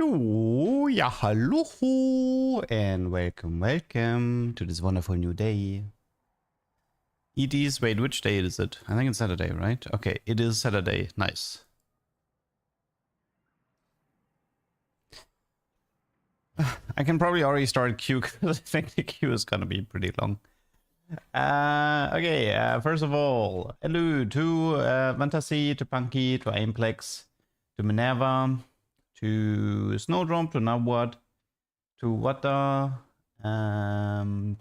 Oh, yeah, hello, and welcome to this wonderful new day. It is, wait, which day is it? I think it's Saturday, right? Okay, it is Saturday, nice. I can probably already start queue because I think the queue is gonna be pretty long. Okay, first of all, hello to Fantasy, to Punky, to Aimplex, to Minerva, to Snowdrop, to Nabwad, to Wata, to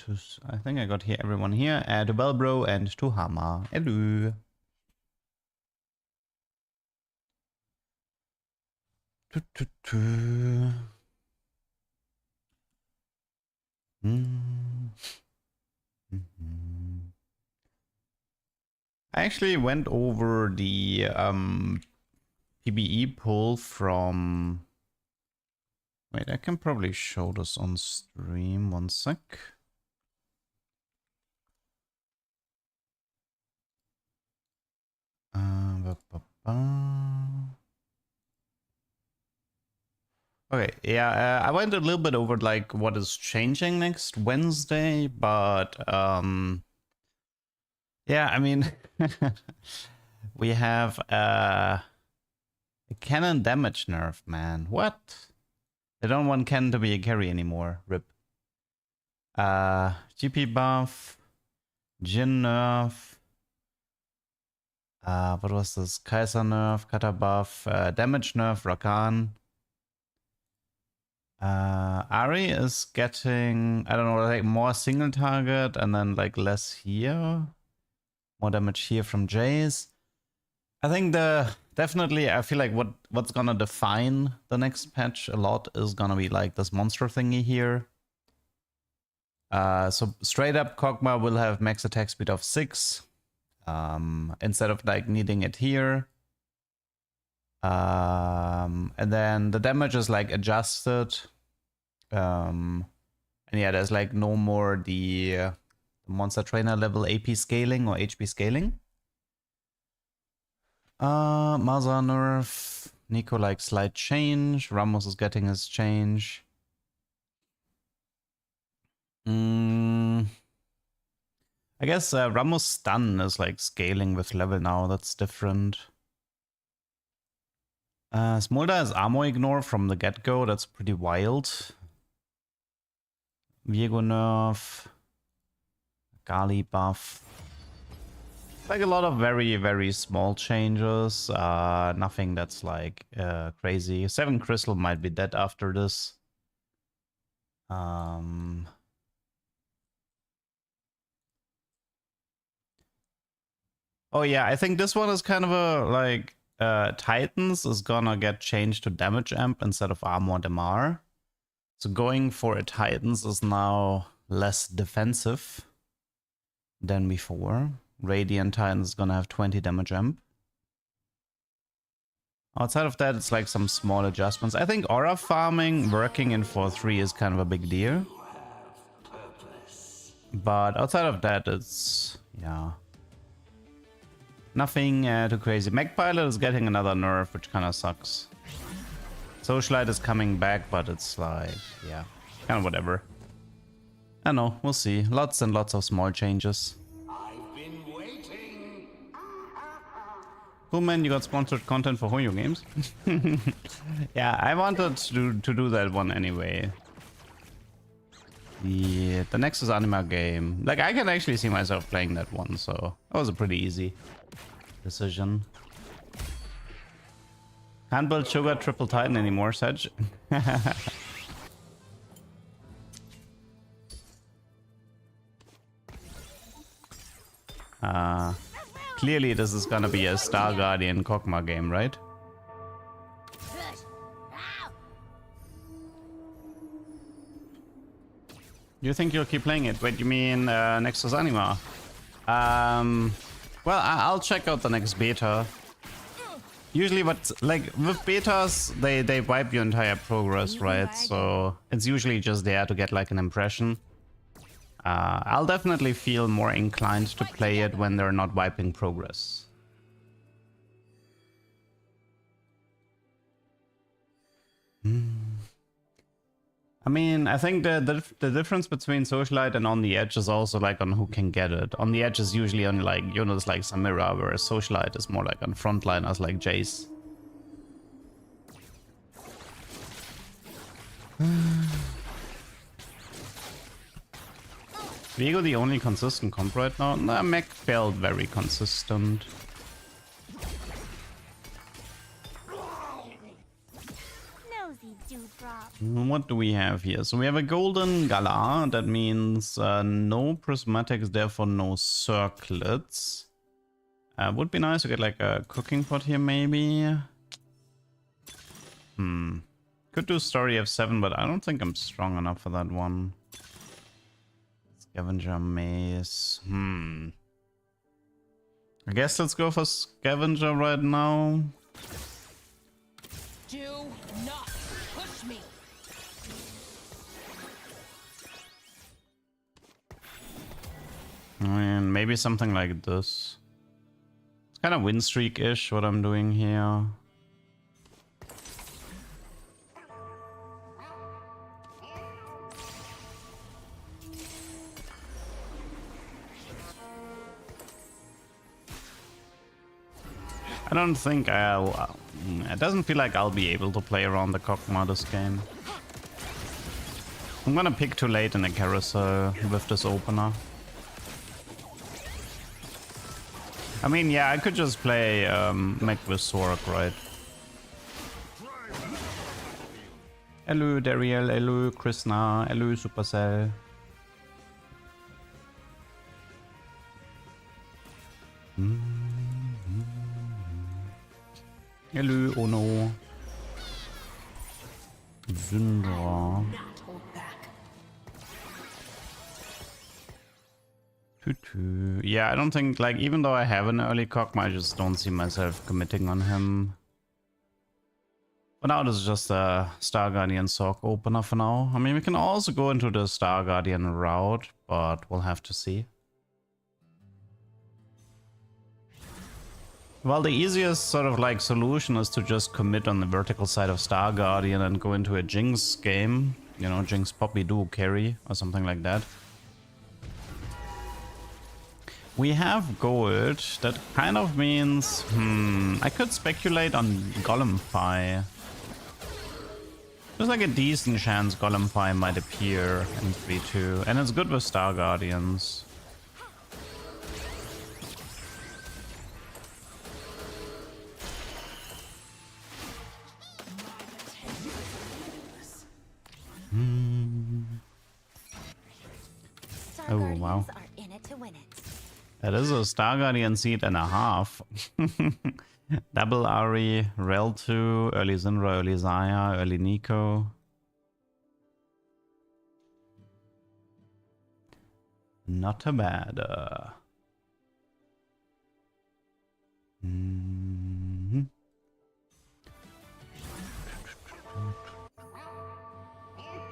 I think I got here everyone here, to Belbro and to Hama. Hello. I actually went over the PBE poll from... Wait, I can probably show this on stream. One sec. Okay, yeah, I went a little bit over like what is changing next Wednesday, but yeah, I mean, we have a cannon damage nerf, man. What? They don't want cannon to be a carry anymore. Rip. GP buff, Jin nerf. What was this? Kaiser nerf, Kata buff, damage nerf, Rakan. Ari is getting, I don't know, like more single target and then like less here. More damage here from Jace. I think definitely I feel like what's gonna define the next patch a lot is gonna be like this monster thingy here. So straight up Kog'Maw will have max attack speed of 6. Instead of like needing it here. And then the damage is like adjusted. And yeah, there's like no more the monster trainer level AP scaling or HP scaling. Maza nerf. Nico like slight change. Ramos is getting his change. I guess Ramos stun is like scaling with level now. That's different. Smolder has armor ignore from the get-go. That's pretty wild. Viego nerf. Gali buff. Like a lot of very, very small changes. Nothing that's like crazy. 7 Crystal might be dead after this. Oh yeah, I think this one is kind of a like Titans is gonna get changed to damage amp instead of armor DMR. So going for a Titans is now less defensive than before. Radiant Titans is gonna have 20 damage amp. Outside of that, it's like some small adjustments. I think aura farming working in 4-3 is kind of a big deal. But outside of that, it's, yeah, nothing too crazy. Magpilot is getting another nerf, which kind of sucks. Socialite is coming back, but it's like, yeah, kind of whatever. I don't know, we'll see. Lots and lots of small changes. I've been waiting. Cool, man, you got sponsored content for Hoyo games? Yeah, I wanted to do that one anyway. The Nexus Anima game. Like, I can actually see myself playing that one, so that was a pretty easy decision. Can't build Sugar Triple Titan anymore, Sedge. Clearly this is gonna be a Star Guardian Kog'Maw game, right? You think you'll keep playing it? Wait, you mean Nexus Anima? Well, I'll check out the next beta. Usually what, like, with betas, they wipe your entire progress, right? So it's usually just there to get like an impression. I'll definitely feel more inclined to play it when they're not wiping progress. I mean, I think the difference between Socialite and On the Edge is also like on who can get it. On the Edge is usually on like units like Samira, whereas Socialite is more like on frontliners like Jace. Viego the only consistent comp right now? Nah, Mech felt very consistent. What do we have here? So we have a golden Gala. That means no prismatics, therefore no circlets. Would be nice to get like a cooking pot here maybe. Could do story F7, but I don't think I'm strong enough for that one. Scavenger maze. I guess let's go for scavenger right now. Do not push me. And maybe something like this. It's kind of win streak-ish what I'm doing here. I don't think I'll... it doesn't feel like I'll be able to play around the Kog'Maw this game. I'm gonna pick too late in the carousel with this opener. I mean, yeah, I could just play Mech with Sork, right? Hello, Dariel. Hello, Krishna. Hello, Supercell. Hello, Ono. Syndra. Yeah, I don't think, like, even though I have an early Kog'Maw, I just don't see myself committing on him. For now, this is just a Star Guardian Sork opener for now. I mean, we can also go into the Star Guardian route, but we'll have to see. Well, the easiest sort of like solution is to just commit on the vertical side of Star Guardian and go into a Jinx game. You know, Jinx Poppy duo carry or something like that. We have gold. That kind of means... I could speculate on Golem-Fi. There's like a decent chance Golem-Fi might appear in 3-2. And it's good with Star Guardians. Oh, wow. That is a Star Guardian seed and a half. Double Ari, Rel 2, early Syndra, early Zaya, early Nico. Not a bad.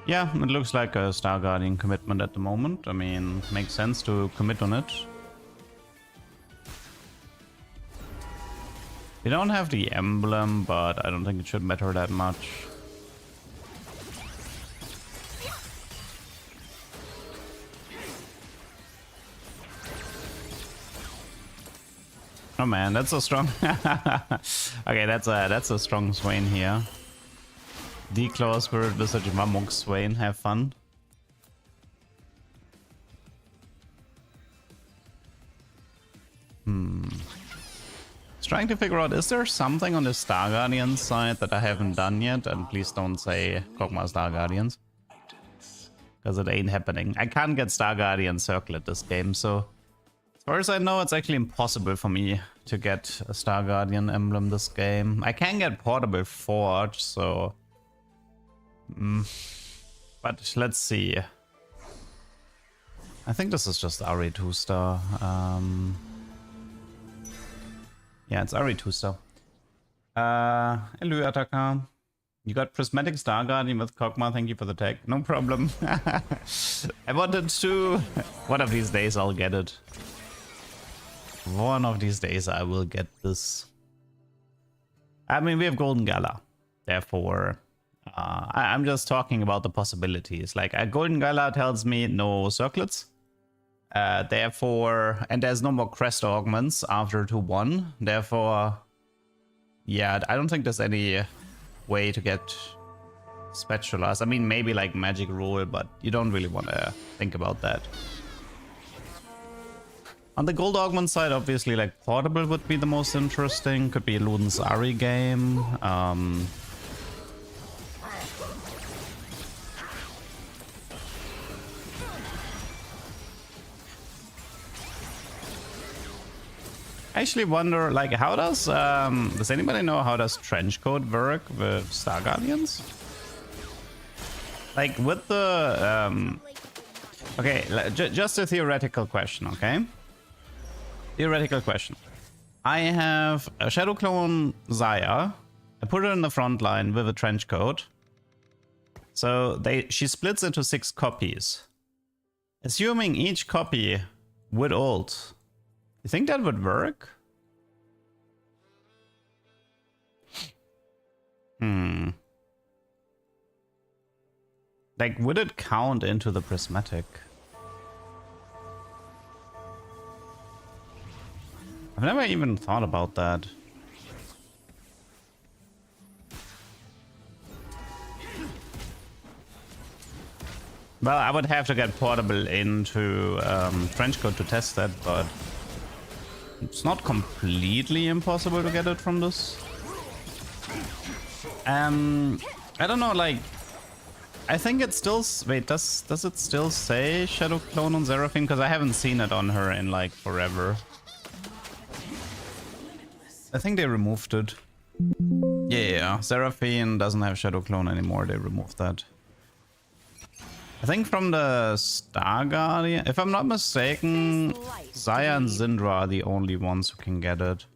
Yeah, it looks like a Star Guardian commitment at the moment. I mean, makes sense to commit on it. We don't have the emblem, but I don't think it should matter that much. Oh man, that's a strong... Okay, that's a strong Swain here. Declaw Spirit Visage Mammox Swain, have fun. Trying to figure out, is there something on the Star Guardian side that I haven't done yet? And please don't say Kog'Maw Star Guardians, because it ain't happening. I can't get Star Guardian Circlet this game, so as far as I know, it's actually impossible for me to get a Star Guardian emblem this game. I can get Portable Forge, so... But let's see. I think this is just RE 2-star. Yeah, it's RE 2-star. Hello, Ataka. You got Prismatic Star Guardian with Kog'Maw. Thank you for the tag. No problem. I wanted to. One of these days I'll get it. One of these days I will get this. I mean, we have Golden Gala. Therefore, I'm just talking about the possibilities. Like a Golden Gala tells me no circlets. Therefore, and there's no more crest augments after 2-1. Therefore, yeah, I don't think there's any way to get spatulas. I mean, maybe like magic rule, but you don't really want to think about that. On the gold augment side, obviously, like portable would be the most interesting. Could be a Luden's Ari game. I actually wonder, like, how does anybody know how does Trenchcoat work with Star Guardians? Like, with the, okay, just a theoretical question, okay? Theoretical question. I have a Shadow Clone Xayah. I put her in the front line with a Trenchcoat. So she splits into 6 copies. Assuming each copy would ult, you think that would work? Like, would it count into the prismatic? I've never even thought about that. Well, I would have to get portable into Trenchcoat to test that, but it's not completely impossible to get it from this. I don't know, like, I think it still, wait, does it still say Shadow Clone on Seraphine? Because I haven't seen it on her in like forever. I think they removed it. Yeah, Seraphine doesn't have Shadow Clone anymore. They removed that. I think from the Star Guardian, if I'm not mistaken, Xayah and Syndra are the only ones who can get it.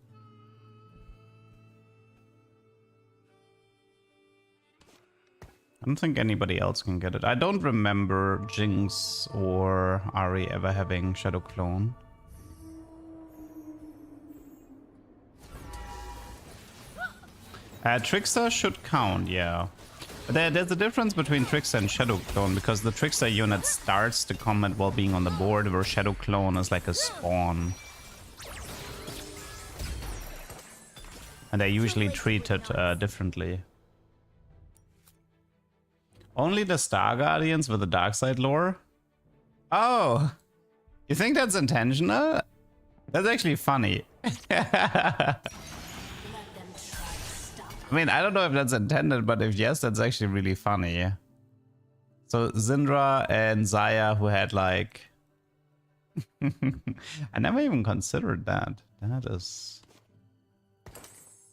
I don't think anybody else can get it. I don't remember Jinx or Ari ever having Shadow Clone. Trickster should count, yeah. There's a difference between Trickster and Shadow Clone, because the Trickster unit starts the combat while being on the board, where Shadow Clone is like a spawn. And they're usually treated differently. Only the Star Guardians with the Dark Side lore? Oh! You think that's intentional? That's actually funny. I mean, I don't know if that's intended, but if yes, that's actually really funny. So Syndra and Xayah, who had like... I never even considered that. That is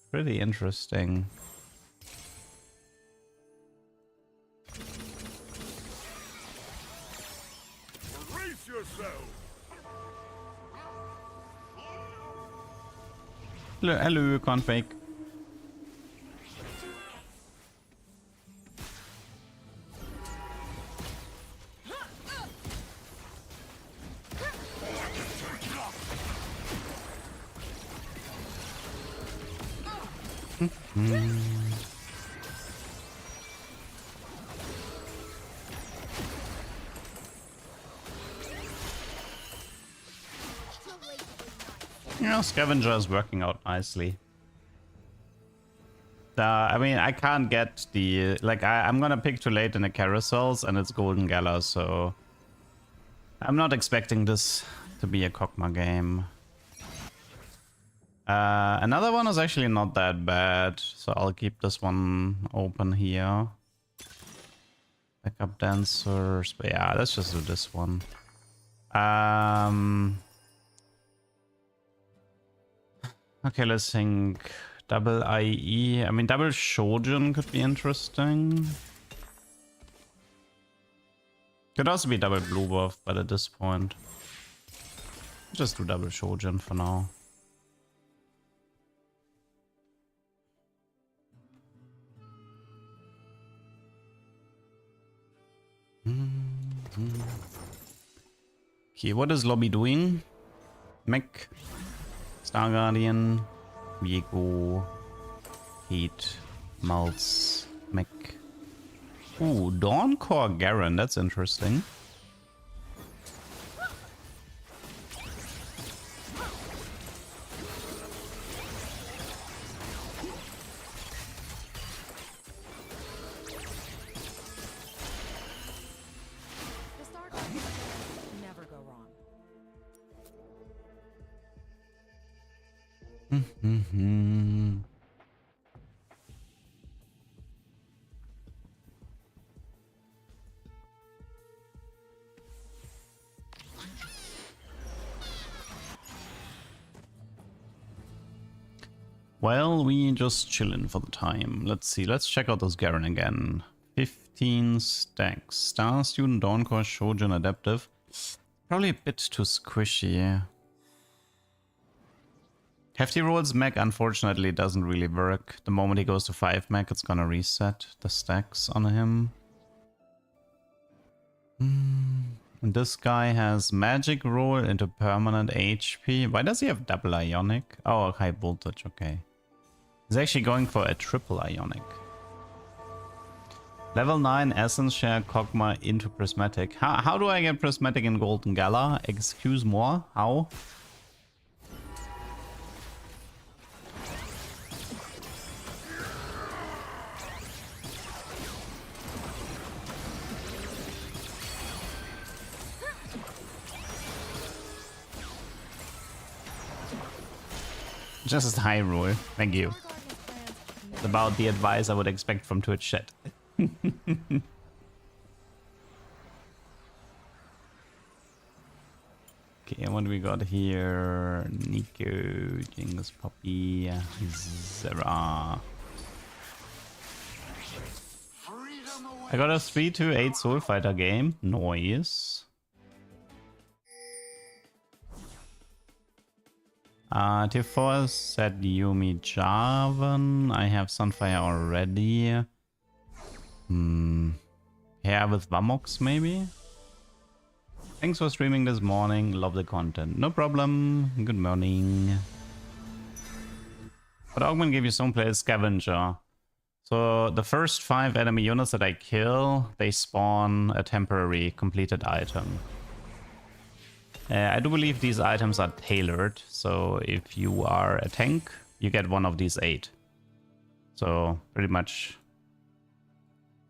pretty interesting. Brace yourself. Hello, config. Yeah, Scavenger is working out nicely. I mean, I can't get the... Like, I'm gonna pick too late in the carousels, and it's Golden Gala, so... I'm not expecting this to be a Kokma game. Another one is actually not that bad, so I'll keep this one open here. Backup dancers, but yeah, let's just do this one. Okay, let's think. Double IE. I mean, double Shojin could be interesting. Could also be double blue buff, but at this point, just do double Shojin for now. Okay, what is Lobby doing? Mech, Star Guardian, Viego, Heat, Malz, Mech, Ooh, Dawncore Garen, that's interesting. The Star Guardians never go wrong. Well, we just chillin' for the time. Let's see, let's check out this Garen again. 15 stacks. Star Student, Dawncore, Shojin, Adaptive. Probably a bit too squishy. Hefty rolls mech unfortunately doesn't really work. The moment he goes to 5 mech, it's gonna reset the stacks on him. And this guy has magic roll into permanent HP. Why does he have double ionic? Oh, high voltage, okay. He's actually going for a triple ionic. Level 9 Essence Share Kog'Maw into Prismatic. How do I get Prismatic in Golden Gala? Excuse more? How? Just high roll. Thank you. It's about the advice I would expect from Twitch chat. Okay, what do we got here? Nico, Jingus Poppy, Zera. I got a 3-2-8 Soul Fighter game. Noise. T4 said Yumi Jarvan. I have Sunfire already. Yeah, with Vamox maybe? Thanks for streaming this morning. Love the content. No problem. Good morning. But Augment gave you some play Scavenger. So the first 5 enemy units that I kill, they spawn a temporary completed item. I do believe these items are tailored, so if you are a tank, you get one of these 8. So pretty much,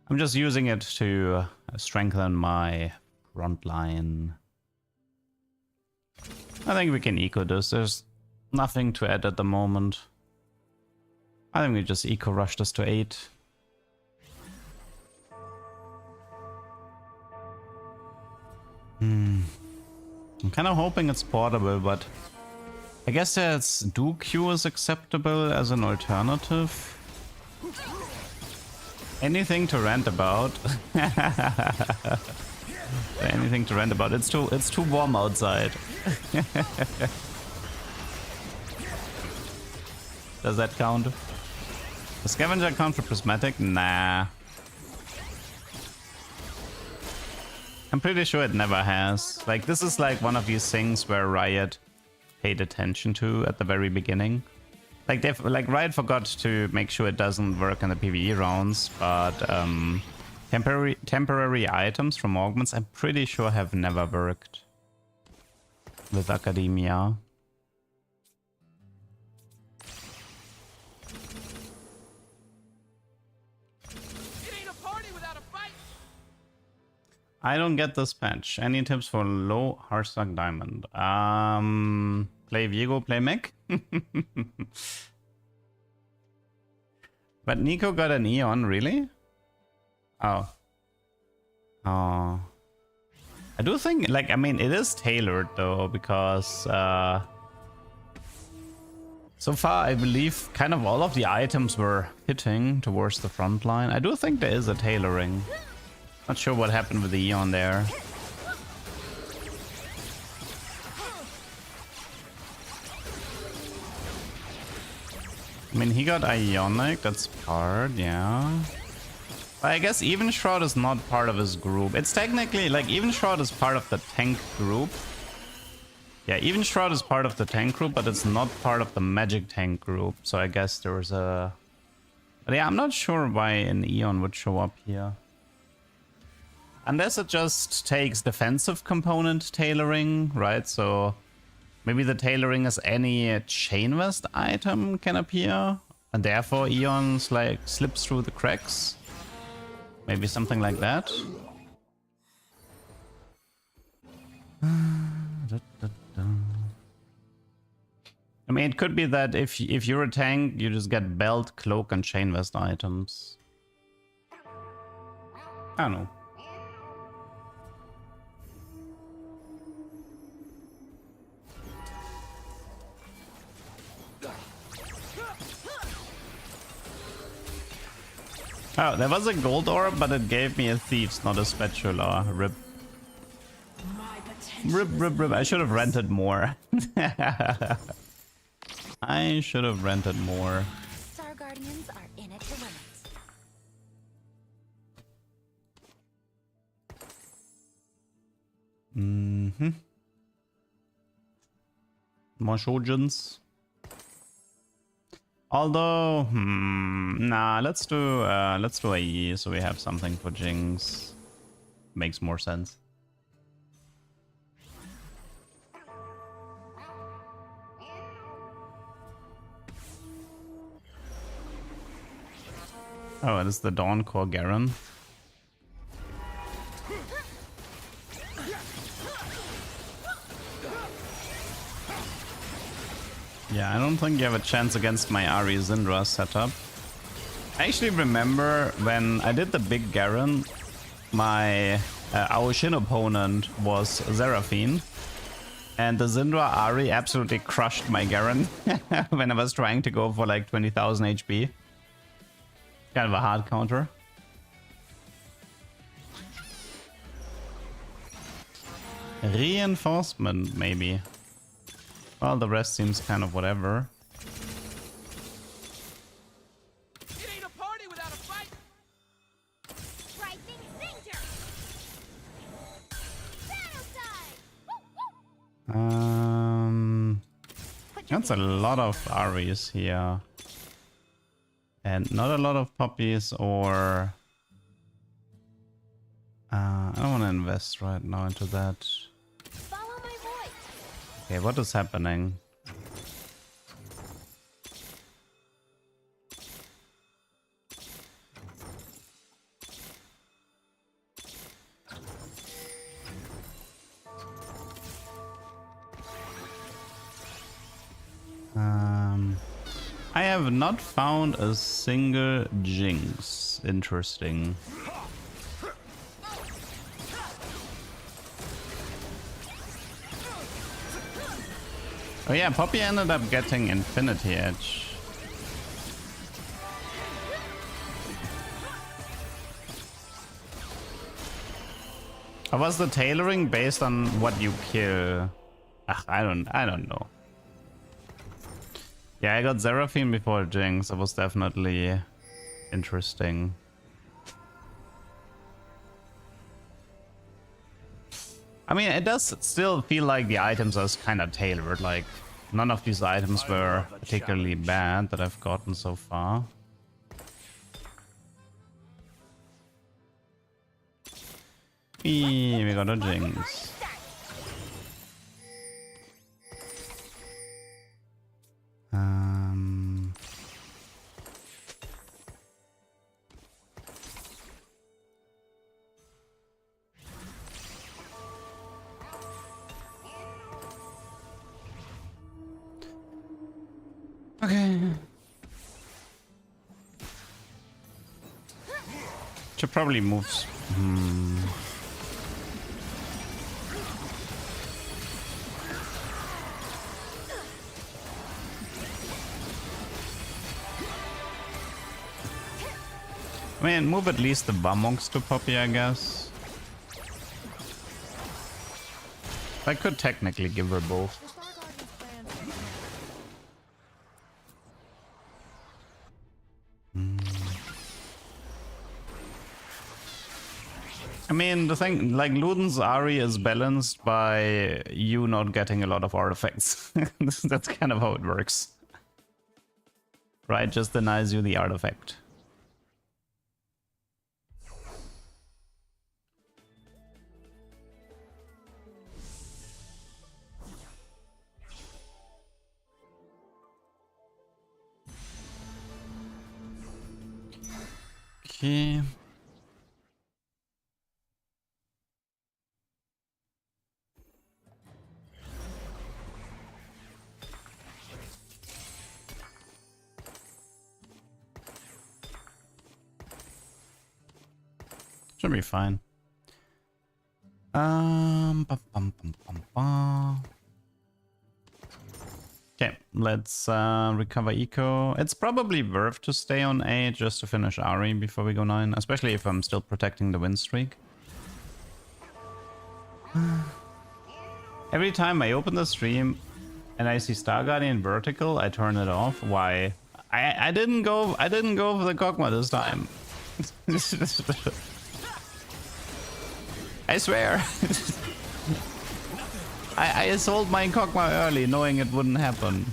I'm just using it to strengthen my front line. I think we can eco this. There's nothing to add at the moment. I think we just eco rush this to 8. I'm kind of hoping it's portable, but I guess that's DuQ is acceptable as an alternative. Anything to rant about. Anything to rant about. It's too warm outside. Does that count? The scavenger count for prismatic? Nah. I'm pretty sure it never has. Like, this is like one of these things where Riot paid attention to at the very beginning. Like, Riot forgot to make sure it doesn't work in the PvE rounds, but temporary items from augments, I'm pretty sure have never worked with Academia. I don't get this patch. Any tips for low Hearthstone Diamond? Play Viego, play mech. But Nico got an Eon, really? Oh. Oh. I do think, like, I mean, it is tailored though, because so far I believe kind of all of the items were hitting towards the front line. I do think there is a tailoring. Not sure what happened with the Eon there. I mean, he got Ionic, that's part, yeah. But I guess Even Shroud is not part of his group. It's technically, like, Even Shroud is part of the tank group. Yeah, Even Shroud is part of the tank group, but it's not part of the magic tank group. So I guess there was a... But yeah, I'm not sure why an Eon would show up here. Unless it just takes defensive component tailoring, right? So maybe the tailoring is any chain vest item can appear, and therefore Eons like slips through the cracks. Maybe something like that. I mean, it could be that if you're a tank, you just get belt, cloak, and chain vest items. I don't know. Oh, there was a gold orb, but it gave me a thieves, not a spatula. Rip. Rip. I should have rented more. I should have rented more. Star Guardians are in it to win it. More Shojins. Although, nah, let's do AE so we have something for Jinx. Makes more sense. Oh, it is the Dawn Core Garen. Yeah, I don't think you have a chance against my Ari Syndra setup. I actually remember when I did the big Garen, my Aoshin opponent was Seraphine, and the Syndra Ari absolutely crushed my Garen when I was trying to go for like 20,000 HP. Kind of a hard counter. Reinforcement, maybe. Well, the rest seems kind of whatever. It ain't a party without a fight. Rising danger. Battle side. That's a lot of Aries here. And not a lot of puppies or... I don't want to invest right now into that. Follow my voice. Okay, what is happening? I have not found a single Jinx. Interesting. Oh yeah, Poppy ended up getting Infinity Edge. Or was the tailoring based on what you kill? Ugh, I don't know. Yeah, I got Seraphine before Jinx. That was definitely interesting. I mean, it does still feel like the items are kind of tailored. Like, none of these items were particularly bad that I've gotten so far. Eee, we got a Jinx. Okay. Should probably move. I mean, move at least the Bamonks to Poppy, I guess. I could technically give her both. The Star Guardians plans. I mean, the thing, like, Luden's Ari is balanced by you not getting a lot of artifacts. That's kind of how it works. Right? Just denies you the artifact. Okay. Should be fine. Bum, bum, bum, bum, bum. Okay, let's recover eco. It's probably worth to stay on 8 just to finish Ari before we go 9, especially if I'm still protecting the win streak. Every time I open the stream and I see Star Guardian vertical, I turn it off. Why? I didn't go for the Kog'Maw this time. I swear. I sold my Kog'Maw early, knowing it wouldn't happen.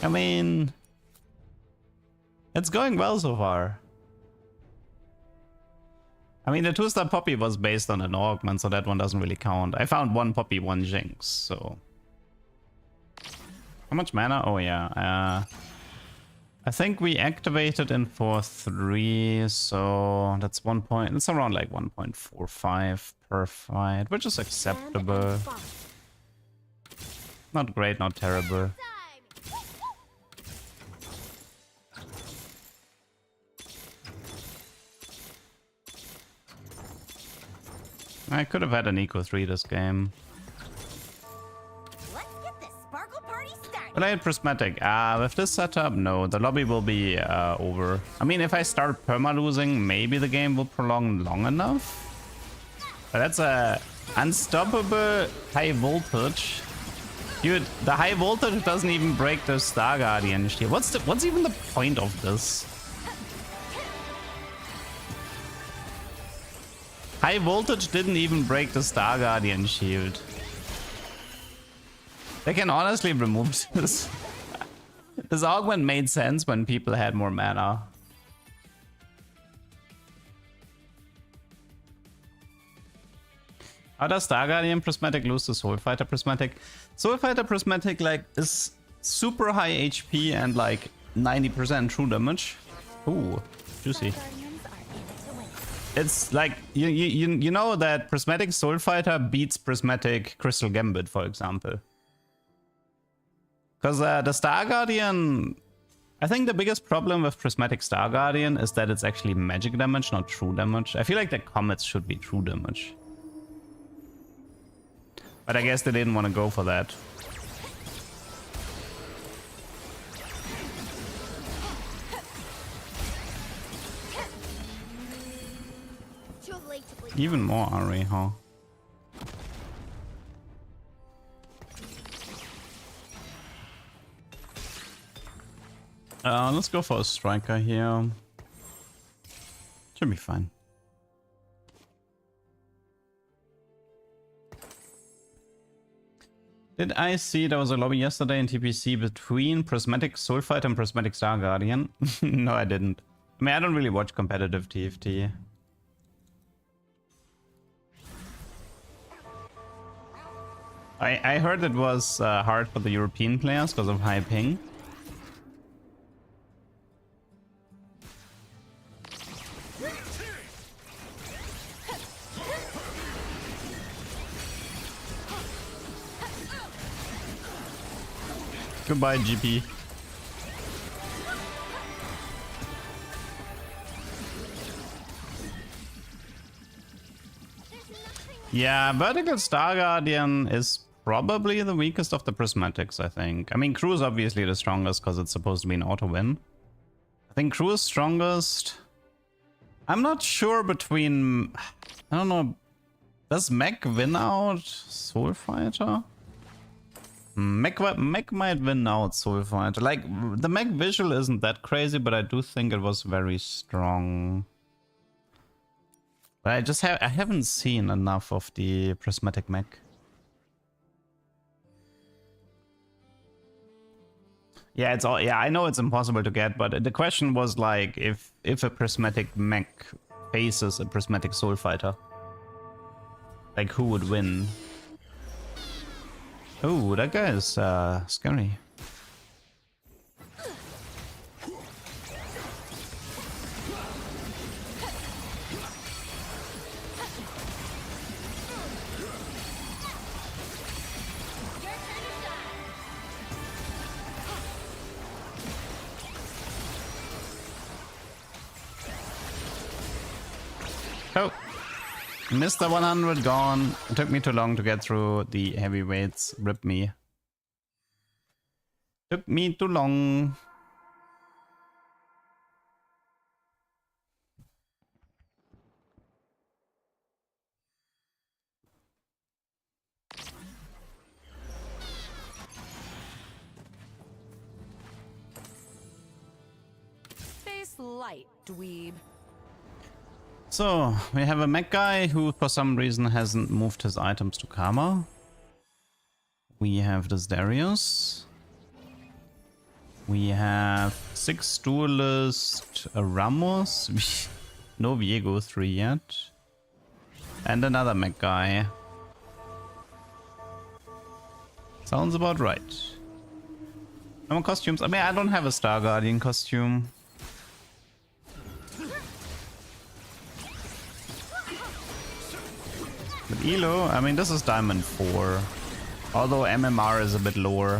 I mean, it's going well so far. I mean, the 2-star Poppy was based on an augment, so that one doesn't really count. I found 1 Poppy, 1 Jinx, so... How much mana? Oh yeah, I think we activated in for 3, so that's 1 point. It's around like 1.45 per fight, which is acceptable. Not great, not terrible. I could have had an Eco 3 this game. But I had prismatic. With this setup, no, the lobby will be over. I mean, if I start perma-losing, maybe the game will prolong long enough. But that's a unstoppable high voltage. Dude, the high voltage doesn't even break the Star Guardian shield. What's even the point of this? High voltage didn't even break the Star Guardian shield. They can honestly remove this. This augment made sense when people had more mana. How does Star Guardian Prismatic lose to Soul Fighter Prismatic? Soul Fighter Prismatic like is super high HP and like 90% true damage. Ooh, juicy. It's like you know that Prismatic Soul Fighter beats Prismatic Crystal Gambit, for example. Because the Star Guardian, I think the biggest problem with Prismatic Star Guardian is that it's actually magic damage, not true damage. I feel like the comets should be true damage. But I guess they didn't want to go for that. Even more Ari, huh? Let's go for a striker here. Should be fine. Did I see there was a lobby yesterday in TPC between Prismatic Soulfighter and Prismatic Star Guardian? No, I didn't. I mean, I don't really watch competitive TFT. I heard it was hard for the European players because of high ping. Goodbye, GP. Yeah, Vertical Star Guardian is probably the weakest of the Prismatics, I think. I mean, Crew is obviously the strongest because it's supposed to be an auto-win. I think Crew is strongest. I'm not sure between... I don't know. Does Mech win out Soul Fighter? Mech might win out Soul Fighter. Like, the Mech visual isn't that crazy, but I do think it was very strong. But I haven't seen enough of the Prismatic Mech. Yeah, it's all. Yeah, I know it's impossible to get, but the question was like if a Prismatic Mech faces a Prismatic Soul Fighter. Like, who would win? Oh, that guy is scary. Oh, Mr. 100 gone. It took me too long to get through the heavyweights. Rip me. Took me too long. Face light, dweeb. So, we have a mech guy who for some reason hasn't moved his items to Karma. We have this Darius. We have 6 duelist Ramos. No Viego 3 yet. And another mech guy. Sounds about right. No more costumes. I mean, I don't have a Star Guardian costume. But Elo, I mean, this is Diamond 4. Although MMR is a bit lower.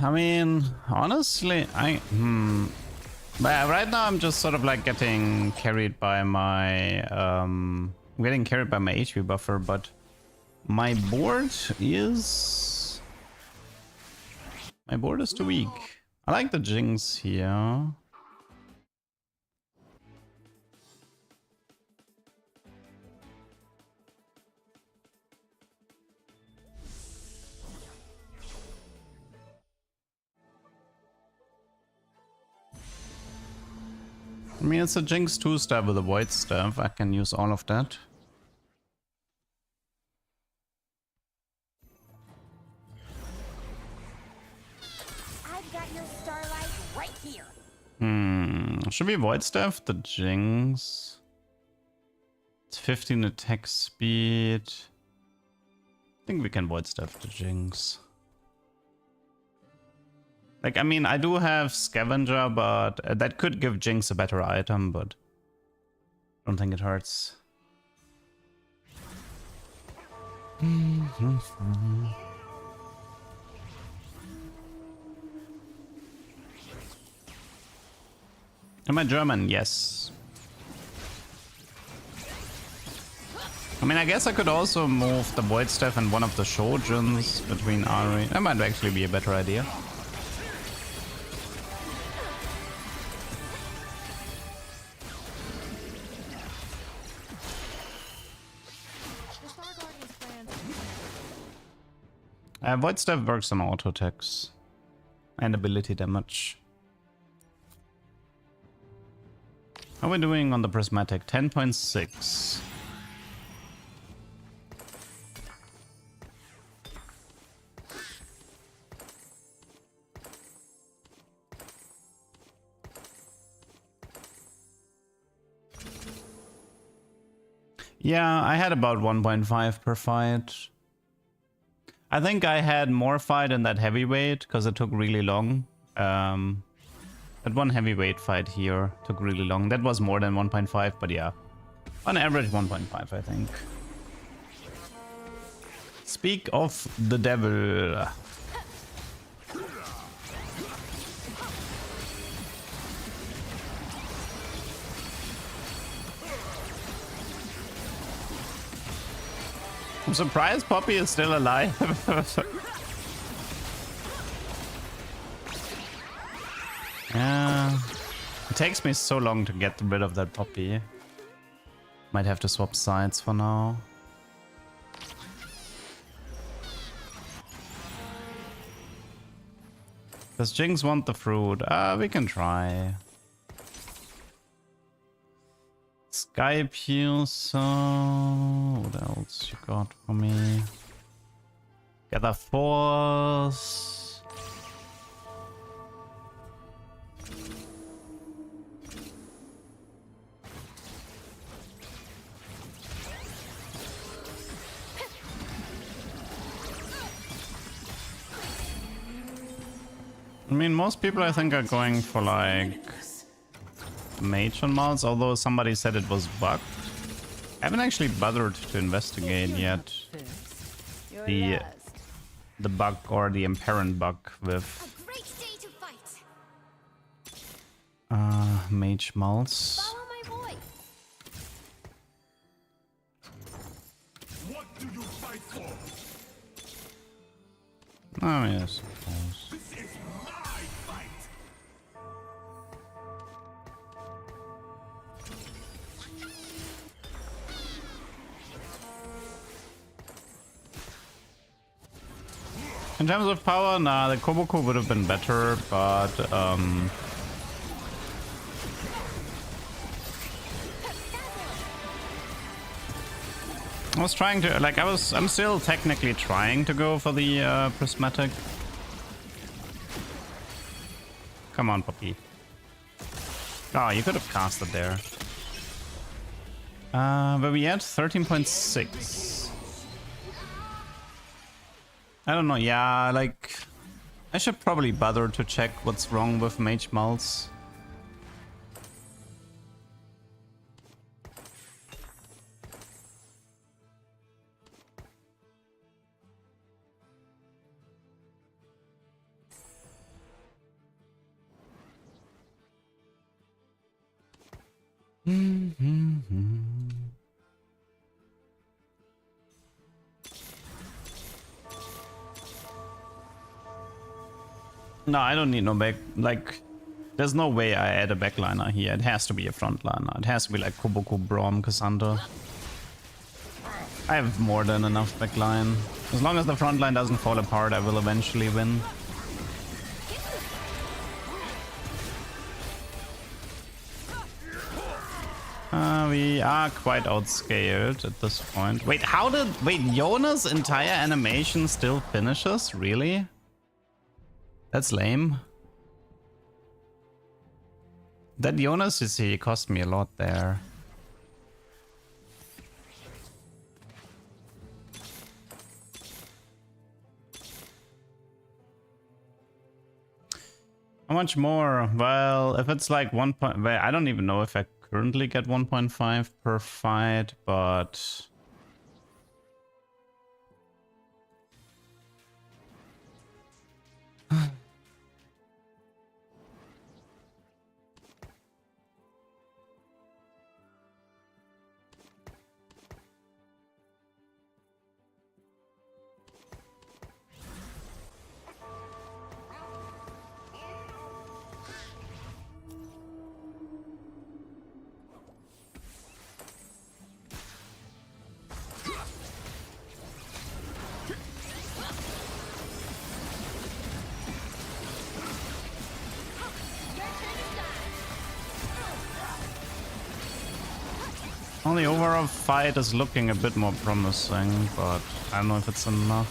I mean, honestly, but right now I'm just sort of like getting carried by my HP buffer, but my board is too weak. I like the Jinx here. I mean, it's a Jinx 2-star with a Void Staff. I can use all of that. I've got your starlight right here. Should we Void Staff the Jinx? It's 15 attack speed. I think we can Void Staff the Jinx. Like, I mean, I do have Scavenger, but that could give Jinx a better item, but I don't think it hurts. Am I German? Yes. I mean, I guess I could also move the Void Staff and one of the Shojuns between Ari. That might actually be a better idea. Void Staff works on auto attacks and ability damage. How are we doing on the prismatic? 10.6. Yeah, I had about 1.5 per fight. I think I had more fight in that heavyweight because it took really long. That one heavyweight fight here took really long. That was more than 1.5, but yeah. On average 1.5, I think. Speak of the devil. I'm surprised Poppy is still alive. Yeah. It takes me so long to get rid of that Poppy. Might have to swap sides for now. Does Jinx want the fruit? We can try. Sky Piercer. What else you got for me? Gather Force. I mean, most people I think are going for like mage on mods, although somebody said it was bugged. I haven't actually bothered to investigate yet the bug or the apparent bug with mage mults. Follow my voice. What do you fight for? Oh yes, of course. This is my fight. In terms of power, nah, the Koboku would have been better, but I was trying to, like, I'm still technically trying to go for the prismatic. Come on, puppy. Oh, you could have cast it there. Where we at? 13.6. I don't know, yeah, like, I should probably bother to check what's wrong with mage mults. No, I don't need no back. Like, there's no way I add a backliner here. It has to be a frontliner. It has to be like Koboku, Braum, Cassandra. I have more than enough backline. As long as the frontline doesn't fall apart, I will eventually win. We are quite outscaled at this point. Wait, how did... Wait, Yona's entire animation still finishes? Really? That's lame. That Jonas CC cost me a lot there. How much more? Well, if it's like 1 point... Well, I don't even know if I currently get 1.5 per fight, but... Well, the overall fight is looking a bit more promising, but I don't know if it's enough.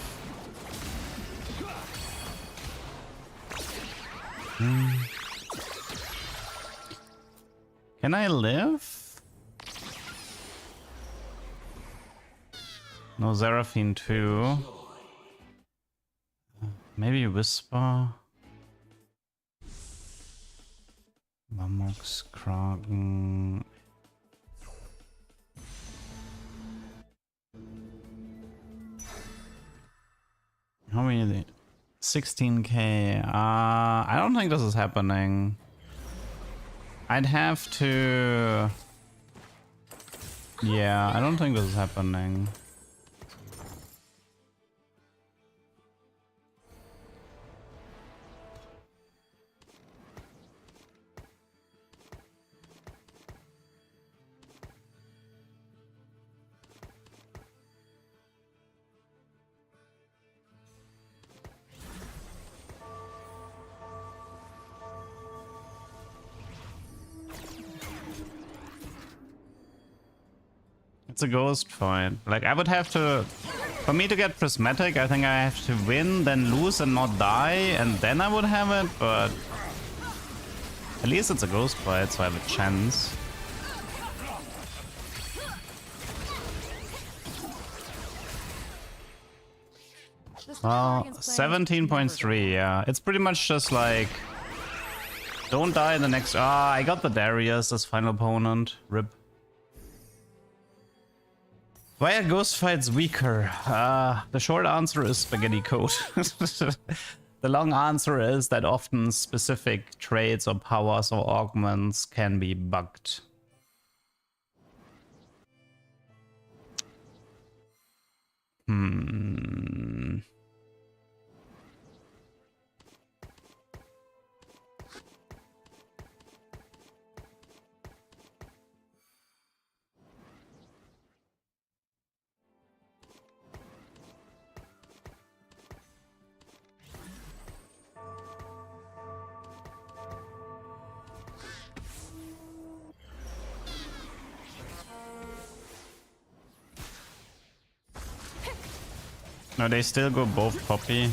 Can I live? No, Seraphine too. Maybe Whisper. Mamox, Kraken. How many? 16k. I don't think this is happening. I'd have to... Yeah, I don't think this is happening. It's a ghost fight. Like, I would have to... For me to get prismatic, I think I have to win, then lose and not die, and then I would have it, but... At least it's a ghost fight, so I have a chance. The Well, 17.3, yeah. It's pretty much just like... Don't die in the next... Ah, I got the Darius as final opponent. RIP. Why are ghost fights weaker? The short answer is spaghetti code. The long answer is that often specific traits or powers or augments can be bugged. No, they still go both Poppy.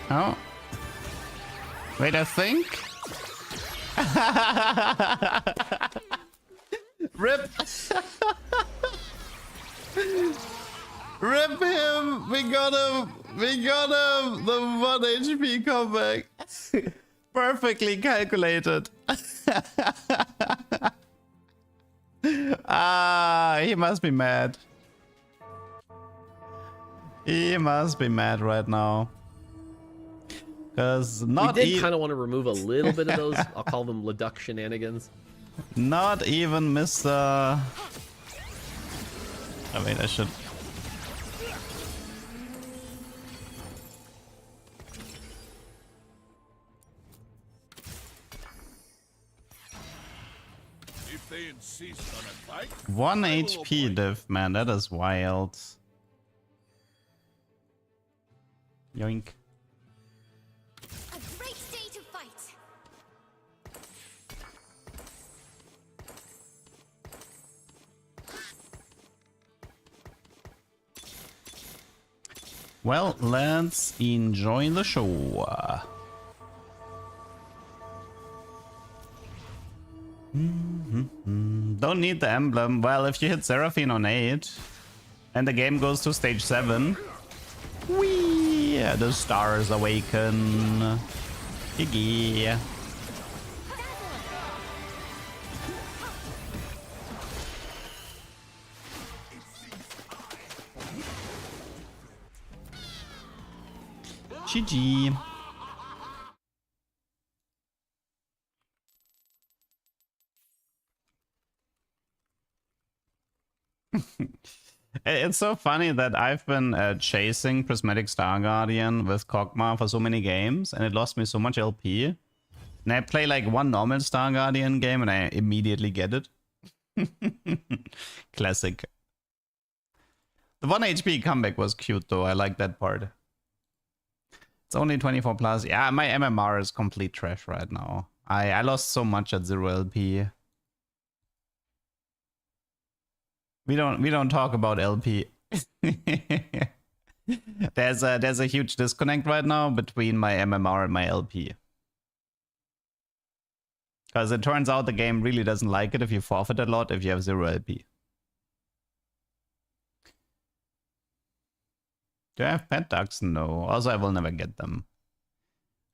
Oh. Wait, I think? RIP! RIP him! We got him! We got him! The 1 HP comeback! Perfectly calculated! Ah, he must be mad. He must be mad right now. Because not we did kind of want to remove a little bit of those, I'll call them Leduc shenanigans. Not even Mr... I mean, I should... If they insist on a fight, 1 I will HP avoid. diff, man, that is wild. Yoink. A great day to fight. Well, let's enjoy the show. Don't need the emblem. Well, if you hit Seraphine on 8 and the game goes to stage 7, whee, the stars awaken. Gigi. GG. It's so funny that I've been chasing Prismatic Star Guardian with Kog'Maw for so many games, and it lost me so much LP. And I play like one normal Star Guardian game, and I immediately get it. Classic. The 1 HP comeback was cute, though. I like that part. It's only 24 plus. Yeah, my MMR is complete trash right now. I lost so much at 0 LP. We don't talk about LP. There's a huge disconnect right now between my MMR and my LP. Because it turns out the game really doesn't like it if you forfeit a lot if you have 0 LP. Do I have pet ducks? No. Also, I will never get them.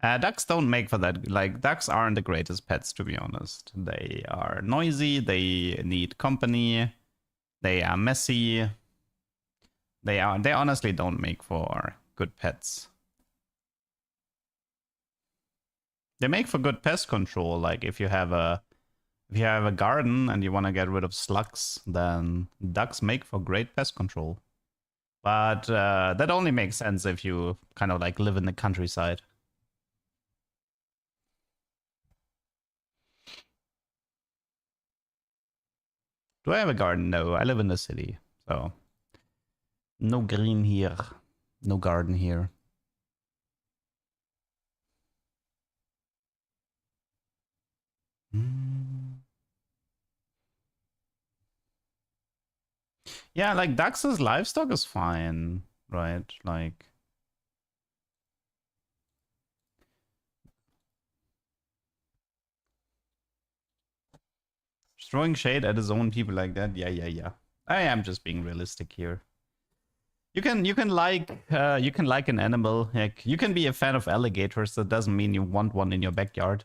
Ducks don't make for that. Like, ducks aren't the greatest pets, to be honest. They are noisy. They need company. They are messy. They honestly don't make for good pets. They make for good pest control. Like if you have a garden and you want to get rid of slugs, then ducks make for great pest control. But that only makes sense if you kind of like live in the countryside. Do I have a garden? No, I live in the city, so no green here, no garden here. Yeah, like Dax's livestock is fine, right? Like Throwing shade at his own people like that. Yeah. I am just being realistic here. You can like an animal. Like you can be a fan of alligators. That doesn't mean you want one in your backyard.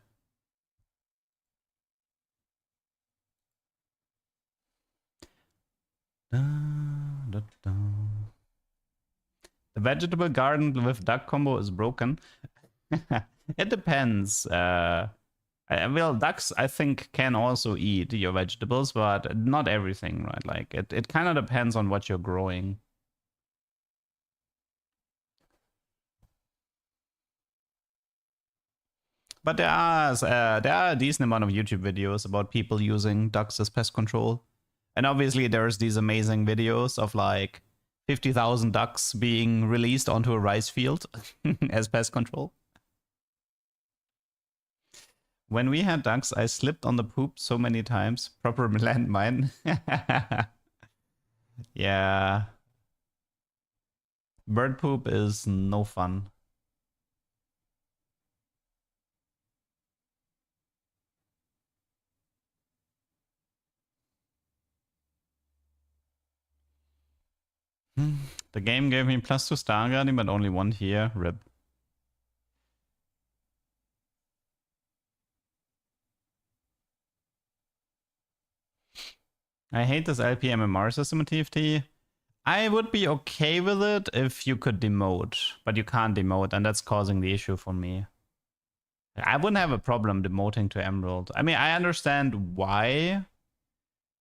The vegetable garden with duck combo is broken. It depends. Well, ducks I think can also eat your vegetables, but not everything, right? Like it kind of depends on what you're growing. But there are a decent amount of YouTube videos about people using ducks as pest control. And obviously there's these amazing videos of like 50,000 ducks being released onto a rice field as pest control. When we had ducks, I slipped on the poop so many times. Proper landmine. Yeah. Bird poop is no fun. The game gave me +2 star guarding, but only 1 here. RIP. I hate this LP MMR system in TFT. I would be okay with it if you could demote, but you can't demote, and that's causing the issue for me. I wouldn't have a problem demoting to Emerald. I mean, I understand why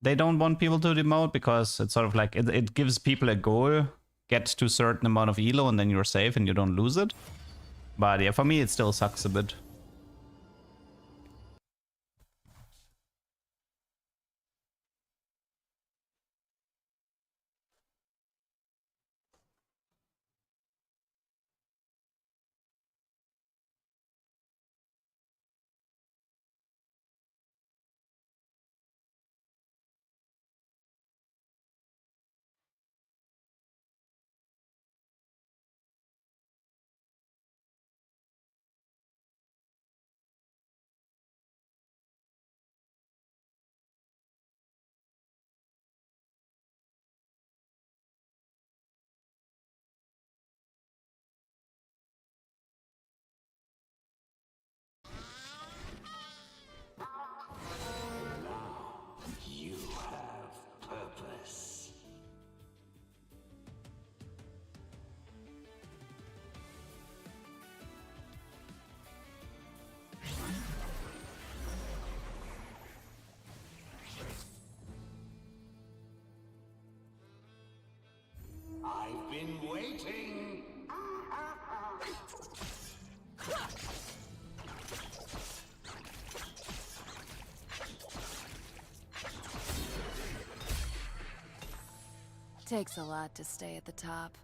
they don't want people to demote, because it's sort of like it gives people a goal, get to a certain amount of elo, and then you're safe and you don't lose it. But yeah, for me, it still sucks a bit. I've been waiting. Takes a lot to stay at the top.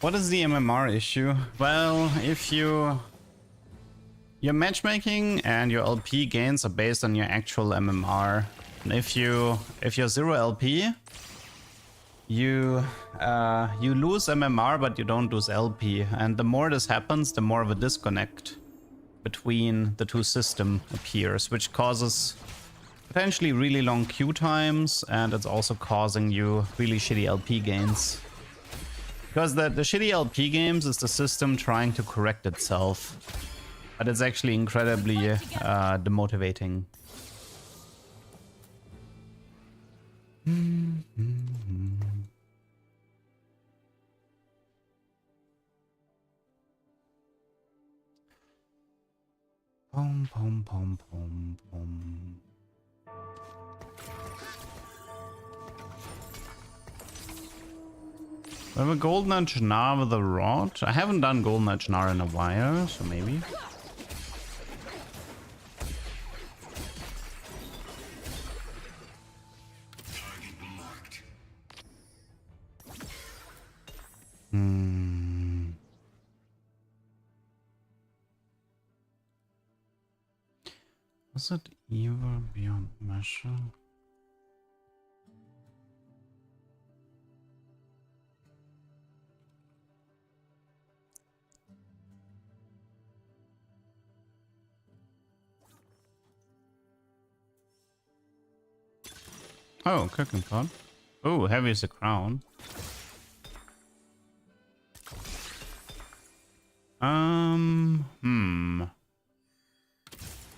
What is the MMR issue? Well, if your matchmaking and your LP gains are based on your actual MMR. And if you're 0 LP, you lose MMR, but you don't lose LP. And the more this happens, the more of a disconnect between the two systems appears, which causes potentially really long queue times, and it's also causing you really shitty LP gains. Because the shitty LP games is the system trying to correct itself. But it's actually incredibly demotivating. Pom pom pom pom pom. We have a Golden Edge Gnar with a rod. I haven't done Golden Edge Gnar in a while, so maybe. Was it ever beyond measure? Oh, cooking pot. Oh, heavy is the crown.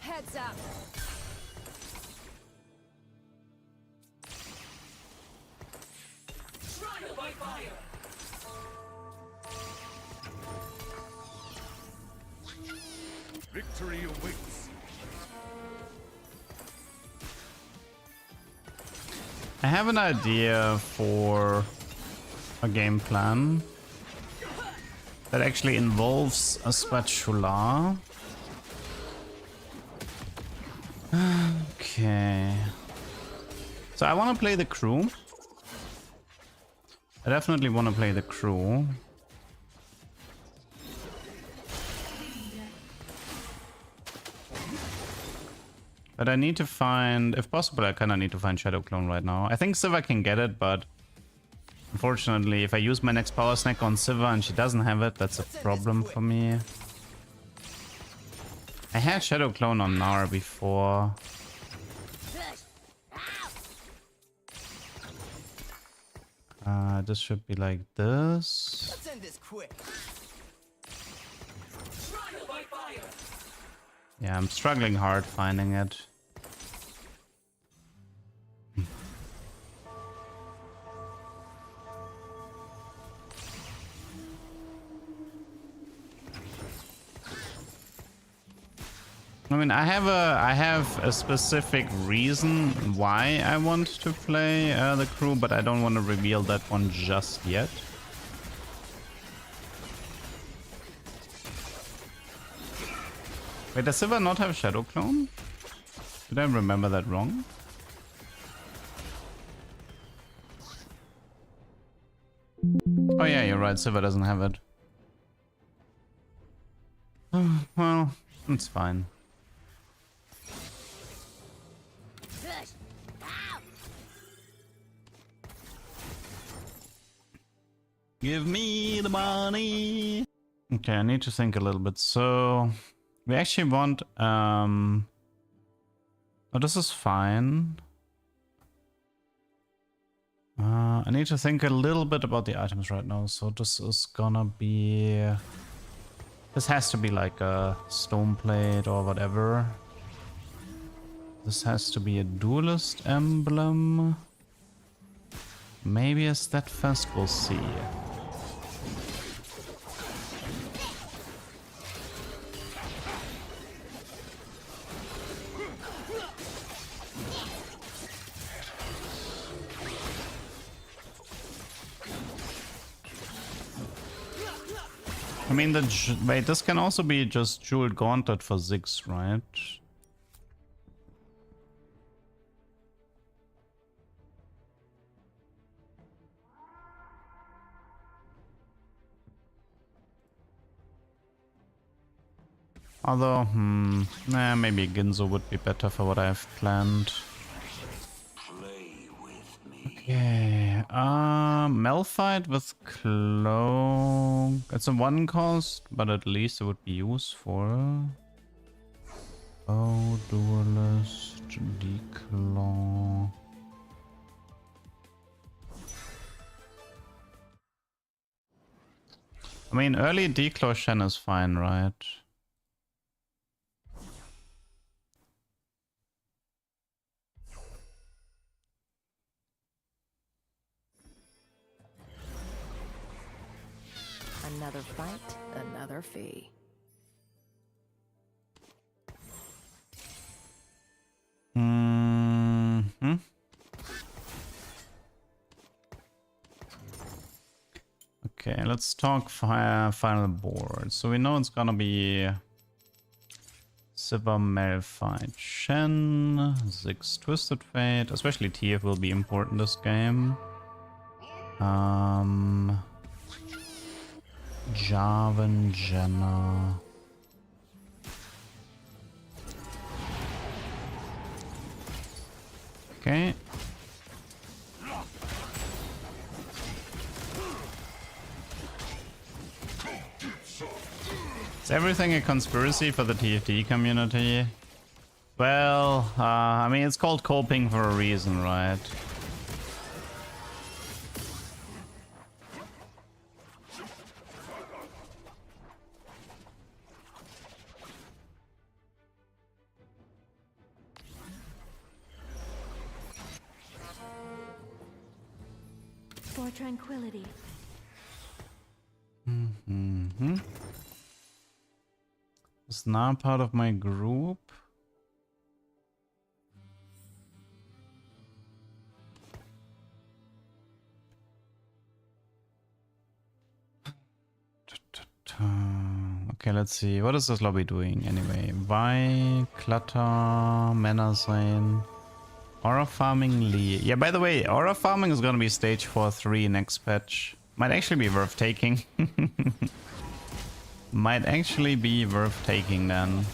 Heads up. Victory awaits. I have an idea for a game plan that actually involves a spatula. Okay. So I want to play the crew. I definitely want to play the crew. But I need to find, if possible, I kind of need to find Shadow Clone right now. I think Siva can get it, but unfortunately, if I use my next power snack on Siva and she doesn't have it, that's a problem for me. I had Shadow Clone on Nara before. This should be like this. Let's end this quick. Yeah, I'm struggling hard finding it. I mean, I have a specific reason why I want to play the crew, but I don't want to reveal that one just yet. Wait, does Siva not have Shadow Clone? Did I remember that wrong? Oh yeah, you're right, Siva doesn't have it. Well, it's fine. Give me the money. Okay, I need to think a little bit. So we actually want oh, this is fine. I need to think a little bit about the items right now. So this is gonna be, this has to be like a stone plate or whatever. This has to be a duelist emblem. Maybe a steadfast, we'll see. I mean, wait, this can also be just jeweled gauntlet for Ziggs, right? Although, maybe Ginzo would be better for what I have planned. Okay, Malphite with Cloak. It's a one cost, but at least it would be useful. Oh, Duelist, Declaw. I mean, early Declaw Shen is fine, right? Another fight, another fee. Okay, let's talk final board. So we know it's gonna be Siva, Malphite, Shen, Ziggs, Twisted Fate. Especially TF will be important this game. Jarvan, Jenna. Okay. Is everything a conspiracy for the TFT community? Well, I mean, it's called coping for a reason, right? For tranquility. Mm-hmm. Is now part of my group. Okay, let's see. What is this lobby doing anyway? Vi, Clutter, Mana Zane, Aura Farming Lee. Yeah, by the way, Aura Farming is gonna be stage 4-3 next patch. Might actually be worth taking. Might actually be worth taking then.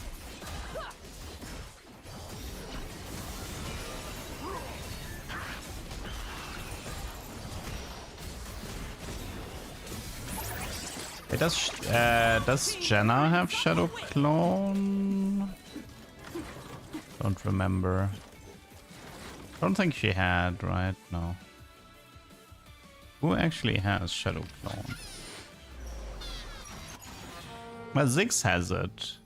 Hey, does Jenna have Shadow Clone? Don't remember. Don't think she had, right? No. Who actually has Shadow Clone? Well, Ziggs has it.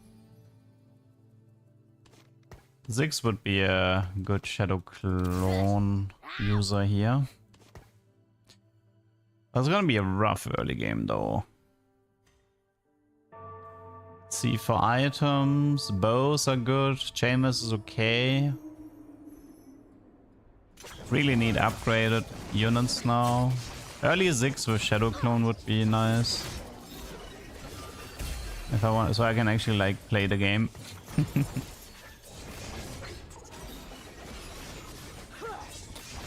Ziggs would be a good Shadow Clone user here. It's gonna be a rough early game though. Let's see, for items, bows are good, Chambers is okay. Really need upgraded units now. Early Ziggs with Shadow Clone would be nice. If I want, so I can actually like play the game.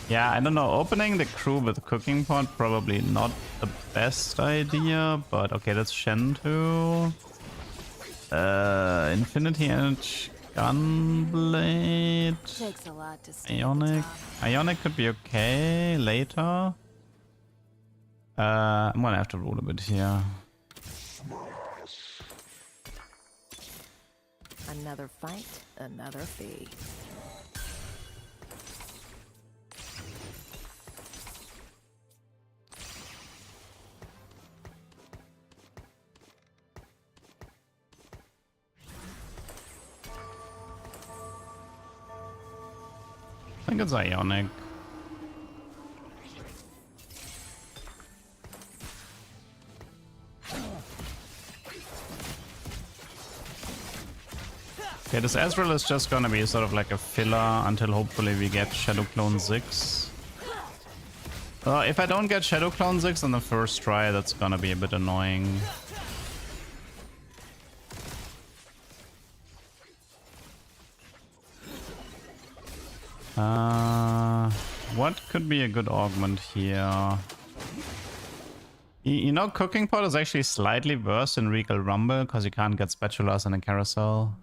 Yeah, I don't know. Opening the crew with cooking pot probably not the best idea, but okay, that's Shentu. Infinity Edge, Gunblade, Takes a lot to stay at the Ionic. top. Ionic could be okay later. I'm gonna have to roll a bit here. Another fight, another fee. I think it's Ionic. Okay, this Ezreal is just gonna be sort of like a filler until hopefully we get Shadow Clone 6. If I don't get Shadow Clone 6 on the first try, that's gonna be a bit annoying. What could be a good augment here? You know, Cooking Pot is actually slightly worse in Regal Rumble because you can't get spatulas in a carousel.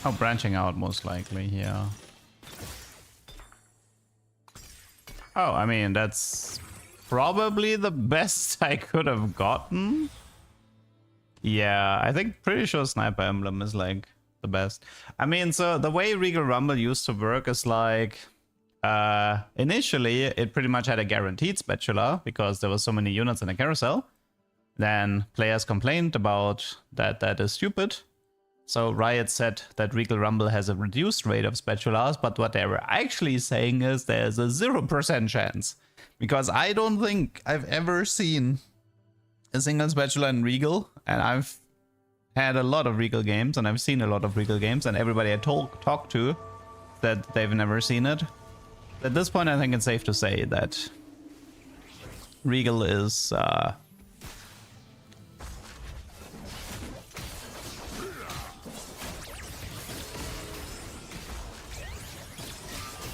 Oh, branching out most likely here. Oh, I mean, that's probably the best I could have gotten. Yeah, I think pretty sure Sniper Emblem is like the best. I mean, so the way Regal Rumble used to work is like, initially it pretty much had a guaranteed spatula because there were so many units in a carousel. Then players complained about that is stupid. So Riot said that Regal Rumble has a reduced rate of spatulas, but what they were actually saying is there's a 0% chance. Because I don't think I've ever seen a single spatula in Regal, and I've had a lot of Regal games, and I've seen a lot of Regal games, and everybody I talked to that they've never seen it. At this point, I think it's safe to say that Regal is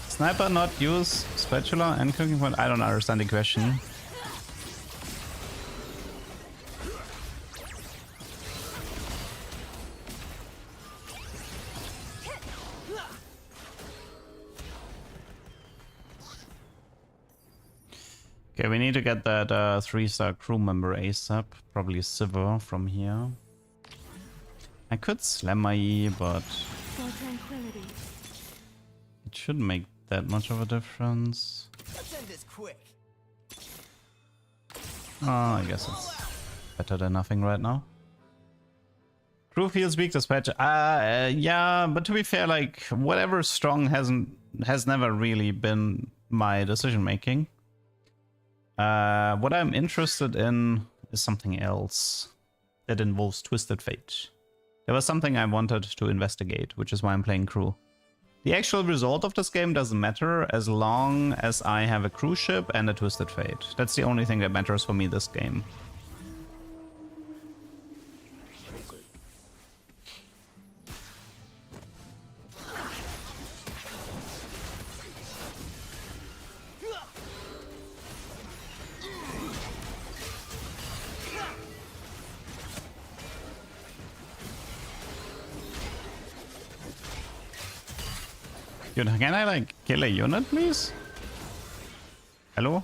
Sniper not use spatula and cooking pot? I don't understand the question. Okay, we need to get that 3-star crew member ASAP. Probably Sivir from here. I could slam my E, but For tranquility. it shouldn't make that much of a difference. Let's end this quick. Oh, I guess it's better than nothing right now. Crew feels weak this patch. Yeah, but to be fair, like whatever strong has never really been my decision making. What I'm interested in is something else that involves Twisted Fate. There was something I wanted to investigate, which is why I'm playing crew. The actual result of this game doesn't matter as long as I have a cruise ship and a Twisted Fate. That's the only thing that matters for me this game. Dude, can I like kill a unit, please? Hello?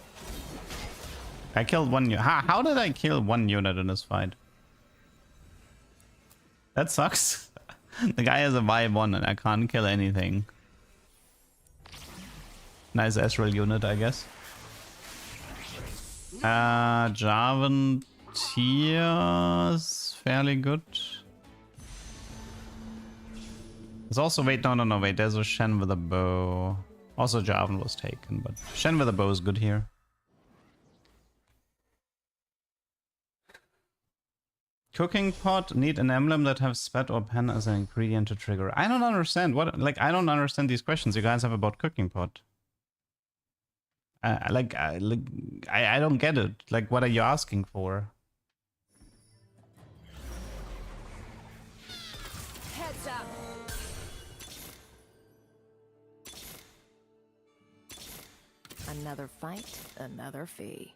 I killed one unit. How did I kill one unit in this fight? That sucks. The guy has a vibe 1 and I can't kill anything. Nice Ezreal unit, I guess. Jarvan Tears fairly good. There's also, wait, no, wait, there's a Shen with a bow. Also Jarvan was taken, but Shen with a bow is good here. Cooking pot, need an emblem that has spat or pen as an ingredient to trigger. I don't understand what, like, I don't understand these questions you guys have about cooking pot. I don't get it. Like, what are you asking for? Heads up. Another fight, another fee.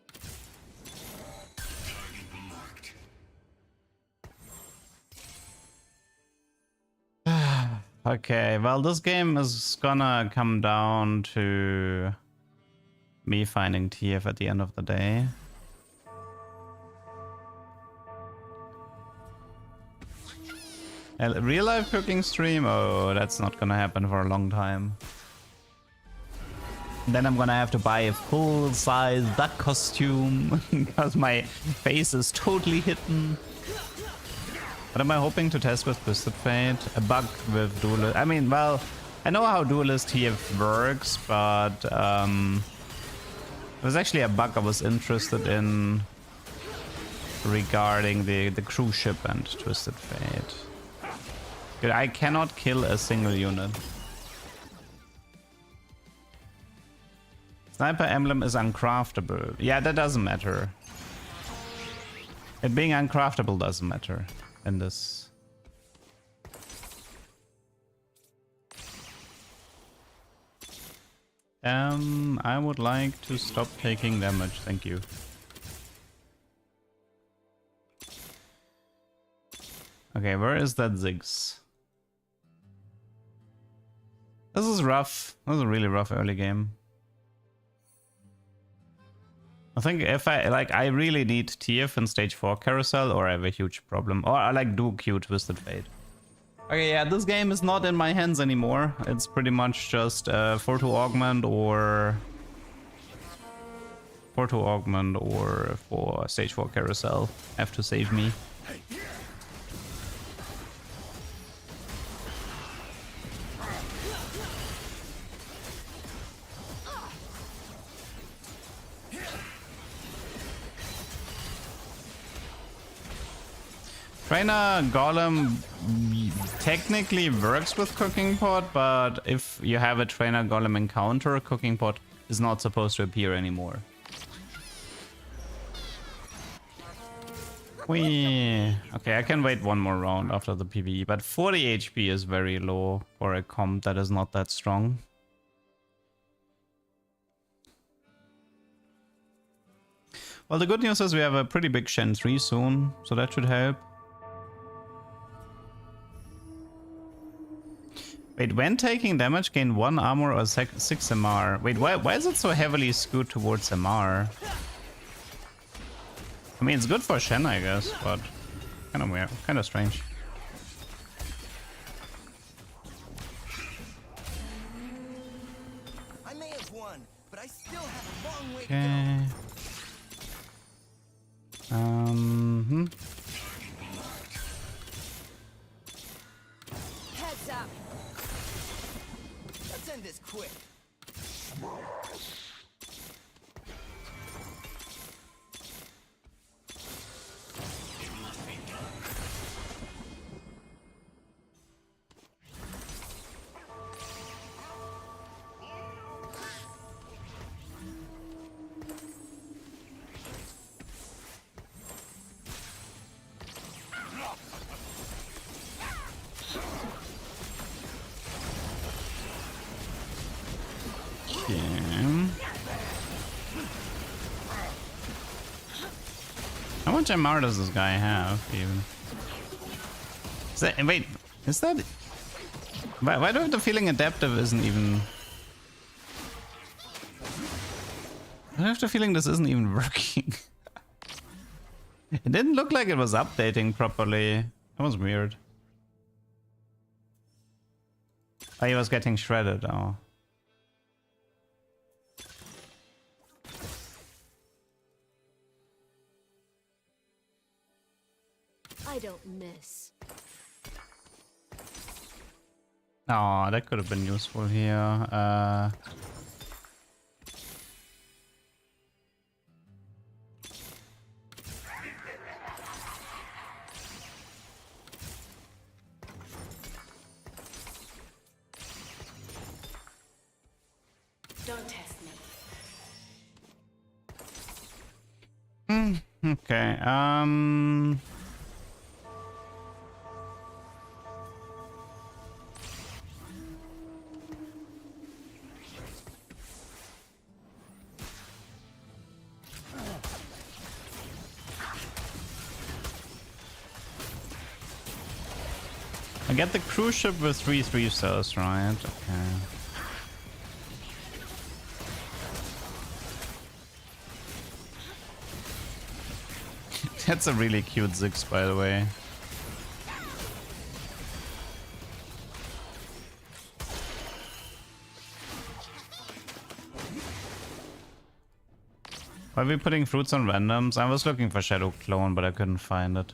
Okay, well, this game is gonna come down to me finding TF at the end of the day. A real life cooking stream? Oh, that's not gonna happen for a long time. Then I'm gonna have to buy a full-size duck costume because my face is totally hidden. What am I hoping to test with Twisted Fate? A bug with Duelist. I mean, well, I know how Duelist TF works, but it was actually a bug I was interested in regarding the cruise ship and Twisted Fate. Good, I cannot kill a single unit. Sniper emblem is uncraftable. Yeah, that doesn't matter. It being uncraftable doesn't matter in this. I would like to stop taking damage, thank you. Okay, where is that Ziggs? This is rough. This is a really rough early game. I think if I really need TF in stage 4 carousel, or I have a huge problem. Or I like do Q Twisted Fate. Okay, yeah, this game is not in my hands anymore. It's pretty much just 4 to augment or 4 to augment or for stage 4 carousel. Have to save me. Trainer Golem technically works with Cooking Pot, but if you have a Trainer Golem encounter, Cooking Pot is not supposed to appear anymore. Whee. Okay, I can wait one more round after the PvE, but 40 HP is very low for a comp that is not that strong. Well, the good news is we have a pretty big Shen 3 soon, so that should help. Wait, when taking damage, gain 1 armor or 6 MR. Wait, why is it so heavily skewed towards MR? I mean, it's good for Shen, I guess, but kind of weird, kind of strange. I may have won, but I still have a long way Okay. Heads up. Let's end this quick. How much MR does this guy have, even? Is that, wait, is that... Why do I have the feeling adaptive isn't even... I have the feeling this isn't even working. It didn't look like it was updating properly. That was weird. Oh, he was getting shredded, oh. I don't miss. Oh, that could have been useful here. Don't test me. Okay, I get the cruise ship with 3 stars, right? Okay. That's a really cute Ziggs, by the way. Why are we putting fruits on randoms? I was looking for Shadow Clone, but I couldn't find it.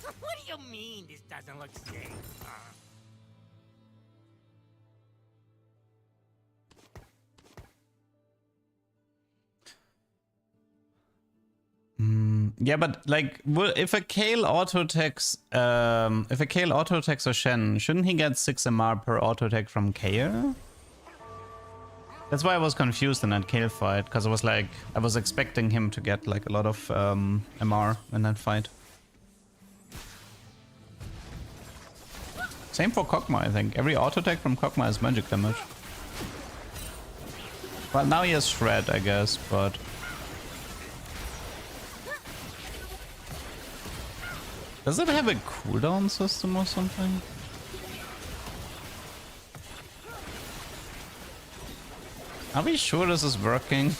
What do you mean this doesn't look safe? Yeah, but like, if a Kale auto-attacks, or Shen, shouldn't he get 6 MR per auto-attack from Kale? That's why I was confused in that Kale fight, because I was like, I was expecting him to get like a lot of MR in that fight. Same for Kog'Maw, I think. Every auto-attack from Kog'Maw is magic damage. Well, now he has Shred, I guess, but... Does it have a cooldown system or something? Are we sure this is working?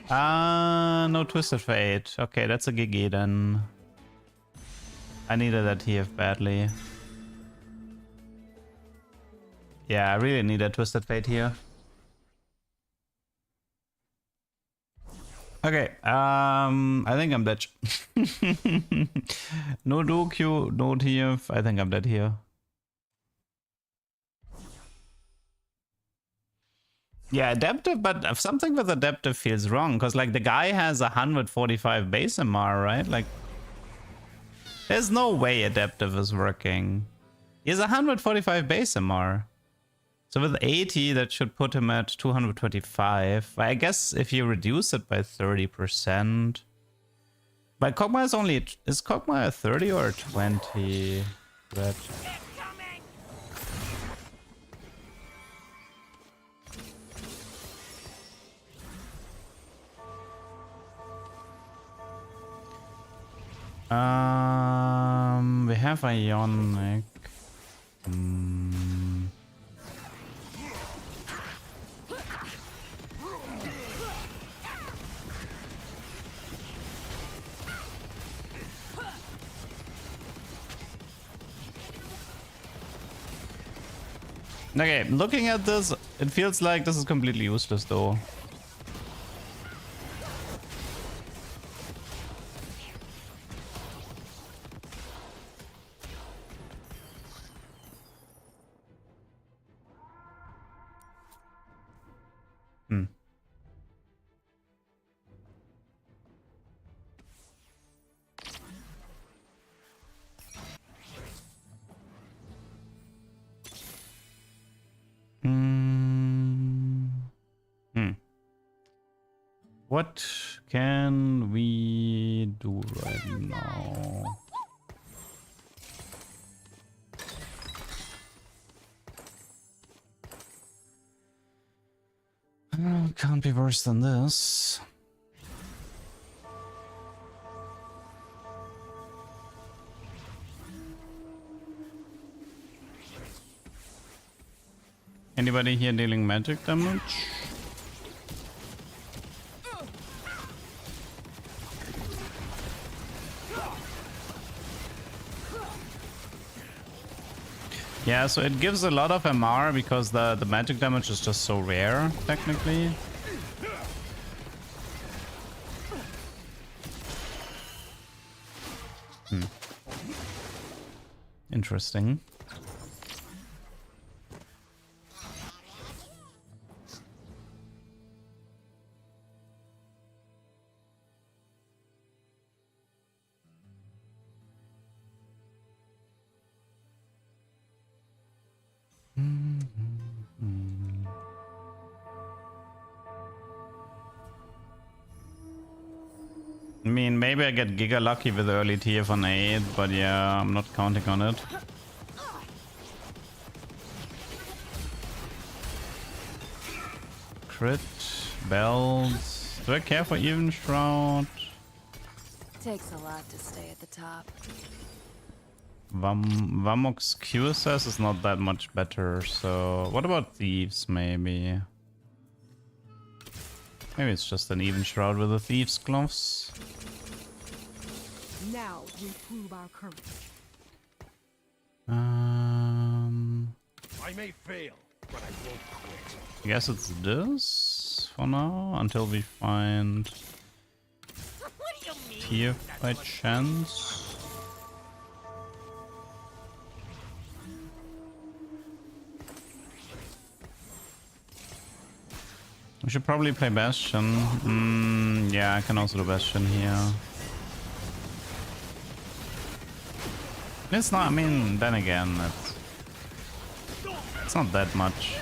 No Twisted Fate. Okay, that's a GG then. I needed that TF badly. Yeah, I really need a Twisted Fate here. Okay, I think I'm dead. No Doku, no TF. I think I'm dead here. Yeah, adaptive, but something with adaptive feels wrong, because like the guy has 145 base MR, right? Like, there's no way adaptive is working. He has 145 base MR. So with 80, that should put him at 225. I guess if you reduce it by 30%. But Kog'Maw is only... Is Kog'Maw a 30 or a 20? That... We have Ionic. Okay, looking at this, it feels like this is completely useless though. What can we do right now? Can't be worse than this. Anybody here dealing magic damage? Yeah, so it gives a lot of MR because the magic damage is just so rare, technically. Interesting. I mean, maybe I get giga lucky with early TF on 8, but yeah, I'm not counting on it. Crit, bells. Do I care for even shroud? Takes a lot to stay at the top. Vamox QSS is not that much better, so what about thieves maybe? Maybe it's just an even shroud with the thieves gloves. Now we prove our courage. I may fail, but I won't quit. I guess it's this for now until we find What do you mean? Teamfight by chance. We should probably play Bastion. Yeah, I can also do Bastion here. It's not, I mean, then again, it's not that much.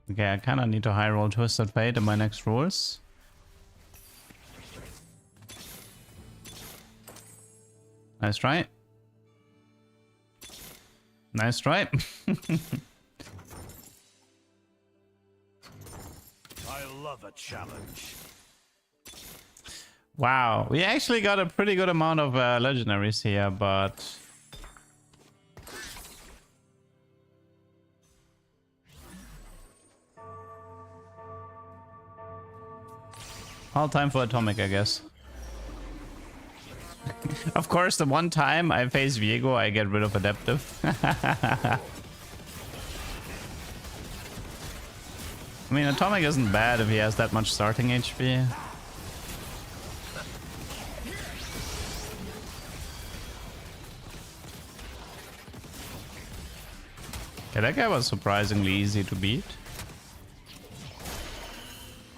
Okay, I kind of need to high roll Twisted Fate in my next rolls. Nice try. Nice try. I love a challenge. Wow, we actually got a pretty good amount of legendaries here, but all time for Atomic, I guess. Of course, the one time I face Viego, I get rid of Adaptive. I mean, Atomic isn't bad if he has that much starting HP. Yeah, that guy was surprisingly easy to beat.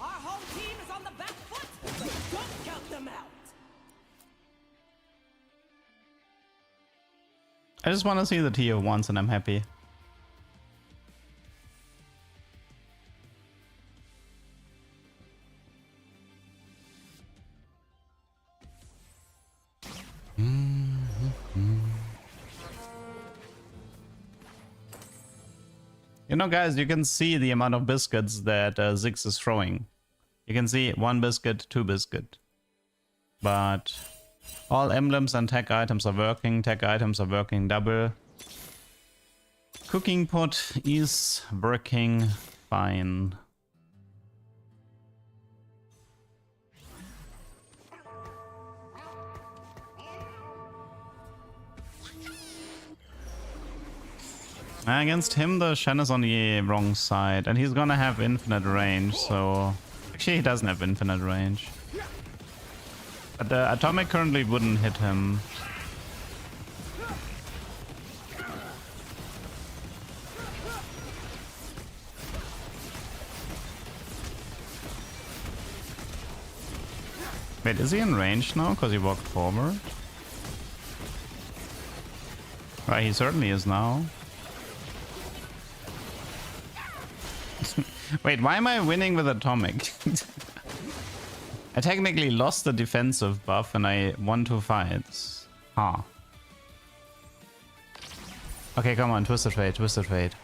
Our home team is on the back foot, so don't count them out. I just want to see the tier once and I'm happy. You know, guys, you can see the amount of biscuits that Ziggs is throwing. You can see 1 biscuit, 2 biscuit. But all emblems and tech items are working. Tech items are working double. Cooking pot is working fine. Against him, the Shen is on the wrong side, and he's gonna have infinite range, so... Actually, he doesn't have infinite range. But the Atomic currently wouldn't hit him. Wait, is he in range now? Because he walked forward. Right, he certainly is now. Wait, why am I winning with Atomic? I technically lost the defensive buff and I won 2 fights. Huh. Okay, come on, Twisted Fate, Twisted Fate.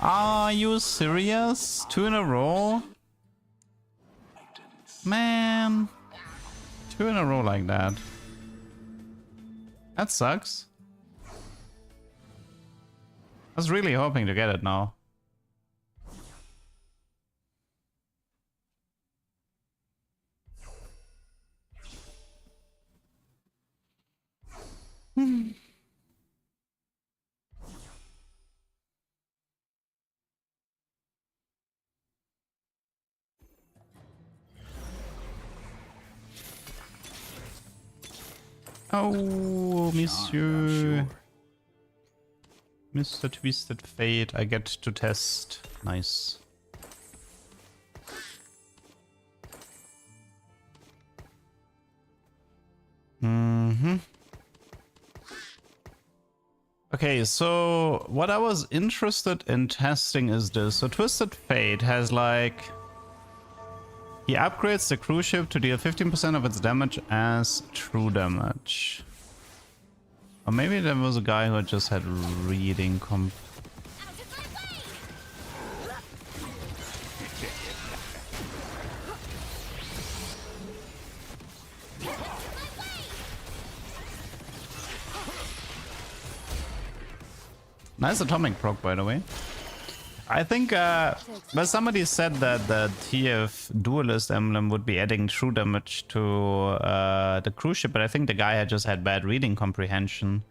Are you serious? 2 in a row? Man. 2 in a row like that. That sucks. I was really hoping to get it now. Oh, monsieur. Mr. Twisted Fate, I get to test. Nice. Okay, so what I was interested in testing is this. So Twisted Fate has like... He upgrades the cruise ship to deal 15% of its damage as true damage. Or maybe there was a guy who just had reading comp. Nice atomic proc, by the way. I think, well, somebody said that the TF Duelist emblem would be adding true damage to the cruise ship, but I think the guy had just had bad reading comprehension.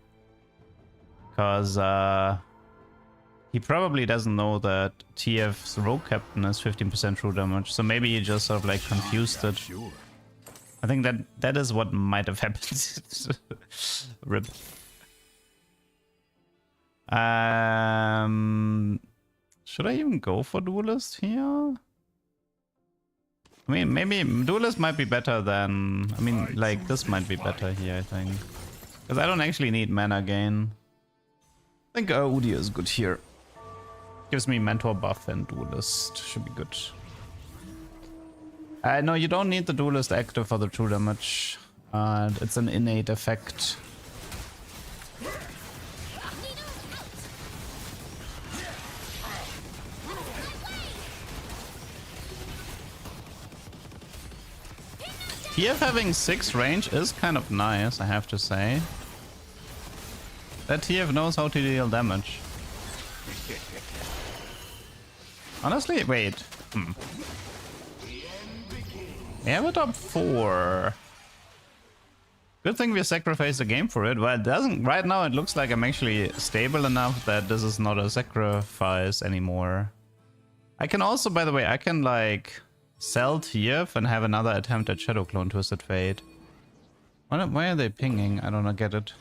Because he probably doesn't know that TF's rogue captain is 15% true damage, so maybe he just sort of like confused it. Sure. I think that is what might have happened. Rip. Should I even go for Duelist here? I mean, maybe Duelist might be better than... I mean, like, this might be better here, I think. Because I don't actually need mana gain. I think Udi is good here. Gives me Mentor buff and Duelist. Should be good. No, you don't need the Duelist active for the true damage. It's an innate effect. TF having 6 range is kind of nice, I have to say. That TF knows how to deal damage. Honestly, wait. We have a top 4. Good thing we sacrificed the game for it. Well, it doesn't. Right now, it looks like I'm actually stable enough that this is not a sacrifice anymore. I can also, by the way, I can like sell TF and have another attempt at Shadow Clone Twisted Fate. Why are they pinging? I don't get it.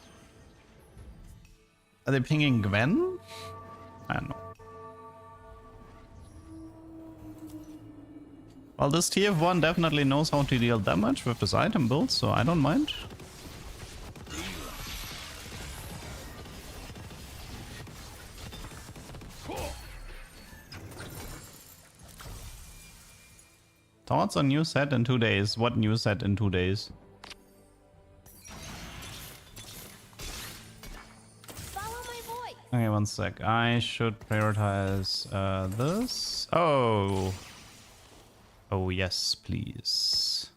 Are they pinging Gwen? I don't know. Well, this TF1 definitely knows how to deal damage with this item build, so I don't mind. Thoughts on new set in 2 days? What new set in 2 days? Follow my voice. Okay, one sec. I should prioritize this. Oh. Oh, yes, please.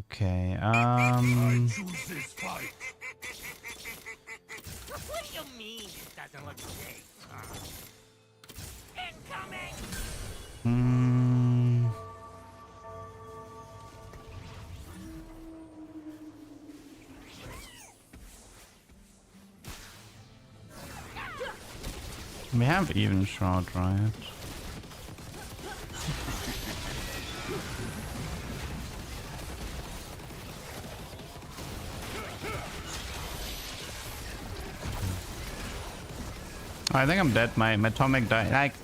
Okay, Choose this fight. What do you mean it doesn't look safe? Incoming! We have even shroud, right? I think I'm dead. My atomic died. Like,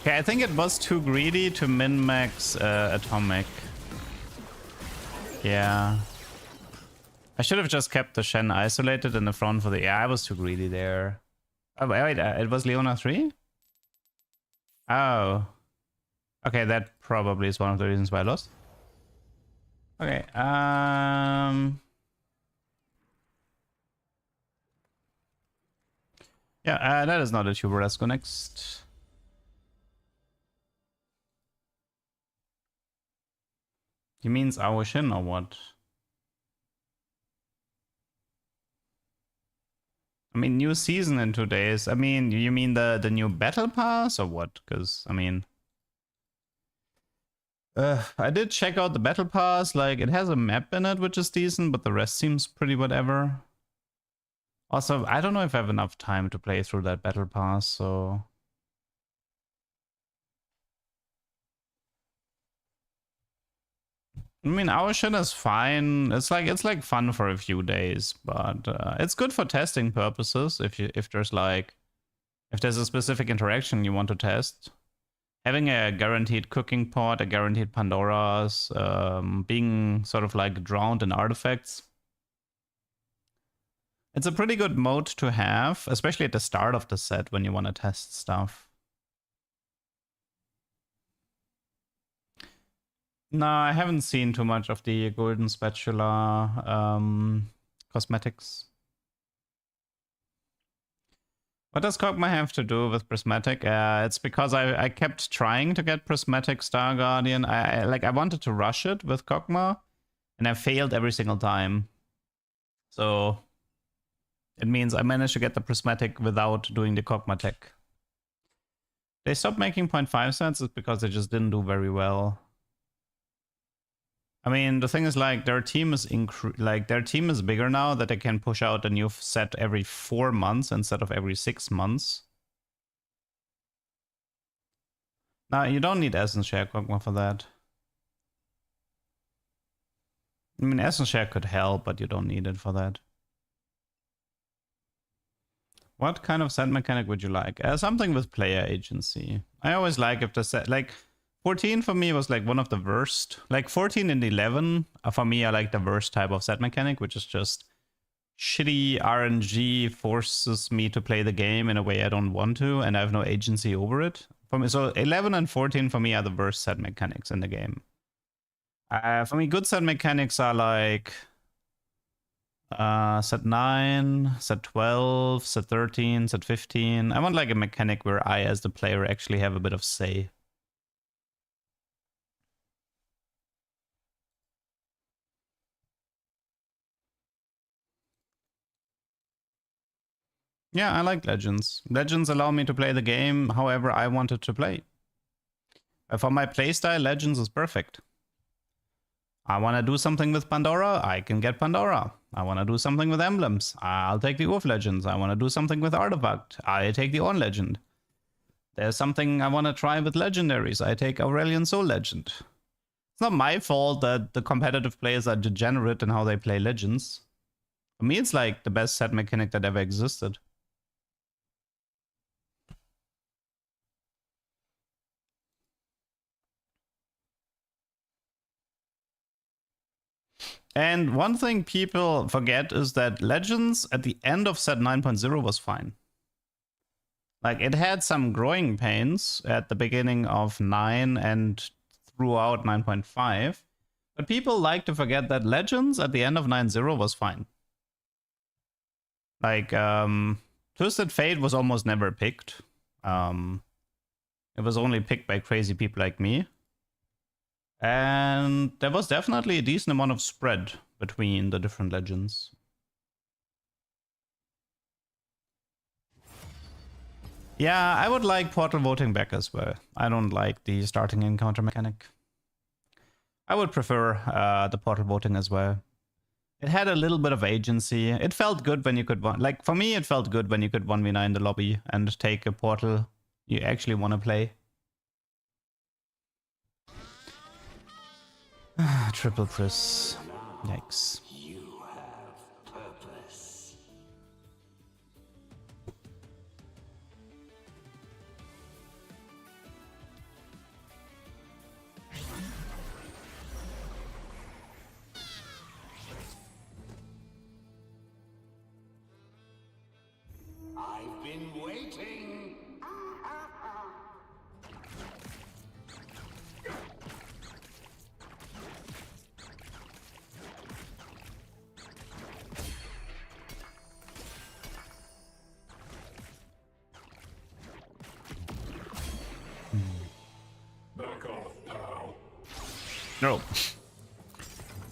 Okay, I think it was too greedy to min-max Atomic. Yeah. I should have just kept the Shen isolated in the front for the... Yeah, I was too greedy there. Oh, wait, it was Leona 3? Oh. Okay, that probably is one of the reasons why I lost. Okay, yeah, that is not a tuber. Let's go next. You means our Shin or what? I mean, new season in 2 days. I mean, you mean the new battle pass or what? Because, I mean... I did check out the battle pass. Like, it has a map in it, which is decent, but the rest seems pretty whatever. Also, I don't know if I have enough time to play through that battle pass, so... I mean, our shit is fine. It's like fun for a few days, but it's good for testing purposes. If there's a specific interaction you want to test, having a guaranteed cooking pot, a guaranteed Pandora's, being sort of like drowned in artifacts. It's a pretty good mode to have, especially at the start of the set when you want to test stuff. No, I haven't seen too much of the golden spatula cosmetics. What does Kog'Maw have to do with prismatic? It's because I kept trying to get prismatic Star Guardian. I wanted to rush it with Kog'Maw, and I failed every single time. So it means I managed to get the prismatic without doing the Kog'Maw tech. They stopped making 0.5 cents is because they just didn't do very well. I mean, the thing is, like, their team is bigger now that they can push out a new set every 4 months instead of every 6 months. Now, you don't need Essence Share Kog'Maw for that. I mean, Essence Share could help, but you don't need it for that. What kind of set mechanic would you like? Something with player agency. I always like if the set, like, 14 for me was like one of the worst. Like 14 and 11 for me are like the worst type of set mechanic, which is just shitty RNG forces me to play the game in a way I don't want to, and I have no agency over it. For me, so 11 and 14 for me are the worst set mechanics in the game. For me, good set mechanics are like set 9, set 12, set 13, set 15. I want like a mechanic where I, as the player, actually have a bit of say. Yeah, I like Legends. Legends allow me to play the game however I want it to play. For my playstyle, Legends is perfect. I want to do something with Pandora, I can get Pandora. I want to do something with emblems, I'll take the Wolf Legends. I want to do something with Artifact, I take the Ornn Legend. There's something I want to try with Legendaries, I take Aurelion Soul Legend. It's not my fault that the competitive players are degenerate in how they play Legends. For me, it's like the best set mechanic that ever existed. And one thing people forget is that Legends at the end of set 9.0 was fine. Like, it had some growing pains at the beginning of 9 and throughout 9.5. But people like to forget that Legends at the end of 9.0 was fine. Like, Twisted Fate was almost never picked. It was only picked by crazy people like me. And there was definitely a decent amount of spread between the different legends. Yeah, I would like portal voting back as well. I don't like the starting encounter mechanic. I would prefer the portal voting as well. It had a little bit of agency. It felt good when you could, like, for me, it felt good when you could 1v9 the lobby and take a portal you actually want to play. Triple Pris. Yikes. You have purpose. No.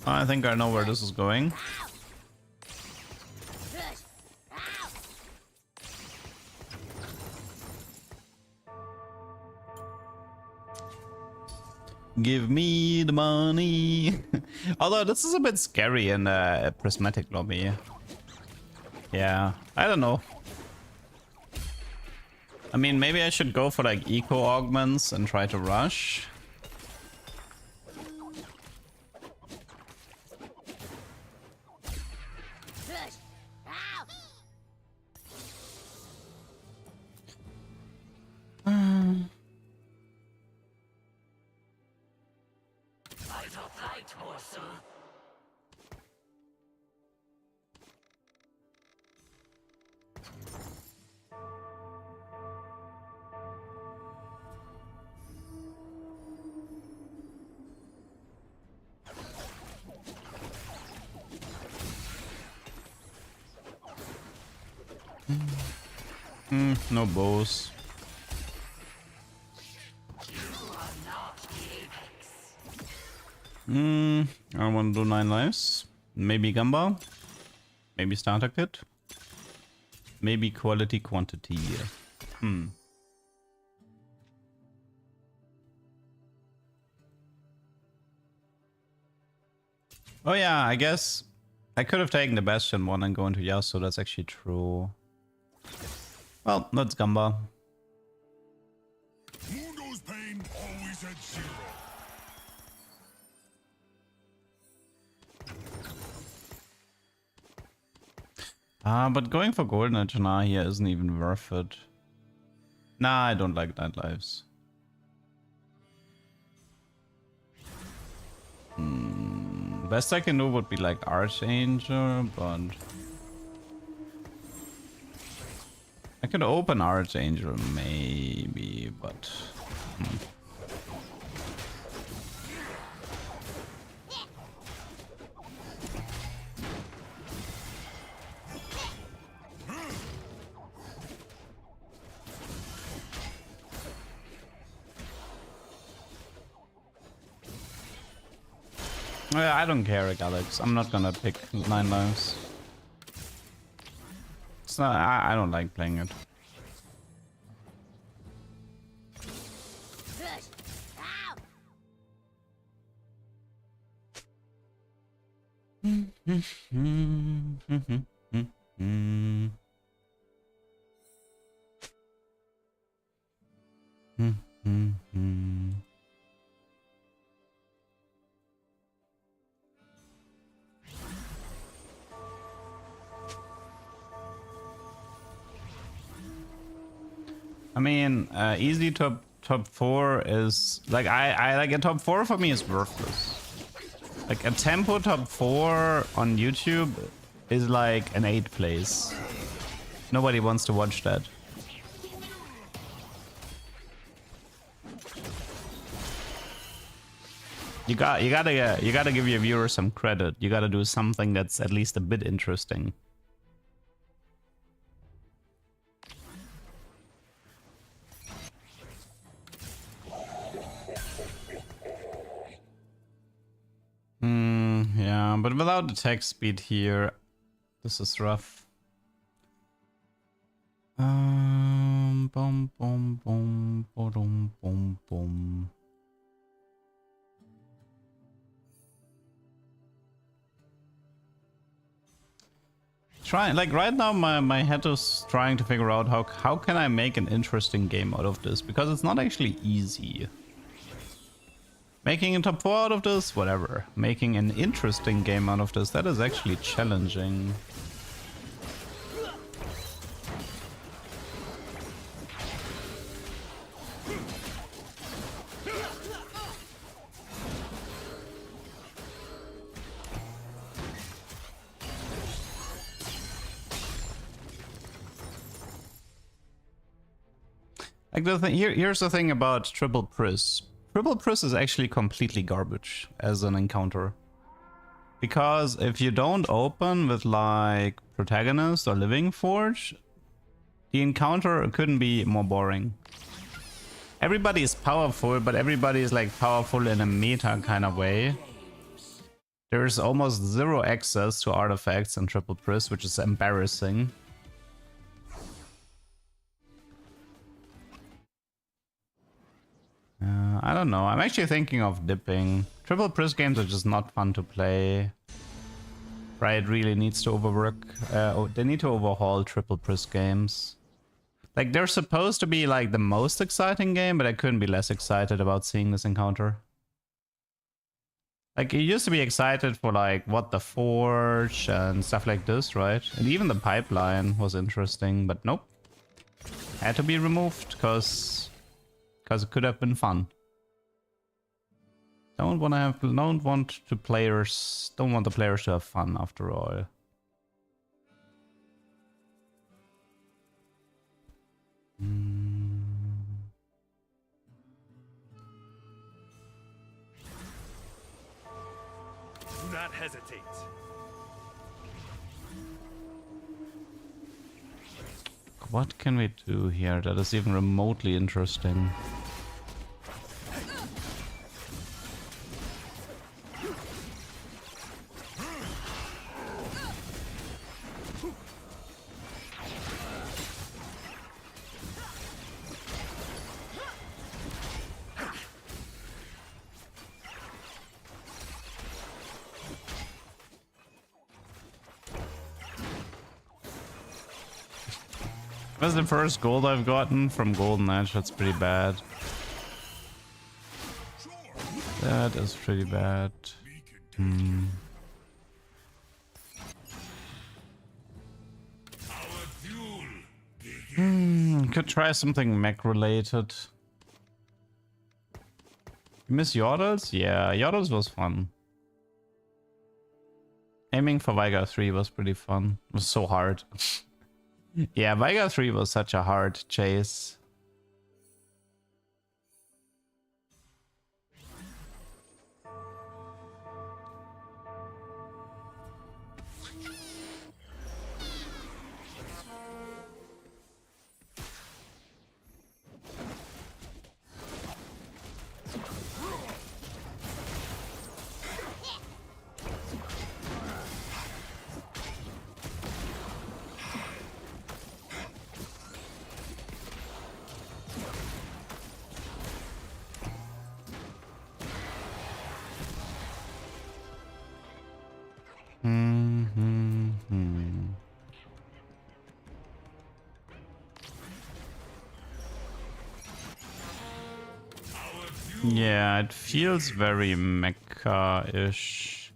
I think I know where this is going. Give me the money. Although this is a bit scary in a prismatic lobby. Yeah, I don't know. I mean, maybe I should go for like eco augments and try to rush. No bows. I want to do 9 lives. Maybe Gamba. Maybe starter kit. Maybe quality quantity. Oh yeah, I guess I could have taken the Bastion one and go into Yasuo. That's actually true. Well, that's Gamba. Mundo's pain always at 0. But going for Golden Eternal here isn't even worth it. Nah, I don't like 9 lives. Best I can do would be like Archangel, but I could open Archangel maybe, but I don't care, Alex. I'm not gonna pick 9 lives. It's not. I don't like playing it. I mean, easy top 4 is like I like a top 4 for me is worthless. Like a tempo top 4 on YouTube is like an 8th place. Nobody wants to watch that. You gotta give your viewers some credit. You gotta do something that's at least a bit interesting. Yeah, but without the attack speed here, this is rough. Boom, boom, boom, boom, boom, boom. Like right now, my head is trying to figure out how can I make an interesting game out of this, because it's not actually easy. Making a top 4 out of this, whatever. Making an interesting game out of this, that is actually challenging. Like the thing, here's the thing about triple pris. Triple Pris is actually completely garbage as an encounter. Because if you don't open with like Protagonist or Living Forge, the encounter couldn't be more boring. everybody is powerful, but everybody is like powerful in a meta kind of way. There's almost zero access to artifacts in Triple Pris, which is embarrassing. I don't know. I'm actually thinking of dipping. Triple Pris games are just not fun to play. Riot really needs to overwork. They need to overhaul Triple Pris games. Like, they're supposed to be like the most exciting game, but I couldn't be less excited about seeing this encounter. Like, you used to be excited for like what the Forge and stuff like this, right? And even the pipeline was interesting, but nope. Had to be removed because it could have been fun. Don't want the players to have fun after all. Do not hesitate. What can we do here that is even remotely interesting? That's the first gold I've gotten from Golden Edge. That's pretty bad. That is pretty bad. Could try something mech related. You miss Yordles? Yeah, Yordles was fun. Aiming for Veigar 3 was pretty fun. It was so hard. Yeah, Veigar 3 was such a hard chase. Yeah, it feels very mecha-ish.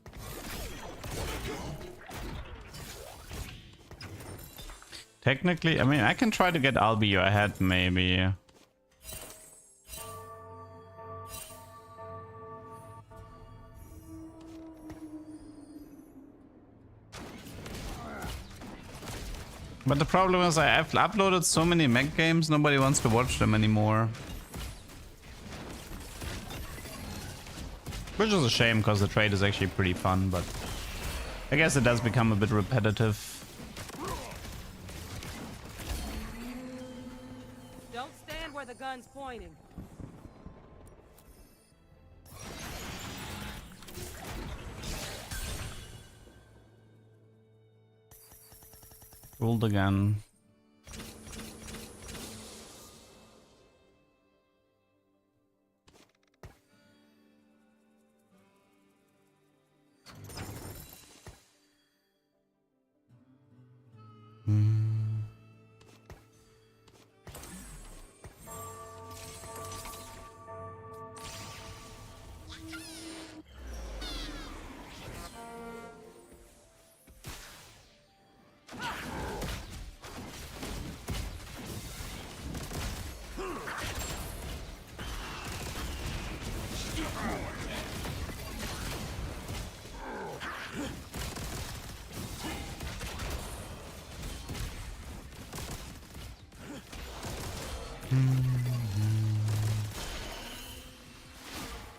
Technically, I mean, I can try to get Albio ahead, maybe. But the problem is I've uploaded so many mech games, nobody wants to watch them anymore. Which is a shame, because the trade is actually pretty fun, but I guess it does become a bit repetitive. Don't stand where the gun's pointing. Rolled again.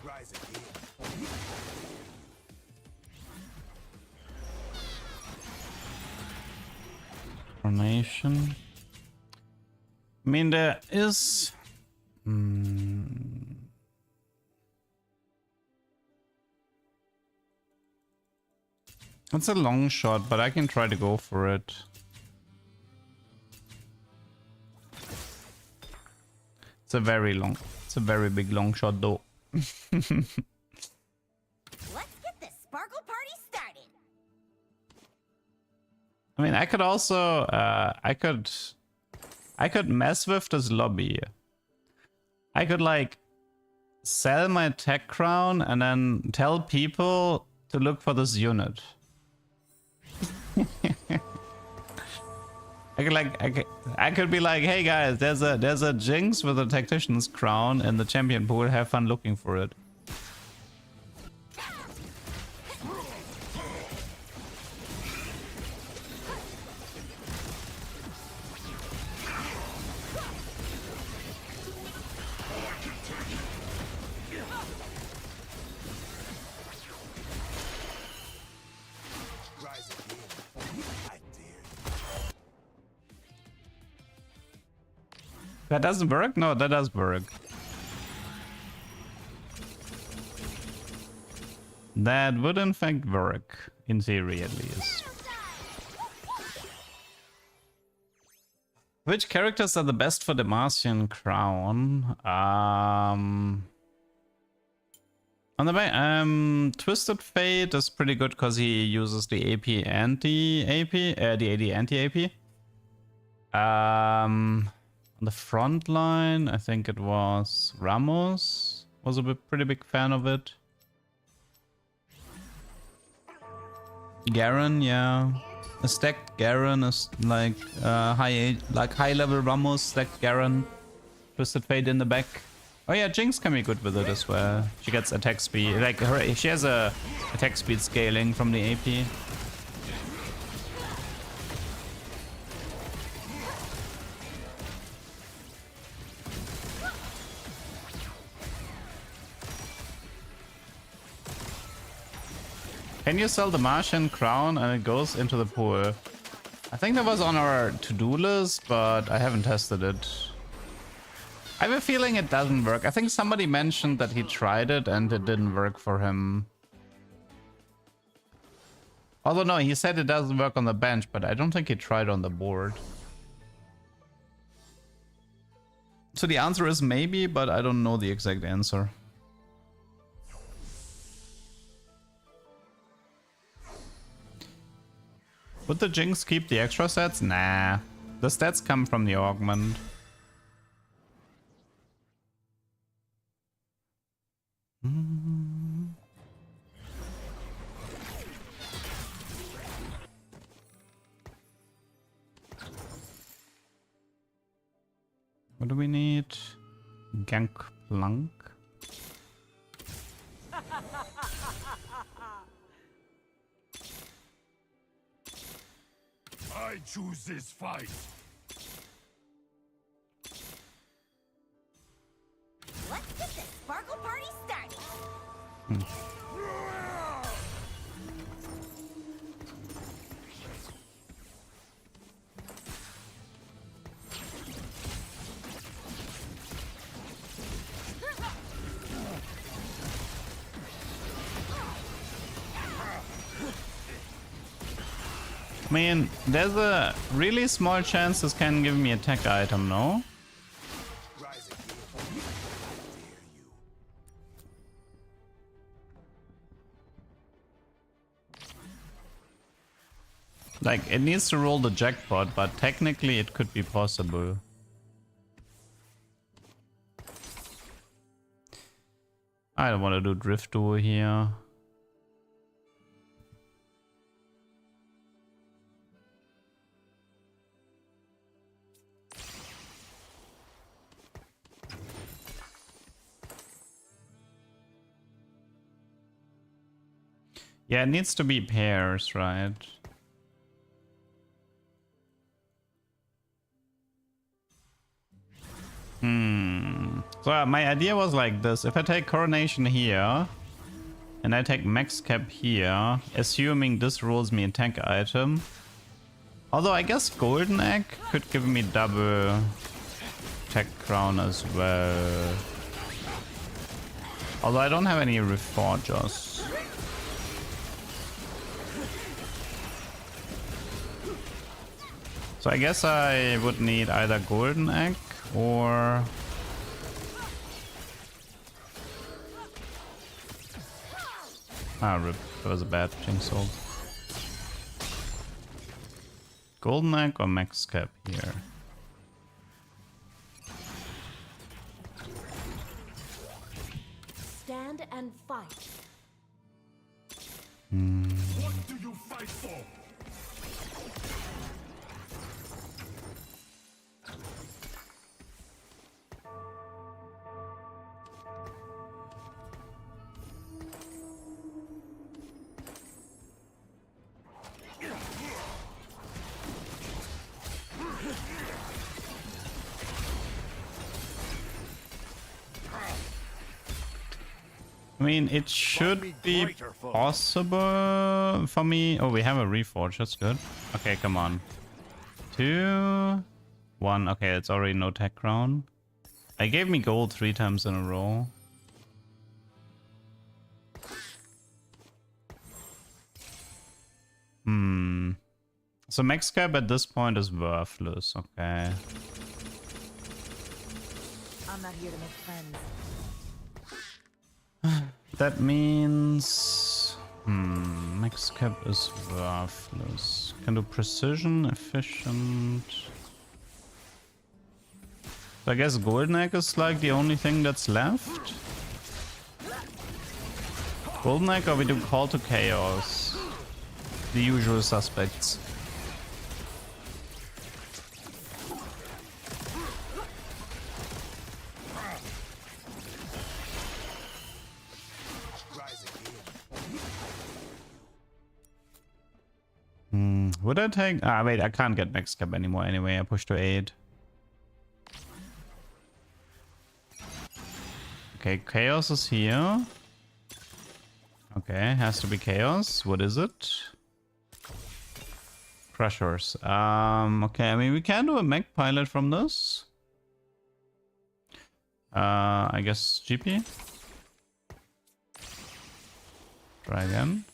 Rise again. Coronation. I mean, there is It's a long shot, but I can try to go for it. It's a very big long shot though. Let's get this sparkle party started. I mean, I could also, I could mess with this lobby. I could like sell my tech crown and then tell people to look for this unit. I could be like, hey guys, there's a Jinx with a tactician's crown in the champion pool. Have fun looking for it. That doesn't work? No, that does work. That would in fact work, in theory at least. Which characters are the best for the Bastion crown? On the way, Twisted Fate is pretty good because he uses the AP anti-AP, the AD anti-AP. On the front line, I think it was Ramos. Was a pretty big fan of it. Garen, yeah. A stacked Garen is like high level Ramos, stacked Garen. Twisted Fate in the back. Oh yeah, Jinx can be good with it as well. She gets attack speed, like she has a attack speed scaling from the AP. Can you sell the Martian crown and it goes into the pool? I think that was on our to-do list, but I haven't tested it. I have a feeling it doesn't work. I think somebody mentioned that he tried it and it didn't work for him. Although no, he said it doesn't work on the bench, but I don't think he tried on the board. So the answer is maybe, but I don't know the exact answer. Would the Jinx keep the extra stats? Nah. The stats come from the augment. What do we need? Gangplank. I choose this fight. Let's get this sparkle party started. I mean, there's a really small chance this can give me a tech item, no? Like, it needs to roll the jackpot, but technically it could be possible. I don't want to do Drift Duo here. Yeah, it needs to be pairs, right? So my idea was like this. If I take Coronation here, and I take Max Cap here, assuming this rolls me a tech item. Although I guess Golden Egg could give me double tech crown as well. Although I don't have any reforgers. So I guess I would need either golden egg or rip. That was a bad jinx ult. Golden egg or max cap here? Stand and fight. What do you fight for? I mean, it should be possible for me. Oh, we have a reforge. That's good. Okay, come on. 2, 1. Okay, it's already no tech crown. I gave me gold 3 times in a row. So max cap at this point is worthless. Okay. I'm not here to make friends. That means max cap is worthless. Can do precision, efficient. So I guess golden egg is like the only thing that's left. Golden egg, or we do call to chaos. The usual suspects. Would I take... Ah, wait, I can't get max cap anymore anyway. I pushed to 8. Okay, chaos is here. Okay, has to be chaos. What is it? Crushers. Okay, I mean, we can do a mech pilot from this. I guess GP. Try again.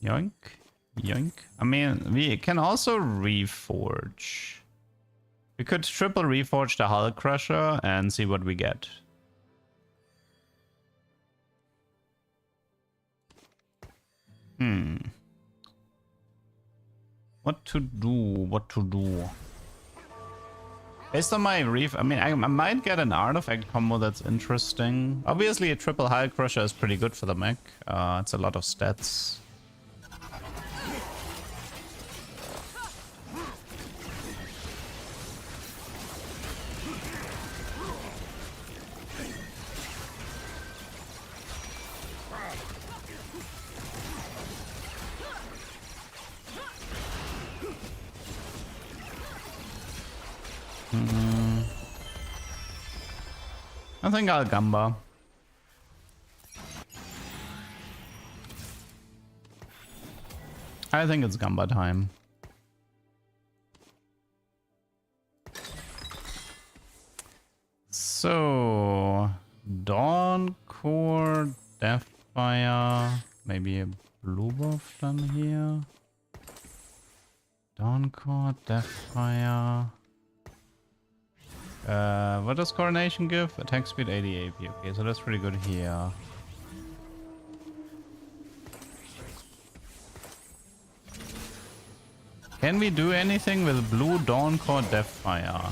Yoink. Yoink. I mean, we can also reforge. We could triple reforge the Hull Crusher and see what we get. What to do? What to do? Based on my I mean, I might get an artifact combo that's interesting. Obviously, a triple Hull Crusher is pretty good for the mech. It's a lot of stats. I think I'll Gamba. I think it's Gamba time. So, Dawn Core, Deathfire, maybe a blue buff done here. Dawn Core, Deathfire. What does Coronation give? Attack speed 80 AP. Okay, so that's pretty good here. Can we do anything with blue Dawn Core Deathfire?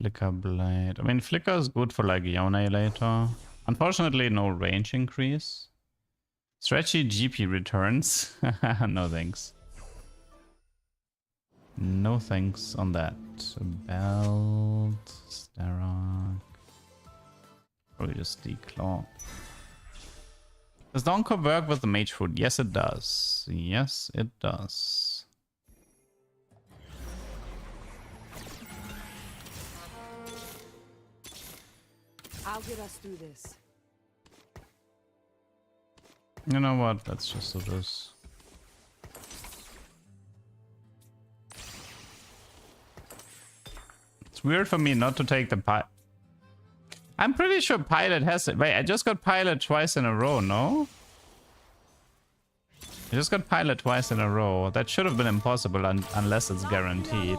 Flicker Blade. I mean, Flicker is good for like Yone later. Unfortunately, no range increase. Stretchy GP returns. No thanks. No thanks on that. Belt, Starrock. Probably just declaw. Does Donko work with the mage food? Yes, it does. Yes, it does. I'll get us through this. You know what? Let's just do this. It's weird for me not to take the pilot. I'm pretty sure pilot has it. Wait, I just got pilot twice in a row, no? I just got pilot twice in a row. That should have been impossible unless it's guaranteed.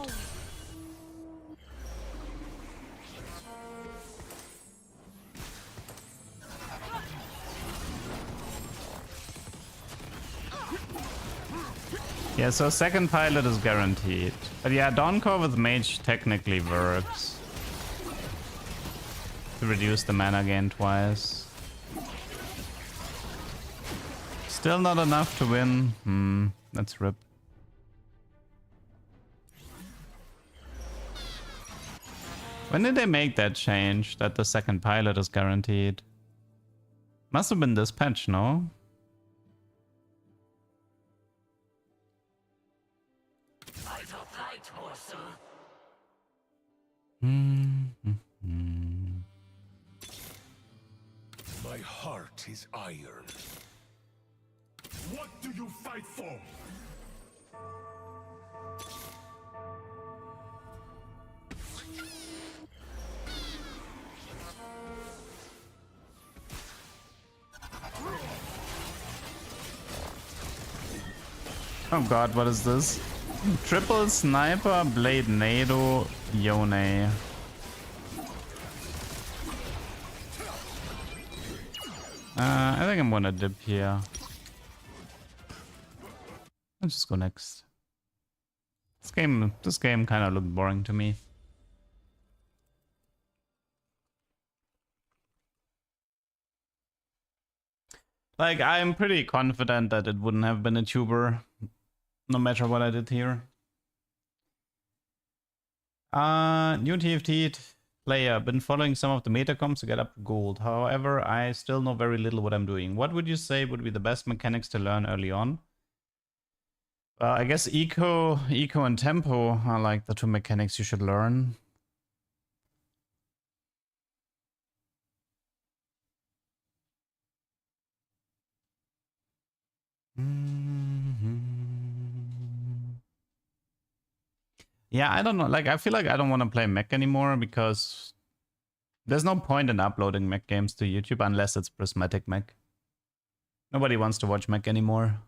Yeah, so second pilot is guaranteed. But yeah, Dawncore with mage technically works. To reduce the mana gain twice. Still not enough to win. Let's rip. When did they make that change? That the second pilot is guaranteed? Must have been this patch, no? My heart is iron. What do you fight for? Oh god, what is this? Triple sniper, blade nado, Yone. I think I'm gonna dip here. I'll just go next. This game kind of looked boring to me. Like, I'm pretty confident that it wouldn't have been a tuber, no matter what I did here. New TFT player, been following some of the metacoms to get up to gold. However, I still know very little what I'm doing. What would you say would be the best mechanics to learn early on? I guess eco and tempo are like the two mechanics you should learn. Yeah, I don't know. Like, I feel like I don't want to play mech anymore because there's no point in uploading mech games to YouTube unless it's prismatic mech. Nobody wants to watch mech anymore.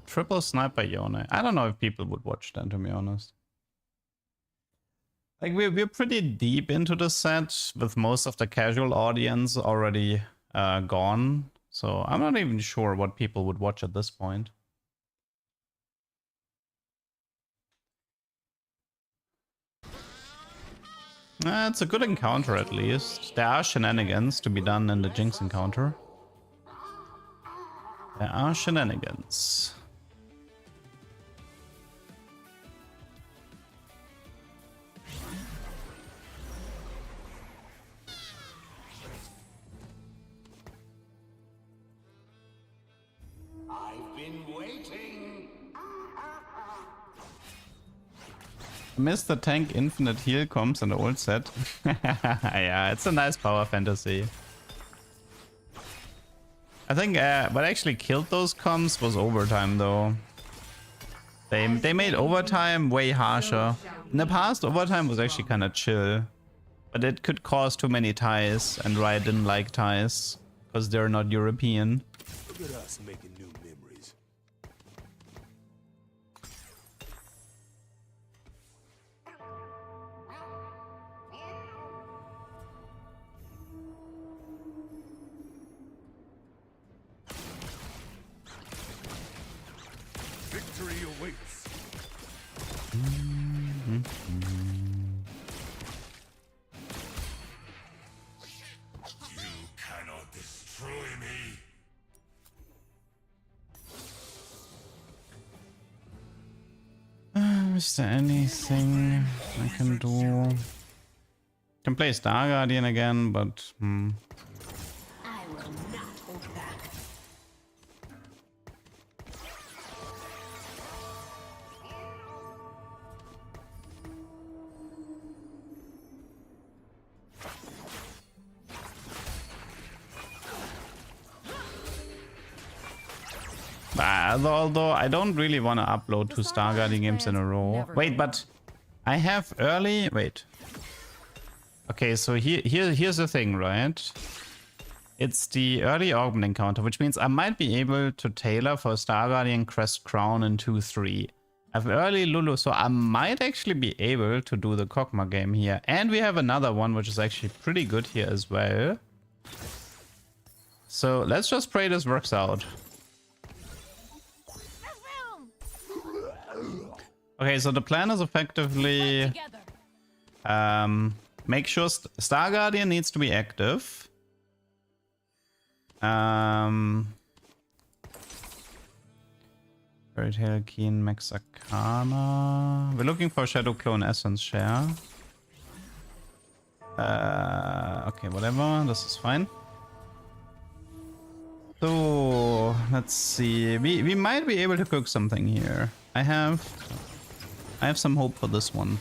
Triple sniper Yone. I don't know if people would watch that, to be honest. Like, we're pretty deep into the set with most of the casual audience already gone. So I'm not even sure what people would watch at this point. It's a good encounter at least. There are shenanigans to be done in the Jinx encounter. There are shenanigans. I've been waiting. Mr. Tank Infinite Heal comes in the old set. Yeah, it's a nice power fantasy. I think what actually killed those comms was overtime though. They made overtime way harsher. In the past, overtime was actually kind of chill. But it could cause too many ties, and Riot didn't like ties. Because they're not European. Look at us making new memories. Is there anything I can do? Can play Star Guardian again, but I will not hold back. Although I don't really want to upload The 2 Star Guardian games in a row. never Wait, go but I have early. Wait. Okay, so here's the thing, right? It's the early Augment encounter, which means I might be able to tailor for Star Guardian Crest Crown in 2-3. I have early Lulu, so I might actually be able to do the Kog'Maw game here. And we have another one, which is actually pretty good here as well. So let's just pray this works out. Okay, so the plan is effectively make sure Star Guardian needs to be active. Fairy Tail, Keen, Max Arcana. We're looking for Shadow Clone Essence share. Okay, whatever. This is fine. So let's see. We might be able to cook something here. I have some hope for this one.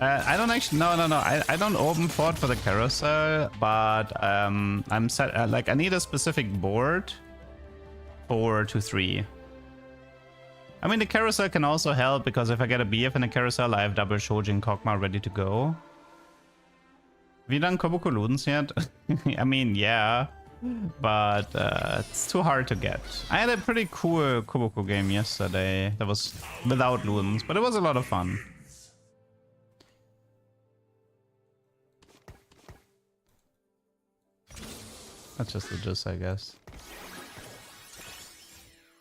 I don't actually, no. I don't open Fort for the carousel, but I'm set. Like I need a specific board for 2-3. I mean, the carousel can also help because if I get a BF in the carousel, I have double Shojin Kog'Maw ready to go. Have you done Kobuko Ludens yet? I mean, yeah, but it's too hard to get. I had a pretty cool Kobuko game yesterday that was without Ludens, but it was a lot of fun. That's just the gist, I guess.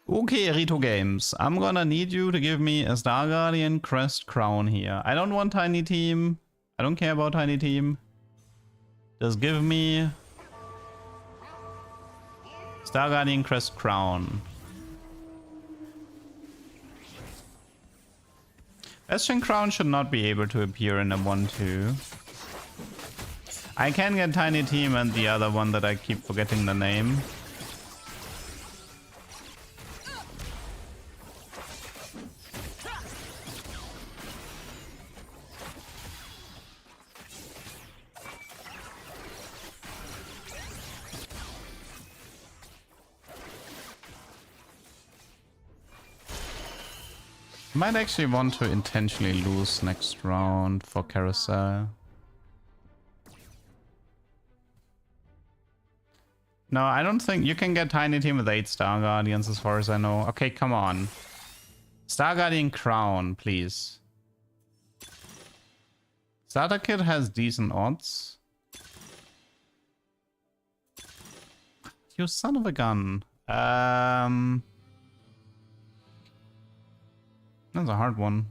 Okay, Rito Games. I'm gonna need you to give me a Star Guardian Crest Crown here. I don't want Tiny Team. I don't care about Tiny Team. Just give me Star Guardian Crest Crown. Bastion Crown should not be able to appear in a 1-2. I can get Tiny Team and the other one that I keep forgetting the name. Might actually want to intentionally lose next round for carousel. No, I don't think you can get Tiny Team with 8 Star Guardians as far as I know. Okay, come on. Star Guardian Crown, please. Starter Kit has decent odds. You son of a gun. That's a hard one.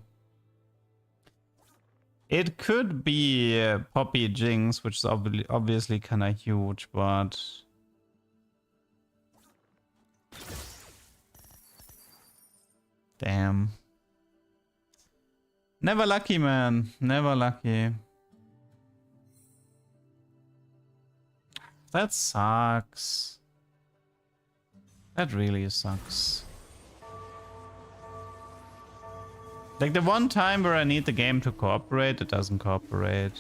It could be Poppy Jinx, which is obviously kind of huge, but... Damn. Never lucky, man. Never lucky. That sucks. That really sucks. Like the one time where I need the game to cooperate, it doesn't cooperate.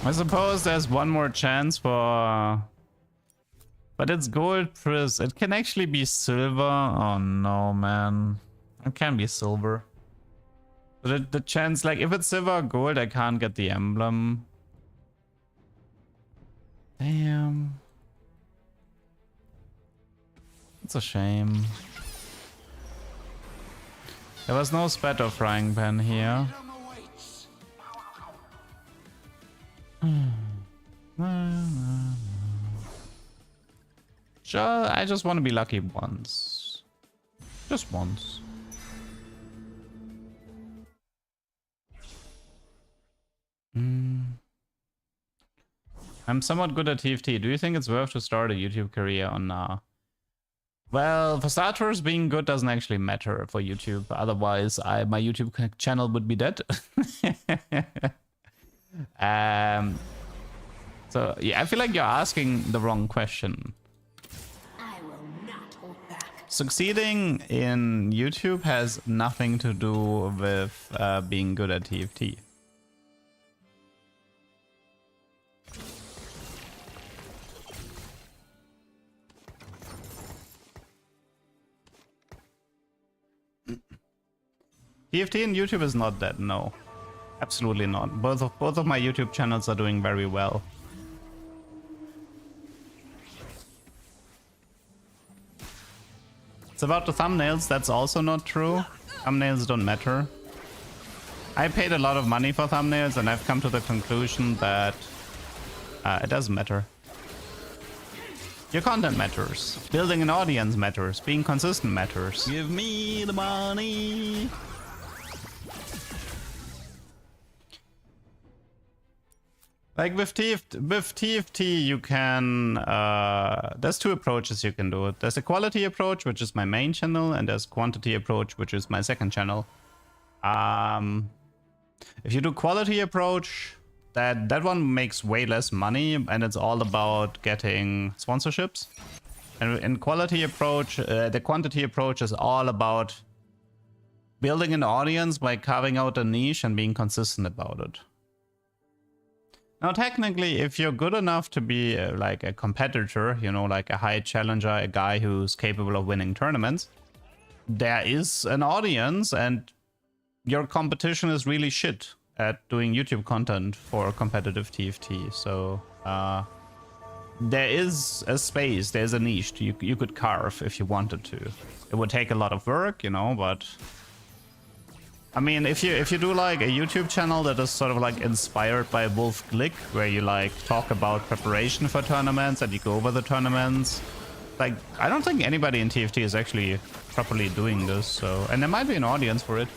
I suppose there's one more chance for... But it's gold pris. It can actually be silver. Oh no, man. It can be silver. But the chance, like, if it's silver or gold, I can't get the emblem. Damn. It's a shame. There was no spat or frying pan here. I just want to be lucky once. Just once. I'm somewhat good at TFT. Do you think it's worth to start a YouTube career or nah? Well, for starters, being good doesn't actually matter for YouTube. Otherwise, my YouTube channel would be dead. So yeah, I feel like you're asking the wrong question. I will not hold back. Succeeding in YouTube has nothing to do with being good at TFT. TFT and YouTube is not dead, no. Absolutely not. Both of my YouTube channels are doing very well. It's about the thumbnails, that's also not true. Thumbnails don't matter. I paid a lot of money for thumbnails and I've come to the conclusion that it doesn't matter. Your content matters. Building an audience matters. Being consistent matters. Give me the money. Like with TFT, you can, there's two approaches you can do it. There's a quality approach, which is my main channel, and there's quantity approach, which is my second channel. If you do quality approach, that one makes way less money, and it's all about getting sponsorships. And in quality approach, the quantity approach is all about building an audience by carving out a niche and being consistent about it. Now, technically, if you're good enough to be like a competitor, you know, like a high challenger, a guy who's capable of winning tournaments, there is an audience and your competition is really shit at doing YouTube content for competitive TFT. So there is a space, there's a niche you could carve if you wanted to. It would take a lot of work, you know, but I mean, if you do like a YouTube channel that is sort of like inspired by Wolf Glick, where you like talk about preparation for tournaments and you go over the tournaments, like I don't think anybody in TFT is actually properly doing this. So, and there might be an audience for it.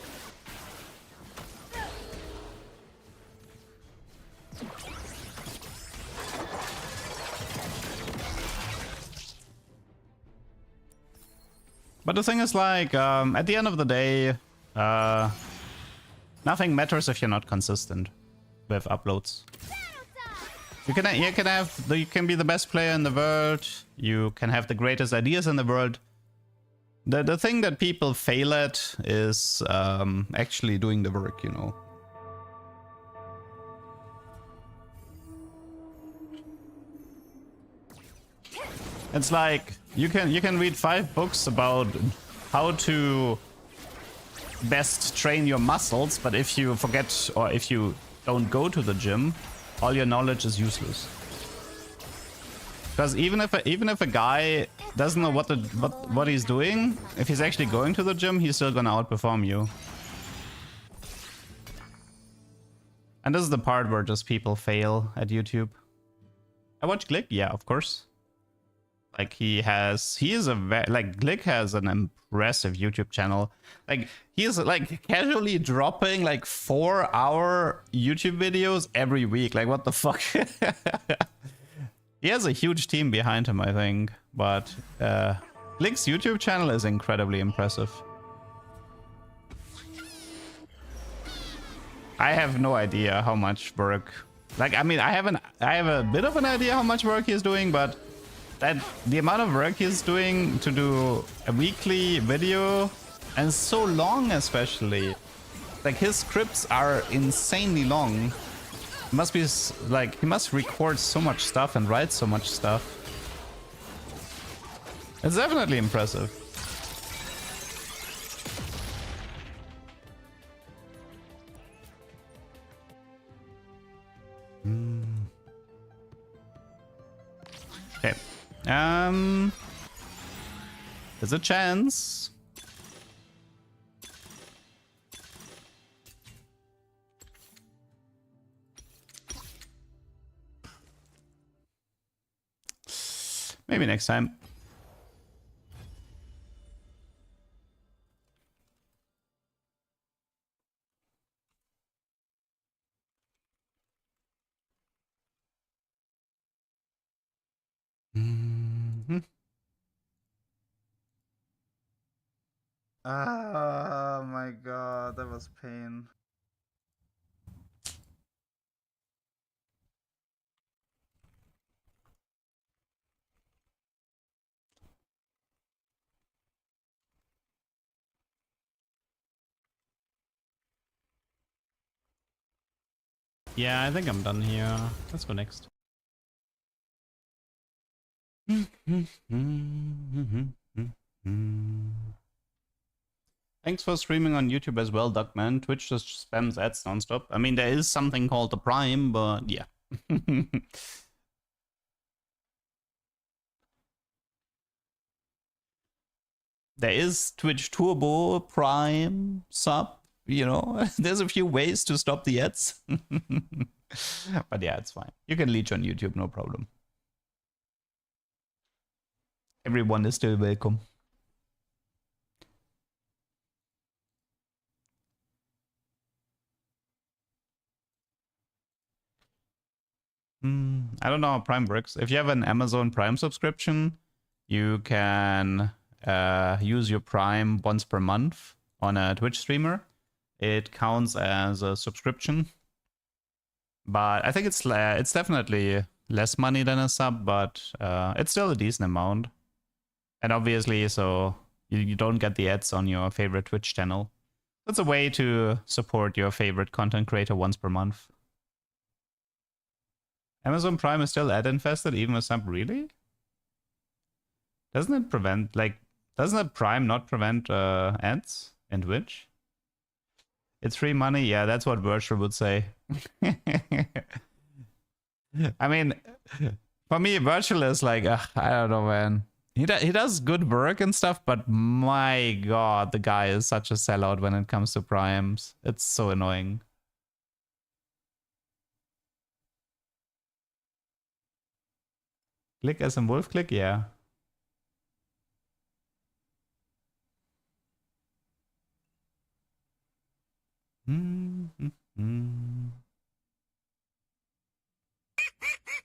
But the thing is, like, at the end of the day, nothing matters if you're not consistent with uploads. You can be the best player in the world. You can have the greatest ideas in the world. The thing that people fail at is actually doing the work, you know. It's like you can read 5 books about how to best train your muscles, but if you forget or if you don't go to the gym, all your knowledge is useless. Because even if a guy doesn't know what he's doing, if he's actually going to the gym, he's still gonna outperform you. And this is the part where just people fail at YouTube. I watch Glick, yeah, of course. Like Glick has an impressive YouTube channel. Like he's like casually dropping like 4-hour YouTube videos every week. Like what the fuck? He has a huge team behind him, I think. But Glick's YouTube channel is incredibly impressive. I have no idea how much work. Like I mean, I have a bit of an idea how much work he's doing, but the amount of work he's doing to do a weekly video, and so long especially, like his scripts are insanely long. It must be like he must record so much stuff and write so much stuff. It's definitely impressive. Okay. There's a chance Maybe next time. Mhm. Oh my god, that was pain. Yeah, I think I'm done here. Let's go next. Thanks for streaming on YouTube as well, Duckman. Twitch just spams ads nonstop. I mean, there is something called the Prime, but yeah. There is Twitch Turbo Prime sub, you know. There's a few ways to stop the ads. But yeah, it's fine. You can leech on YouTube, no problem. Everyone is still welcome. I don't know how Prime works. If you have an Amazon Prime subscription, you can use your Prime once per month on a Twitch streamer. It counts as a subscription. But I think it's definitely less money than a sub, but it's still a decent amount. And obviously, so you don't get the ads on your favorite Twitch channel. That's a way to support your favorite content creator once per month. Amazon Prime is still ad infested, even with sub, really? Doesn't it prevent, like, doesn't it Prime not prevent ads in Twitch? It's free money? Yeah, that's what Virtual would say. I mean, for me, Virtual is like, I don't know, man. He does good work and stuff, but my god, the guy is such a sellout when it comes to Primes. It's so annoying. Click as in wolf click? Yeah.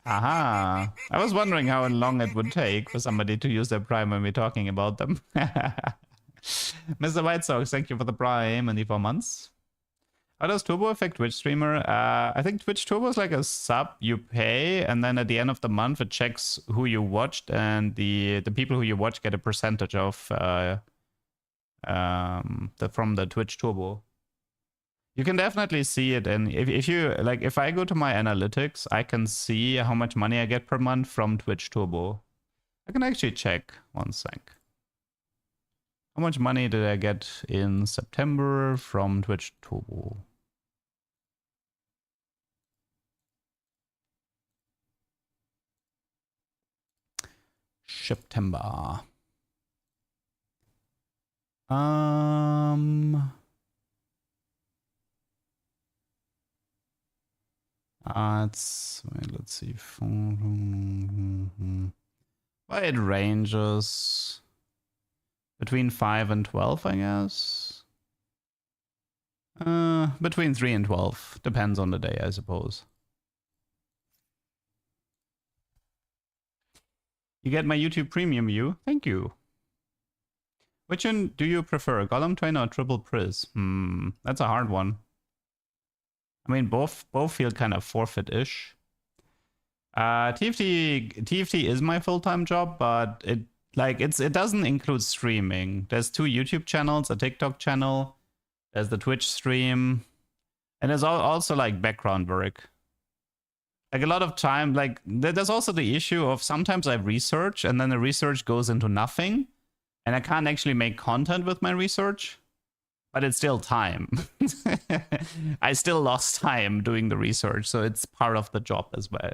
Aha. I was wondering how long it would take for somebody to use their Prime when we're talking about them. Mr. White Sox, thank you for the Prime and the 4 months. How does Turbo affect Twitch streamer? I think Twitch Turbo is like a sub you pay, and then at the end of the month it checks who you watched, and the people who you watch get a percentage of from the Twitch Turbo. You can definitely see it, and if you like, if I go to my analytics, I can see how much money I get per month from Twitch Turbo. I can actually check 1 sec. How much money did I get in September from Twitch Turbo? September. Let's see. Well, it ranges between 5 and 12, I guess. Between 3 and 12. Depends on the day, I suppose. You get my YouTube Premium view. Thank you. Which one do you prefer, Golem Train or Triple Priz? That's a hard one. I mean, both feel kind of Forfeit-ish. TFT is my full-time job, but it doesn't include streaming. There's 2 YouTube channels, a TikTok channel, there's the Twitch stream, and there's also like background work. Like a lot of time, like there's also the issue of sometimes I research and then the research goes into nothing and I can't actually make content with my research, but it's still time. I still lost time doing the research, so it's part of the job as well.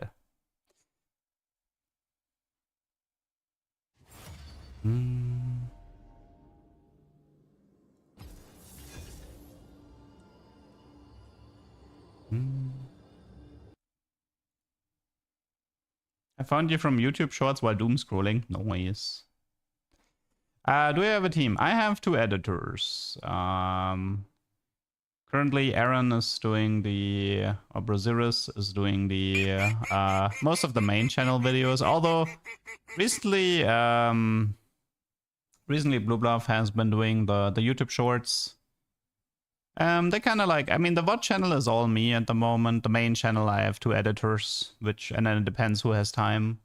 I found you from YouTube Shorts while doom scrolling. Noise. Do we have a team? I have 2 editors. Currently, Aaron is doing the, or Braziris is doing the most of the main channel videos. Although recently, Blue Bluff has been doing the YouTube Shorts. They kind of like, I mean, the VOD channel is all me at the moment. The main channel, I have 2 editors, and then it depends who has time.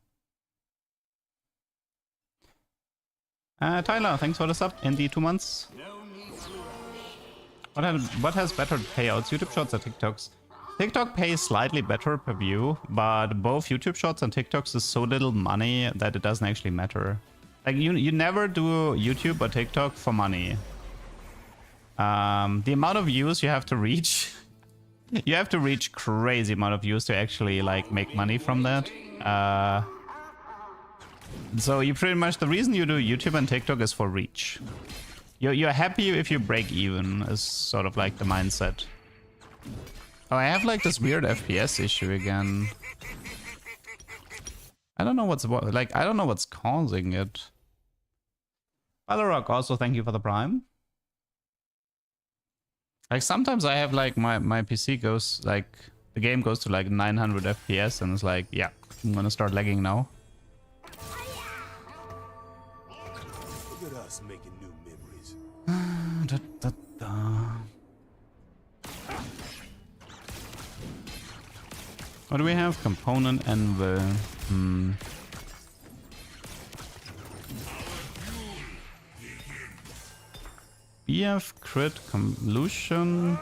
Tyler, thanks for the sub in the 2 months. What has better payouts, YouTube Shorts or TikToks? TikTok pays slightly better per view, but both YouTube Shorts and TikToks is so little money that it doesn't actually matter. Like, you never do YouTube or TikTok for money. The amount of views you have to reach, you have to reach crazy amount of views to actually like make money from that. So you pretty much, the reason you do YouTube and TikTok is for reach. You're happy if you break even, is sort of like the mindset. Oh, I have like this weird FPS issue again. I don't know what's I don't know what's causing it. Balrog, also thank you for the Prime. Like sometimes I have like my PC goes like, the game goes to like 900 FPS and it's like, yeah, I'm gonna start lagging now. Look at us making new memories. What do we have? Component Anvil. BF crit collusion.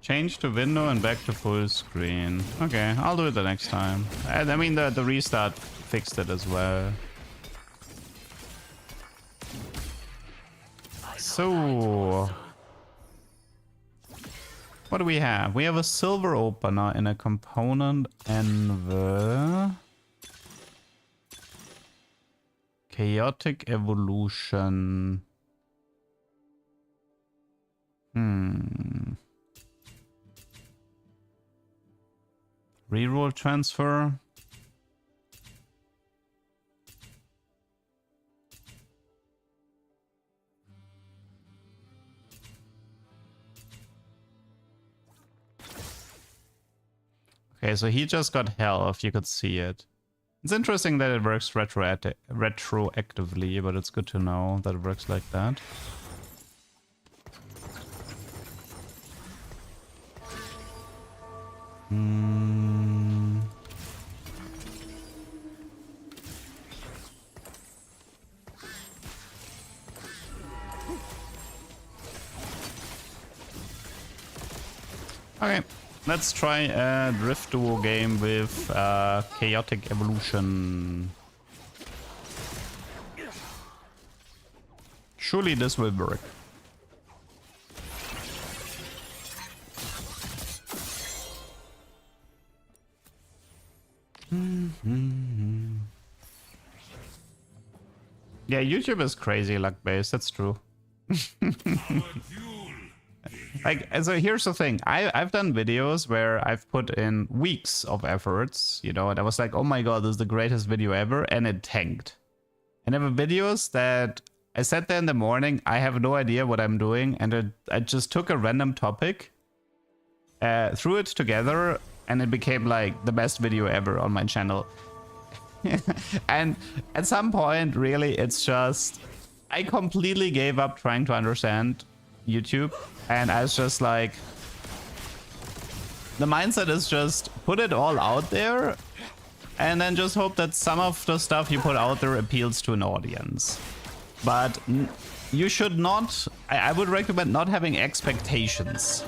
Change to window and back to full screen. Okay, I'll do it the next time. I mean, the restart fixed it as well. So, what do we have? We have a silver opener in a component anvil. Chaotic evolution. Reroll transfer. Okay, so he just got health, you could see it. It's interesting that it works retroactively, but it's good to know that it works like that. Okay, let's try a Drift Duo game with Chaotic Evolution. Surely this will work. Yeah, YouTube is crazy luck based, that's true. Like, so here's the thing, I've done videos where I've put in weeks of efforts, you know, and I was like, oh my god, this is the greatest video ever, and it tanked. And there were videos that I sat there in the morning, I have no idea what I'm doing, and I just took a random topic, threw it together, and it became like the best video ever on my channel. And at some point, really, it's just, I completely gave up trying to understand YouTube, and I was just like, the mindset is just put it all out there and then just hope that some of the stuff you put out there appeals to an audience. But you should not, I would recommend not having expectations.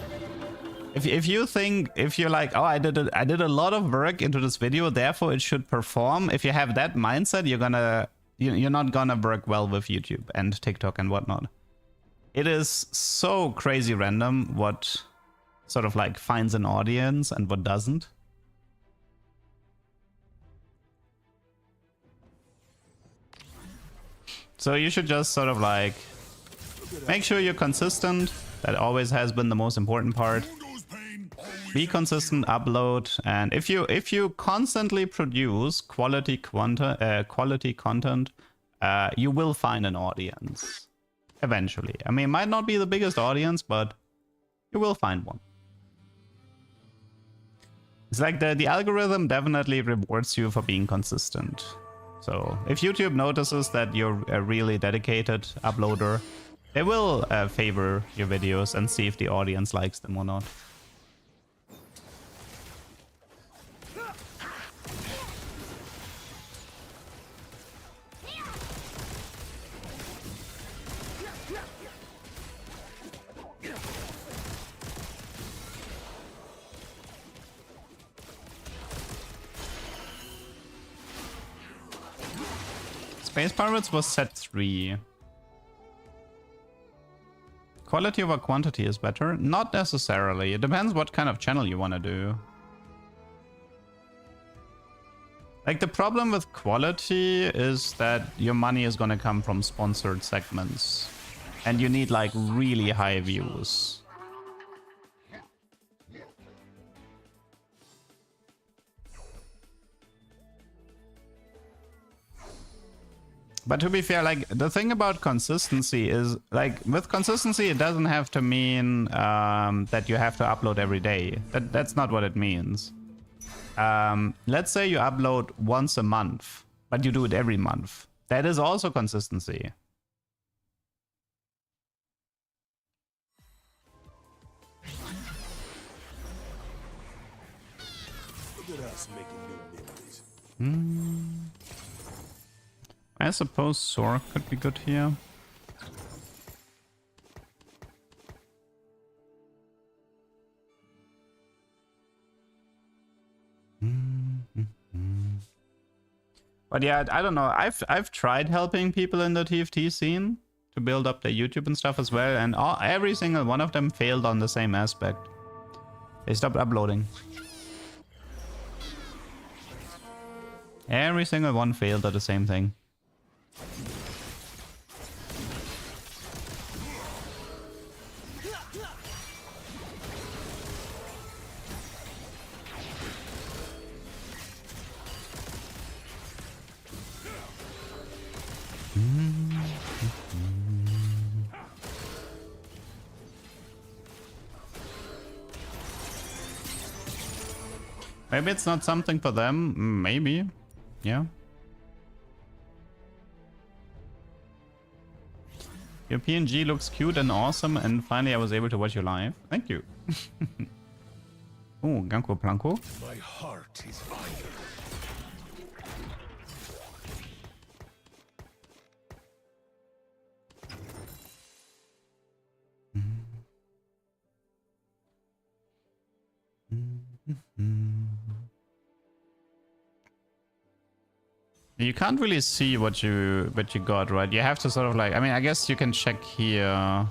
If you think, if you're like, oh, I did a lot of work into this video, therefore it should perform. If you have that mindset, you're not gonna work well with YouTube and TikTok and whatnot. It is so crazy random what sort of like finds an audience and what doesn't. So you should just sort of like make sure you're consistent. That always has been the most important part. Be consistent, upload, and if you constantly produce quality content, you will find an audience eventually. I mean, it might not be the biggest audience, but you will find one. It's like the algorithm definitely rewards you for being consistent. So if YouTube notices that you're a really dedicated uploader, they will favor your videos and see if the audience likes them or not. Space Pirates was set 3. Quality over quantity is better? Not necessarily. It depends what kind of channel you want to do. Like, the problem with quality is that your money is going to come from sponsored segments. And you need, like, really high views. But to be fair, like, the thing about consistency is, like, with consistency, it doesn't have to mean that you have to upload every day. That's not what it means. Let's say you upload once a month, but you do it every month. That is also consistency. Look at us making new memories. I suppose Sora could be good here. But yeah, I don't know. I've tried helping people in the TFT scene to build up their YouTube and stuff as well, and every single one of them failed on the same aspect. They stopped uploading. Every single one failed at the same thing. Maybe it's not something for them. Maybe. Yeah. Your PNG looks cute and awesome, and finally I was able to watch you live. Thank you. Oh, Ganko Planko. My heart is iron. You can't really see what you got, right? You have to sort of like, I mean, I guess you can check here.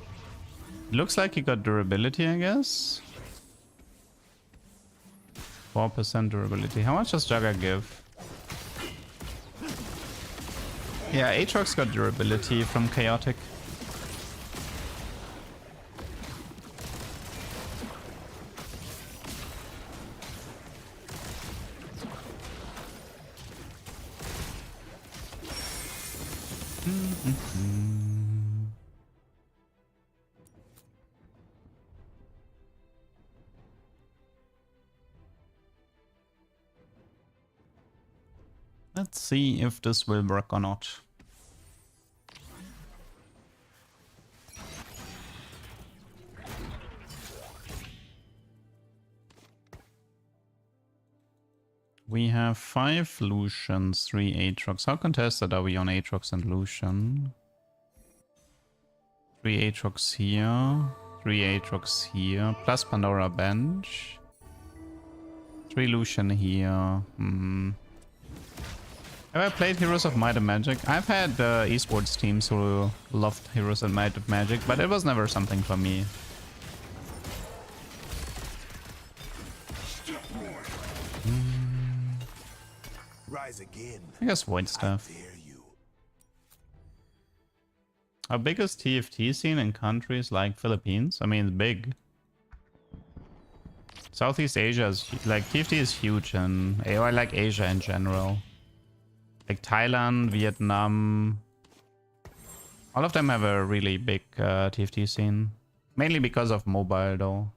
It looks like you got durability, I guess. 4% durability. How much does Jagger give? Yeah, Aatrox got durability from Chaotic. Let's see if this will work or not. We have 5 Lucians, 3 Aatrox. How contested are we on Aatrox and Lucian? 3 Aatrox here, 3 Aatrox here, plus Pandora bench. 3 Lucian here. Have I played Heroes of Might and Magic? I've had esports teams who loved Heroes of Might and Magic, but it was never something for me. Rise again. I guess void I stuff. dare you. Our biggest TFT scene in countries like Philippines? I mean, it's big. Southeast Asia is like TFT is huge, and I like Asia in general. Like Thailand, Vietnam, all of them have a really big TFT scene. Mainly because of mobile, though.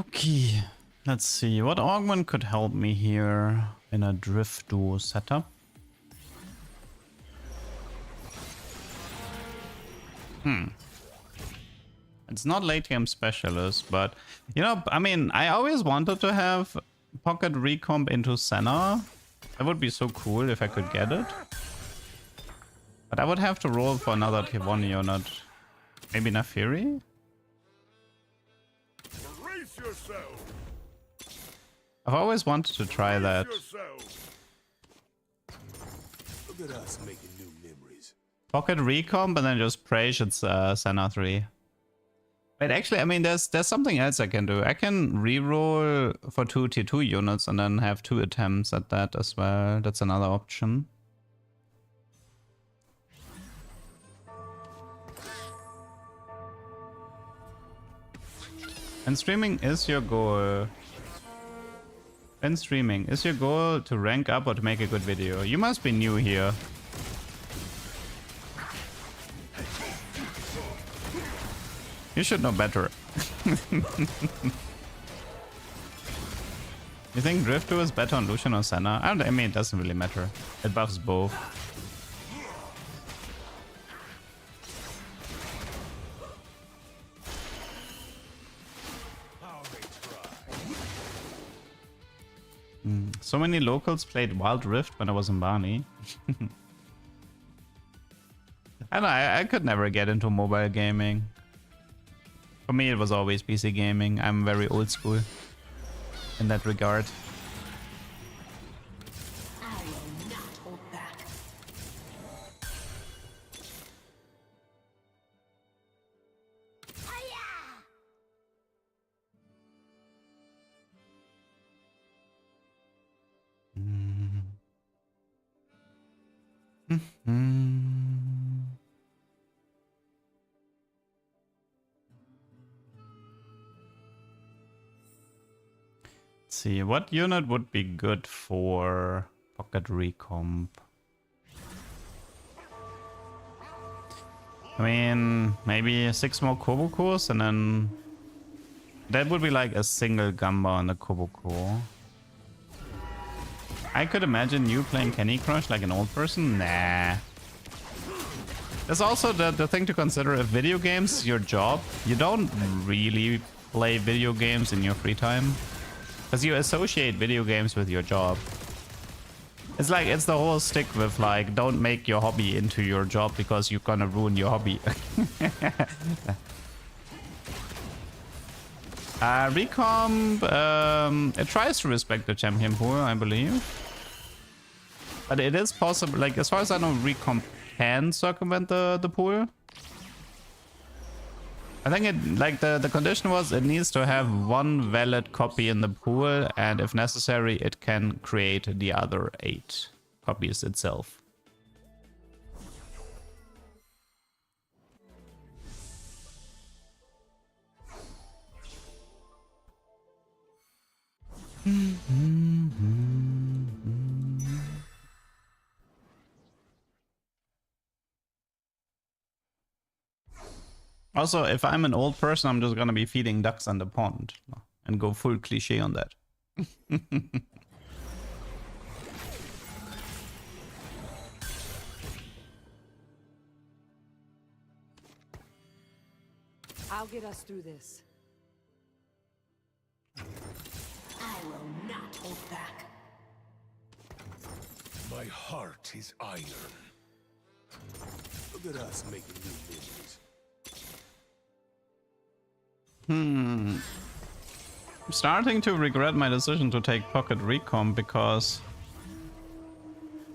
Okay, let's see. What augment could help me here in a drift duo setup? It's not late game specialist, but you know, I mean, I always wanted to have pocket recomp into Senna. That would be so cool if I could get it. But I would have to roll for another tier 1 unit. Maybe Nafiri? Brace yourself. I've always wanted to try that. Look at us making new memories. Pocket recomp and then just praise it's Senna 3. Wait, actually, I mean, there's something else I can do. I can reroll for 2 tier 2 units and then have 2 attempts at that as well. That's another option. And streaming is your goal. When streaming, is your goal to rank up or to make a good video? You must be new here. You should know better. You think Drift 2 is better on Lucian or Senna? I mean, it doesn't really matter. It buffs both. So many locals played Wild Rift when I was in Barney. I know, I could never get into mobile gaming. For me, it was always PC gaming. I'm very old school in that regard. I will not hold back. Let's see, what unit would be good for pocket recomp? I mean, maybe 6 more Kobukos and then that would be like a single Gamba on the Kobuko. I could imagine you playing Candy Crush like an old person. Nah. There's also the thing to consider. If video games your job, you don't really play video games in your free time. Because you associate video games with your job. It's like, it's the whole stick with like, don't make your hobby into your job because you're gonna ruin your hobby. Recomp, it tries to respect the champion pool, I believe. But it is possible, like as far as I know, Recomp can circumvent the pool. I think it, like the condition was it needs to have 1 valid copy in the pool, and if necessary, it can create the other 8 copies itself. Also, if I'm an old person, I'm just gonna be feeding ducks on the pond and go full cliche on that. I'll get us through this. I will not hold back. My heart is iron. Look at us making new memories. I'm starting to regret my decision to take Pocket Recomp because...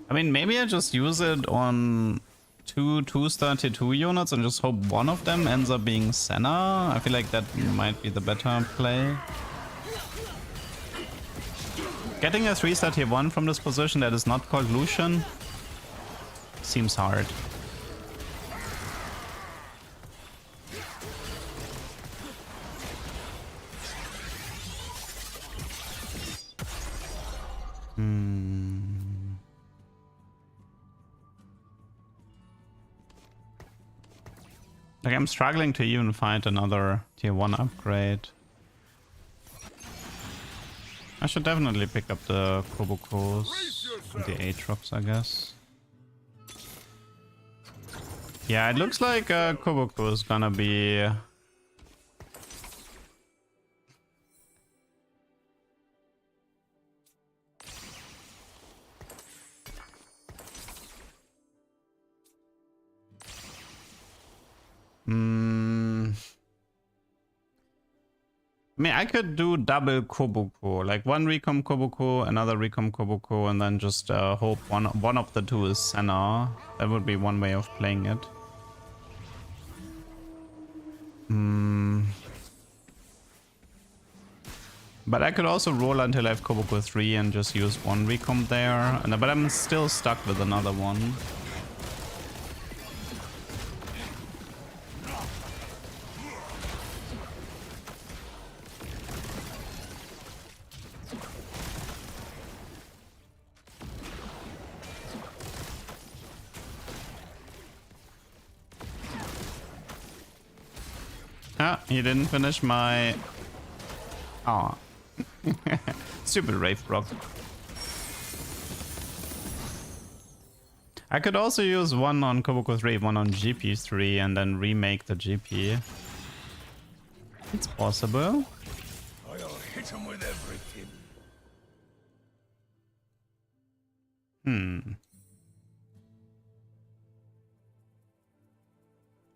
I mean, maybe I just use it on two 2-star tier 2 units and just hope one of them ends up being Senna. I feel like that might be the better play. Getting a 3-star tier 1 from this position that is not called Lucian seems hard. Like, I'm struggling to even find another tier 1 upgrade. I should definitely pick up the Kobukos and the Aatrox, I guess. Yeah, it looks like Kobuko is gonna be... I mean, I could do double Kobuko, like one Recom Kobuko, another Recom Kobuko, and then just hope one of the two is Senna. That would be one way of playing it. But I could also roll until I have Kobuko 3 and just use one Recom there. But I'm still stuck with another one. Ah, he didn't finish my... Oh. Stupid Wraith Brock. I could also use one on Kobuko 3, one on GP 3, and then remake the GP. It's possible. I'll hit him with everything.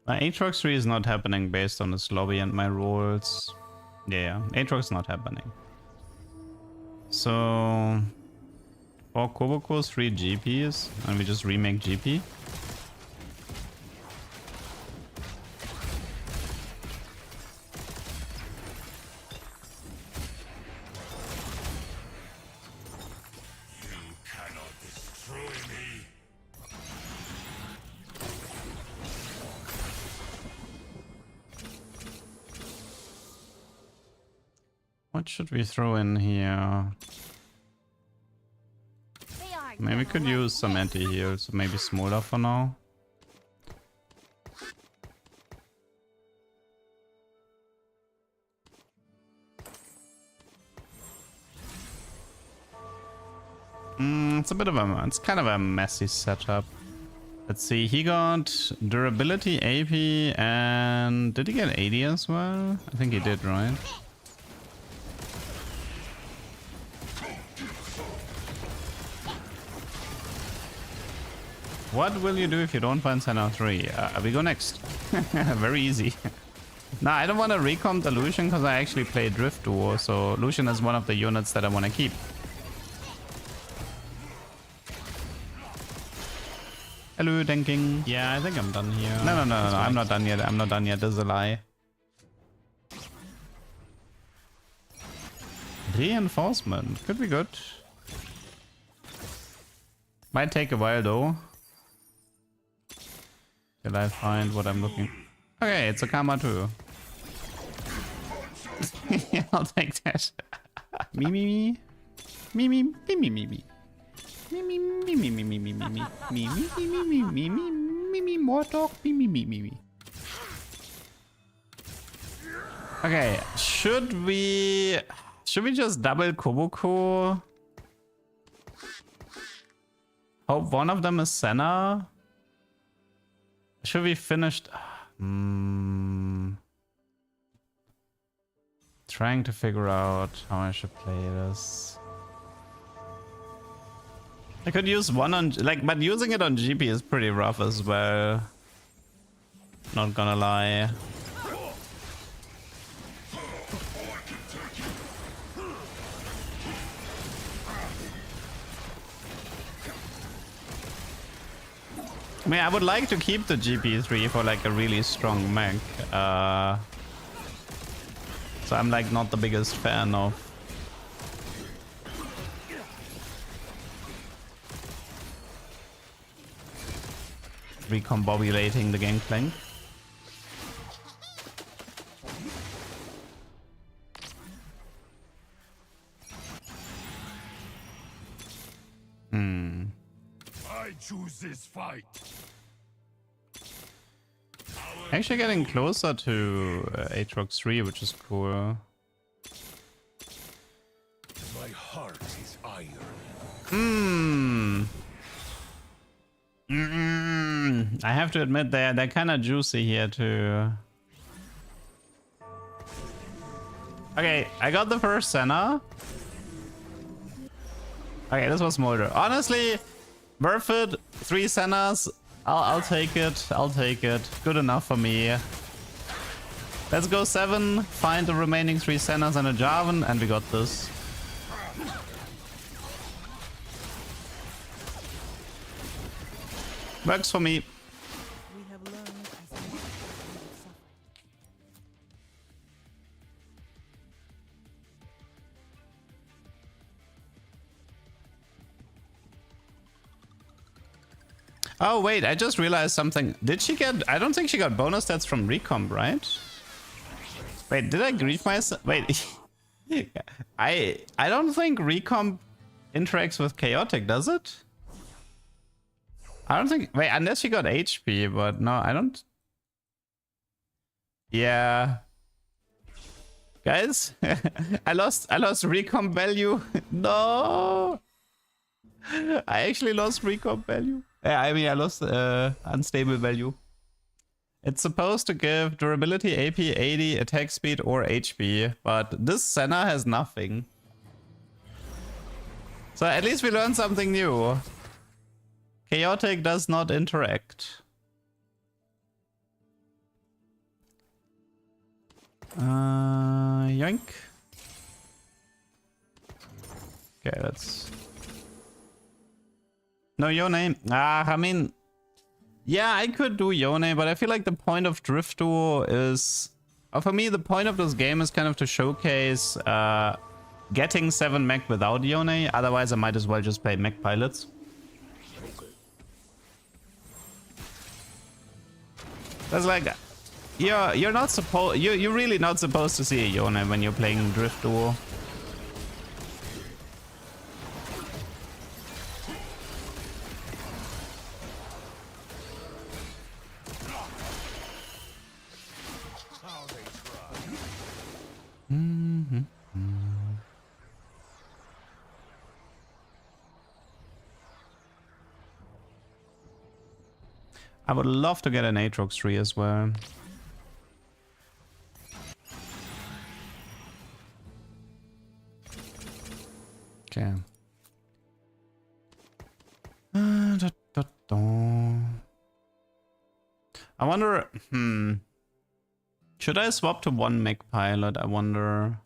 My Aatrox 3 is not happening based on this lobby and my rolls. Yeah, Aatrox not happening. So... 4 Kobukos, 3 GPs, and we just remake GP. What should we throw in here? Maybe we could use some anti-heal, so maybe Smolder for now. It's kind of a messy setup. Let's see, he got durability, AP, and did he get AD as well? I think he did, right? What will you do if you don't find Senna 3? We go next. Very easy. Nah, I don't want to recomp the Lucian because I actually play Drift Duo, so Lucian is one of the units that I want to keep. Hello, Denking. Yeah, I think I'm done here. No, I'm not done yet. I'm not done yet. This is a lie. Reinforcement. Could be good. Might take a while though. Till I find what I'm looking. Okay, it's a Karma too. I'll take that. Me. More talk. Okay, should we Should we just double Kobuku? Hope one of them is Senna. Should we finish? Trying to figure out how I should play this. I could use one on but using it on GP is pretty rough as well. Not gonna lie. I mean, I would like to keep the GP3 for like a really strong mech. So I'm like not the biggest fan of recombobulating the gangplank. I choose this fight. Actually getting closer to Aatrox 3, which is cool. My heart is iron. I have to admit they're kind of juicy here too. Okay, I got the first Senna. Okay, this was Smolder. Honestly, worth it. 3 Sennas. I'll take it. I'll take it. Good enough for me. Let's go 7. Find the remaining 3 Sennas and a Jarvan, and we got this. Works for me. We have learned as much as we have suffered. Oh wait, I just realized something. Did she get... I don't think she got bonus stats from Recomp, right? Wait, did I grief myself? Wait. I don't think Recomp interacts with Chaotic, does it? I don't think... Wait, unless she got HP, but no, I don't... Yeah. Guys, I lost Recomp value. No! I actually lost Recomp value. Yeah, I mean, I lost unstable value. It's supposed to give durability, AP, 80, attack speed, or HP, but this Senna has nothing. So at least we learned something new. Chaotic does not interact. Yoink. Okay, that's... No, Yone. I mean... Yeah, I could do Yone, but I feel like the point of Drift Duo is... for me, the point of this game is kind of to showcase getting 7 mech without Yone. Otherwise, I might as well just play mech pilots. That's like... You're not supposed... You're really not supposed to see a Yone when you're playing Drift Duo. I would love to get an Aatrox 3 as well. Okay. I wonder... Should I swap to 1 mech pilot? I wonder...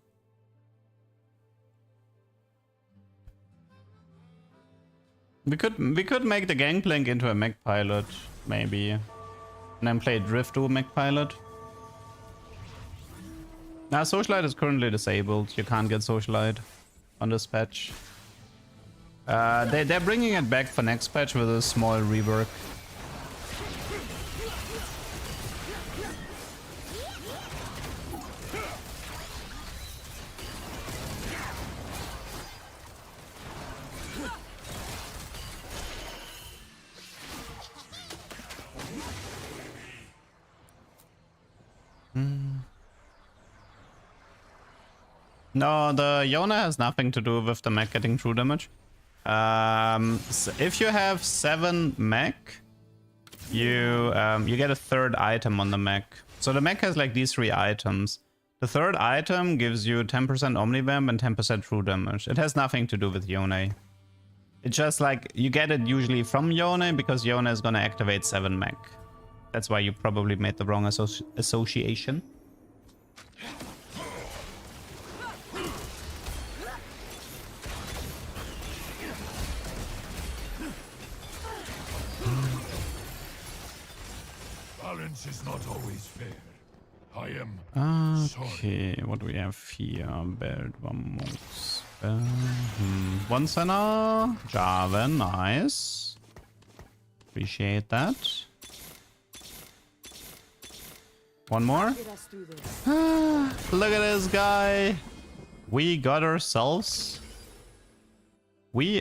We could make the Gangplank into a mech pilot, maybe. And then play Drift to mech pilot. Nah, Socialite is currently disabled. You can't get Socialite on this patch. They're bringing it back for next patch with a small rework. No, the Yona has nothing to do with the mech getting true damage. So if you have 7 mech, you get a third item on the mech. So the mech has like these 3 items. The third item gives you 10% Omnivamp and 10% true damage. It has nothing to do with Yone. It's just like you get it usually from Yone because Yone is gonna activate 7 mech. That's why you probably made the wrong association. Balance is not always fair. I am Okay, what do we have here? Belt, one monks. One center. Java, nice. Appreciate that. One more. Look at this guy. We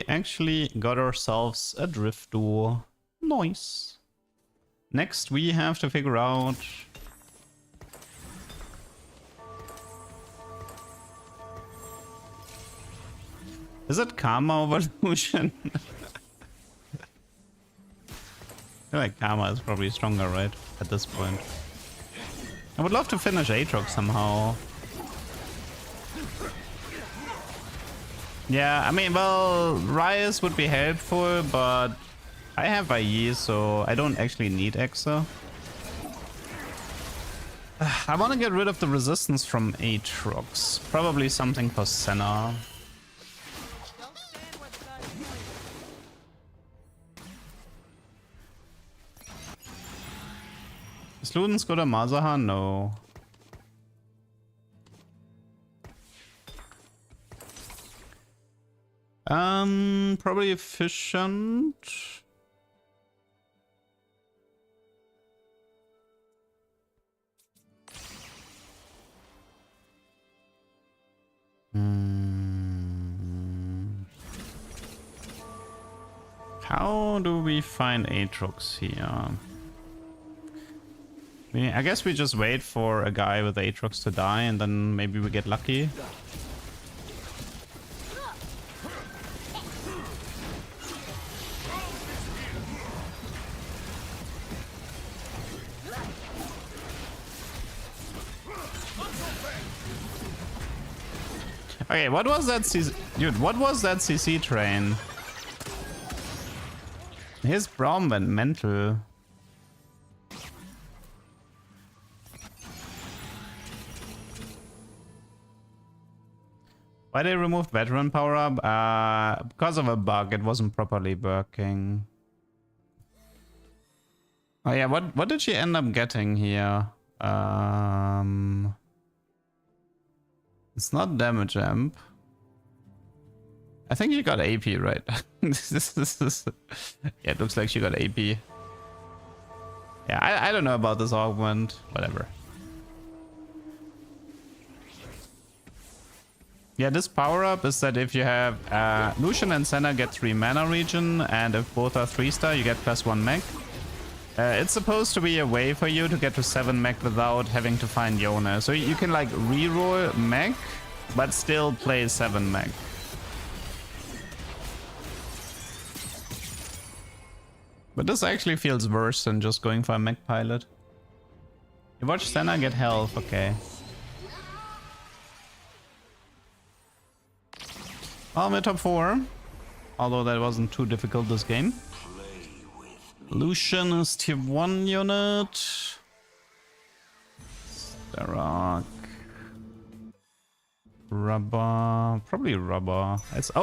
actually got ourselves a drift door. Nice. Next, we have to figure out. Is it Karma Evolution? I feel like Karma is probably stronger, right? At this point. I would love to finish Aatrox somehow. Yeah, I mean, well, Ryze would be helpful, but I have IE, so I don't actually need Exa. I want to get rid of the resistance from Aatrox. Probably something for Senna. Is Luden's good at Mazaha? No. Probably efficient. How do we find Aatrox here? I guess we just wait for a guy with Aatrox to die and then maybe we get lucky. Okay, what was that CC? Dude, what was that CC train? His Braum went mental. Why they removed veteran power up? Because of a bug, it wasn't properly working. Oh yeah, what did she end up getting here? It's not damage amp. I think she got AP, right? Yeah, it looks like she got AP. Yeah, I don't know about this augment. Whatever. Yeah, this power-up is that if you have Lucian and Senna get 3 mana regen, and if both are 3-star, you get +1 mech. It's supposed to be a way for you to get to 7 mech without having to find Yona. So you can like reroll mech, but still play 7 mech. But this actually feels worse than just going for a mech pilot. You watch Senna get health, okay. Well, we're top 4. Although that wasn't too difficult this game. Lucian is tier 1 unit. Starak. Rubber. Probably rubber. It's I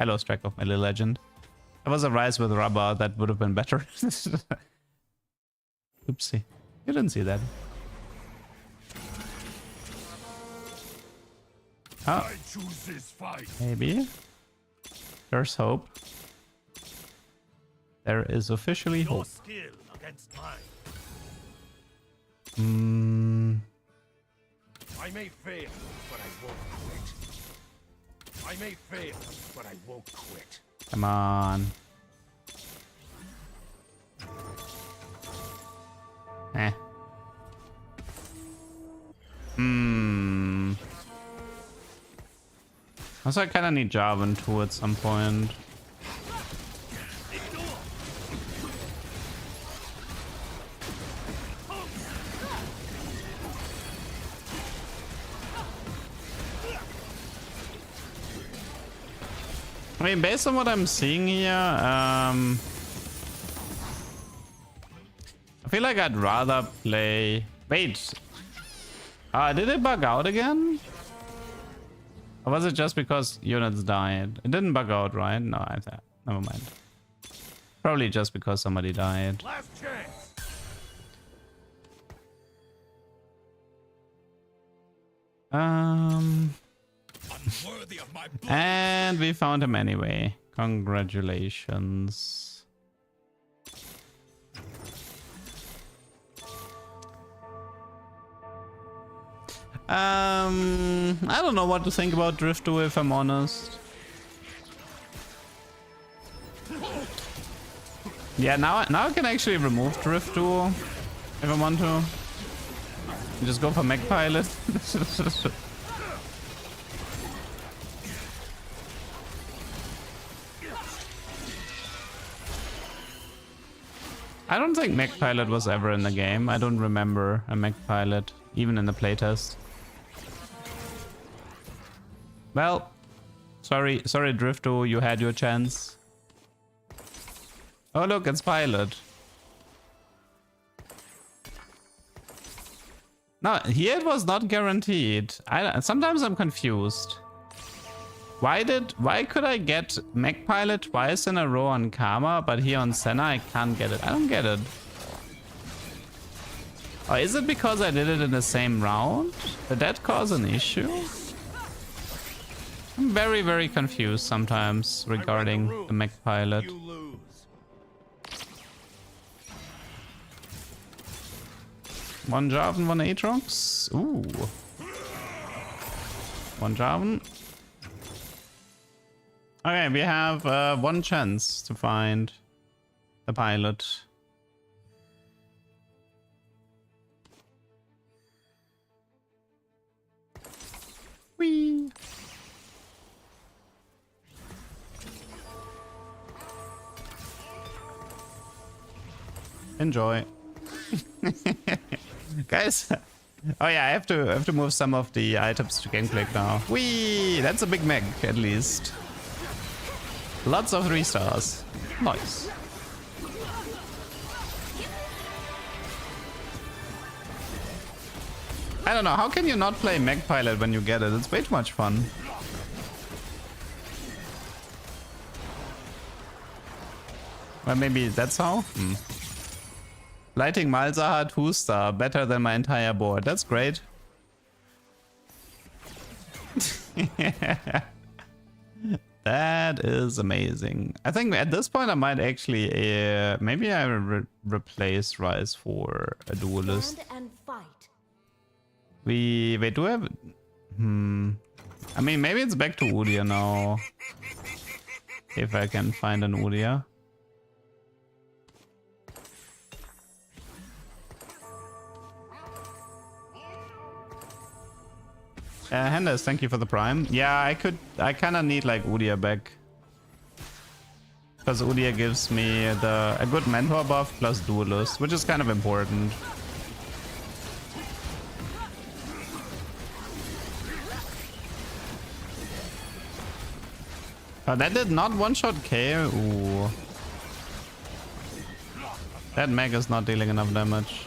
lost track of my little legend. There was a Rise with rubber that would have been better. Oopsie. You didn't see that. Oh, I choose this fight. maybe. There's hope. There is officially Your hope. skill against mine. I may fail, but I won't quit. I may fail, but I won't quit. Come on. Also, I kind of need Jarvan too at some point. I mean, based on what I'm seeing here, I feel like I'd rather play... Wait. Did it bug out again? Or was it just because units died? It didn't bug out, right? No, never mind. Probably just because somebody died. Last chance. Unworthy of my blood. And we found him anyway. Congratulations. I don't know what to think about Drifter if I'm honest. Yeah, now I can actually remove Drifter if I want to. Just go for Mech Pilot. I don't think Mech Pilot was ever in the game. I don't remember a Mech Pilot, even in the playtest. Well, sorry Drifto, you had your chance. Oh look, it's Pilot. No, here it was not guaranteed. Sometimes I'm confused. Why could I get Mech Pilot twice in a row on Karma, but here on Senna I can't get it? I don't get it. Oh, is it because I did it in the same round? Did that cause an issue? I'm very, very confused sometimes regarding the Mech Pilot. You lose. One Jarvan, one Aatrox. Ooh. One Jarvan. Okay, we have one chance to find the pilot. Whee! Enjoy. Guys. Oh yeah, I have to move some of the items to Gangplank now. Whee! That's a big mech, at least. Lots of 3 stars. Nice. I don't know, how can you not play Mech Pilot when you get it? It's way too much fun. Well, maybe that's how? Lighting Malzahar 2-star, better than my entire board. That's great. That is amazing. I think at this point I might actually maybe I replace Rise for a duelist. Stand and fight. Wait, do I have? I mean, maybe it's back to Udia now. If I can find an Udia. Henders, thank you for the prime. Yeah, I kind of need like Udia back. Because Udia gives me a good mentor buff plus duelist, which is kind of important. Oh, that did not one-shot K. Ooh. That mech is not dealing enough damage.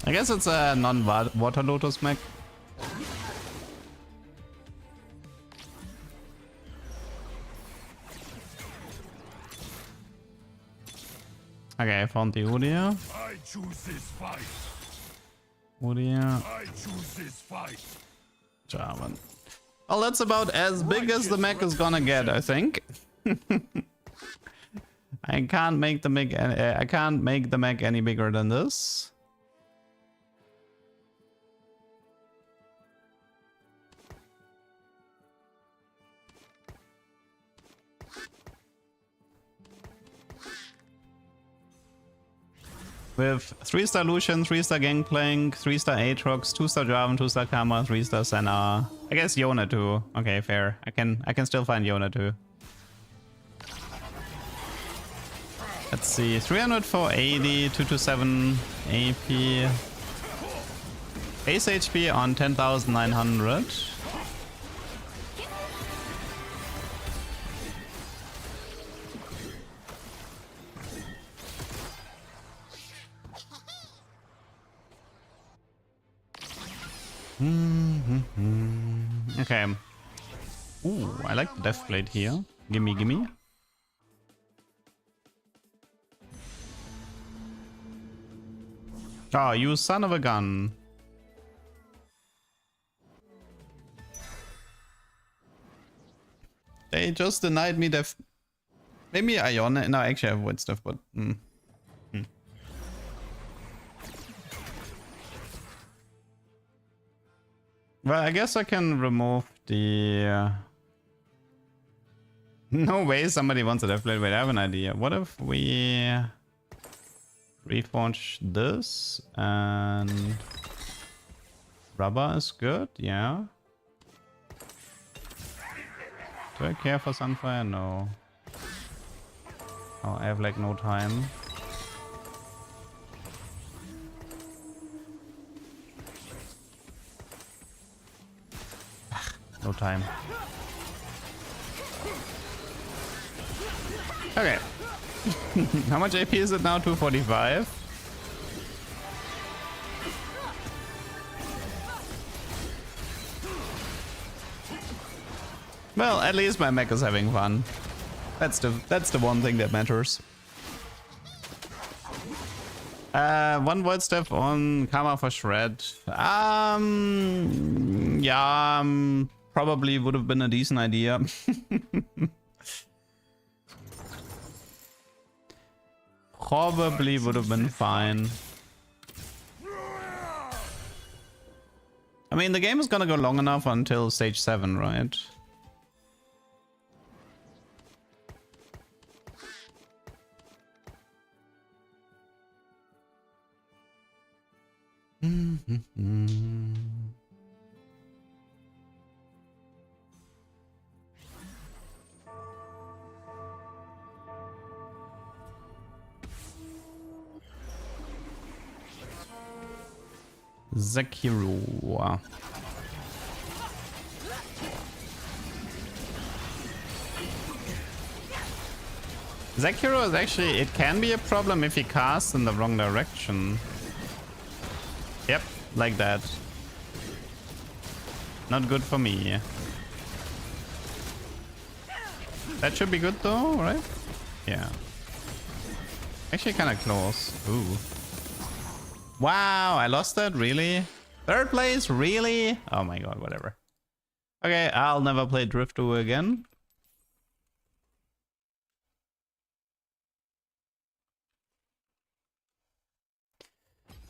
I guess it's a non-Water Lotus mech. Okay, I found the Udia. I choose this fight. Udia. I choose this fight. Jarvan. Well, that's about as big as the mech is gonna get, I think. I can't make the mech any bigger than this. With 3-star Lucian, 3-star Gangplank, 3-star Aatrox, 2-star Jarvan, 2-star Karma, 3-star Senna. I guess Yona too. Okay, fair. I can still find Yona too. Let's see. 300 for 80, 227 AP. Base HP on 10,900. Okay. Ooh, I like the Death Blade here. Gimme, gimme. Oh, you son of a gun. They just denied me death. Maybe Iona. No, actually I have wood stuff, but... Well, I guess I can remove the... No way somebody wants a Death Blade. Wait, I have an idea. What if we... reforge this and... Rubber is good, yeah. Do I care for Sunfire? No. Oh, I have like no time. No time. Okay. How much AP is it now? 245? Well, at least my mech is having fun. That's the one thing that matters. One void step on Karma for Shred. Yeah, probably would have been a decent idea. Probably would have been fine. I mean, the game is gonna go long enough until stage 7, right? Zekiro. Zekiro is actually, it can be a problem if he casts in the wrong direction. Yep, like that. Not good for me. That should be good though, right? Yeah. Actually kind of close. Ooh. Wow, I lost that? Really? Third place? Really? Oh my god, whatever. Okay, I'll never play Drift Duo again.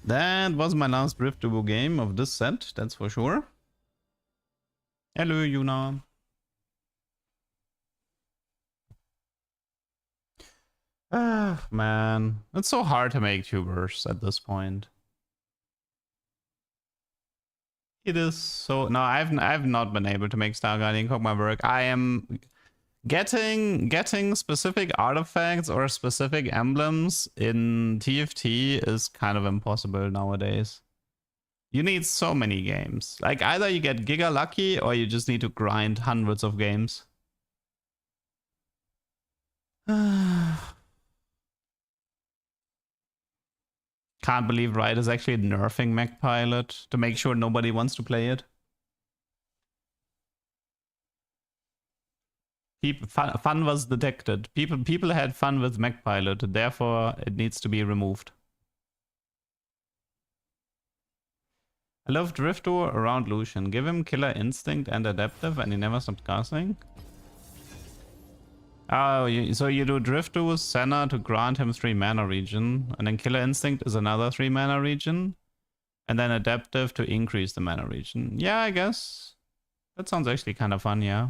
That was my last Drift Duo game of this set, that's for sure. Hello, Yuna. Ah, man. It's so hard to make tubers at this point. It is so... No, I've not been able to make Star Guardian Kog'Maw work. I am getting specific artifacts or specific emblems in TFT is kind of impossible nowadays. You need so many games. Like either you get giga lucky or you just need to grind hundreds of games. Can't believe Riot is actually nerfing Mech Pilot to make sure nobody wants to play it. Fun was detected. People had fun with Mech Pilot, therefore it needs to be removed. I love Drifto around Lucian. Give him Killer Instinct and Adaptive and he never stopped casting. Oh, so you do Drifto Senna to grant him 3 mana regen, and then Killer Instinct is another 3 mana regen, and then Adaptive to increase the mana regen. Yeah, I guess. That sounds actually kind of fun, yeah.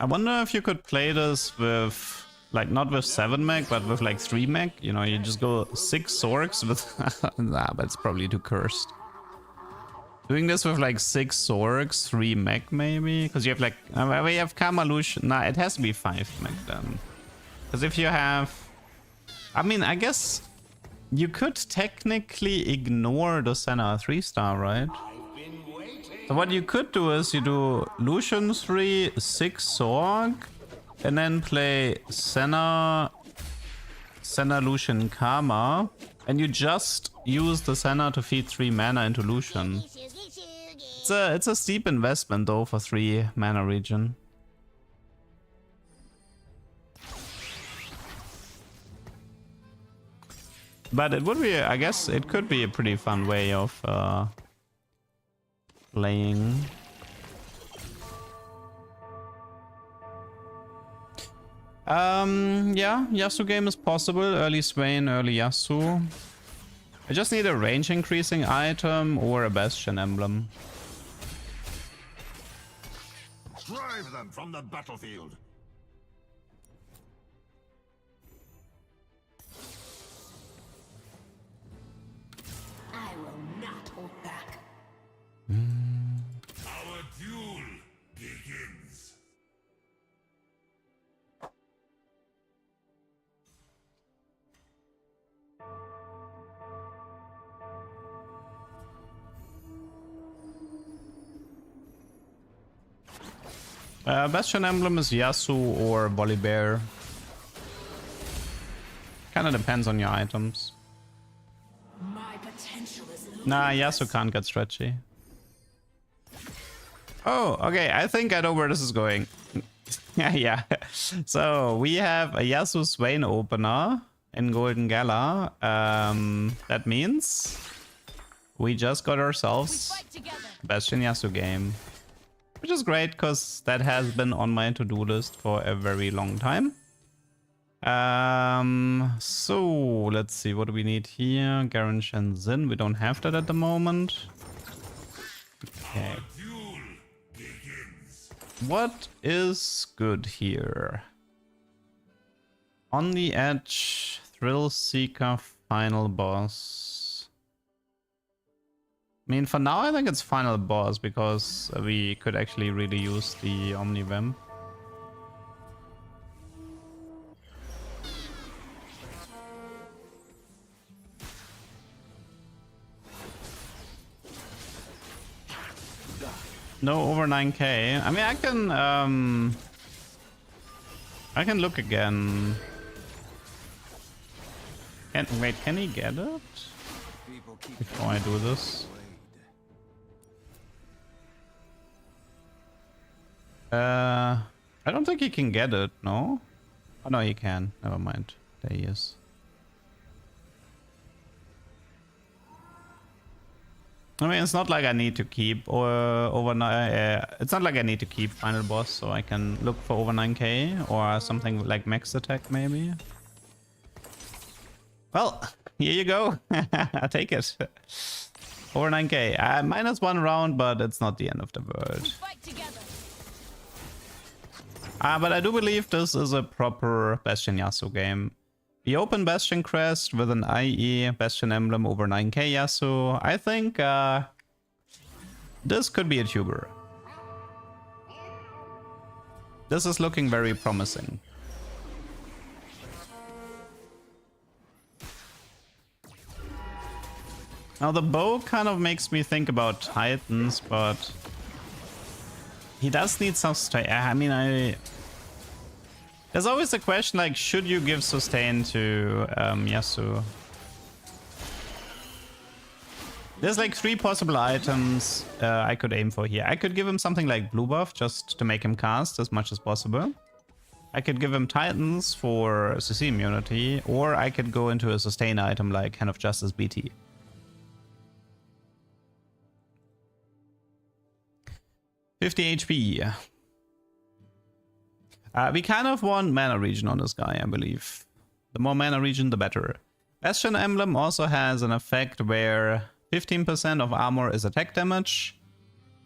I wonder if you could play this with, like, not with 7 mech, but with like 3 mech. You know, you just go 6 Zorks with... nah, but it's probably too cursed. Doing this with like 6 Zorks, 3 mech maybe? Because you have like... we have Kamalush. Nah, it has to be 5 mech then. Because if you have... I mean, I guess you could technically ignore the Senna 3-star, right? So what you could do is you do Lucian 3, 6 Zorg, and then play Senna, Lucian, Karma, and you just use the Senna to feed 3 mana into Lucian. It's a steep investment though for 3 mana regen. But it would be, I guess, it could be a pretty fun way of playing. Yeah, Yasuo game is possible. Early Swain, early Yasuo. I just need a range increasing item or a Bastion emblem. Drive them from the battlefield. I will not hold back. Our duel begins. Bastion emblem is Yasuo or Volibear. Kinda depends on your items. My potential is Nah, Yasuo can't get stretchy. Oh, okay, I think I know where this is going. Yeah. So, we have a Yasuo Swain opener in Golden Gala. That means we just got ourselves Bastion Yasuo game. Which is great, because that has been on my to-do list for a very long time. So, let's see, what do we need here? Garen Shenzhen, we don't have that at the moment. Okay. What is good here? On the Edge, Thrill Seeker, Final Boss. I mean, for now I think it's Final Boss, because we could actually really use the Omnivamp. No over 9k. I mean, I can look again. Wait, can he get it? Before I do this. I don't think he can get it, no? Oh no, he can. Never mind. There he is. I mean, it's not like I need to keep overnight. It's not like I need to keep Final Boss, so I can look for over 9k or something like Max Attack, maybe. Well, here you go. I take it. Over 9k. -1 round, but it's not the end of the world. But I do believe this is a proper Bastion Yasuo game. We open Bastion Crest with an IE Bastion Emblem over 9k Yasuo. I think this could be a tuber. This is looking very promising. Now the bow kind of makes me think about Titans, but he does need some sustain. I mean, there's always the question, like, should you give sustain to Yasuo? There's like 3 possible items I could aim for here. I could give him something like blue buff just to make him cast as much as possible. I could give him Titans for CC immunity, or I could go into a sustain item like Hand of Justice BT. $50 HP. We kind of want mana regen on this guy, I believe. The more mana regen, the better. Bastion Emblem also has an effect where 15% of armor is attack damage.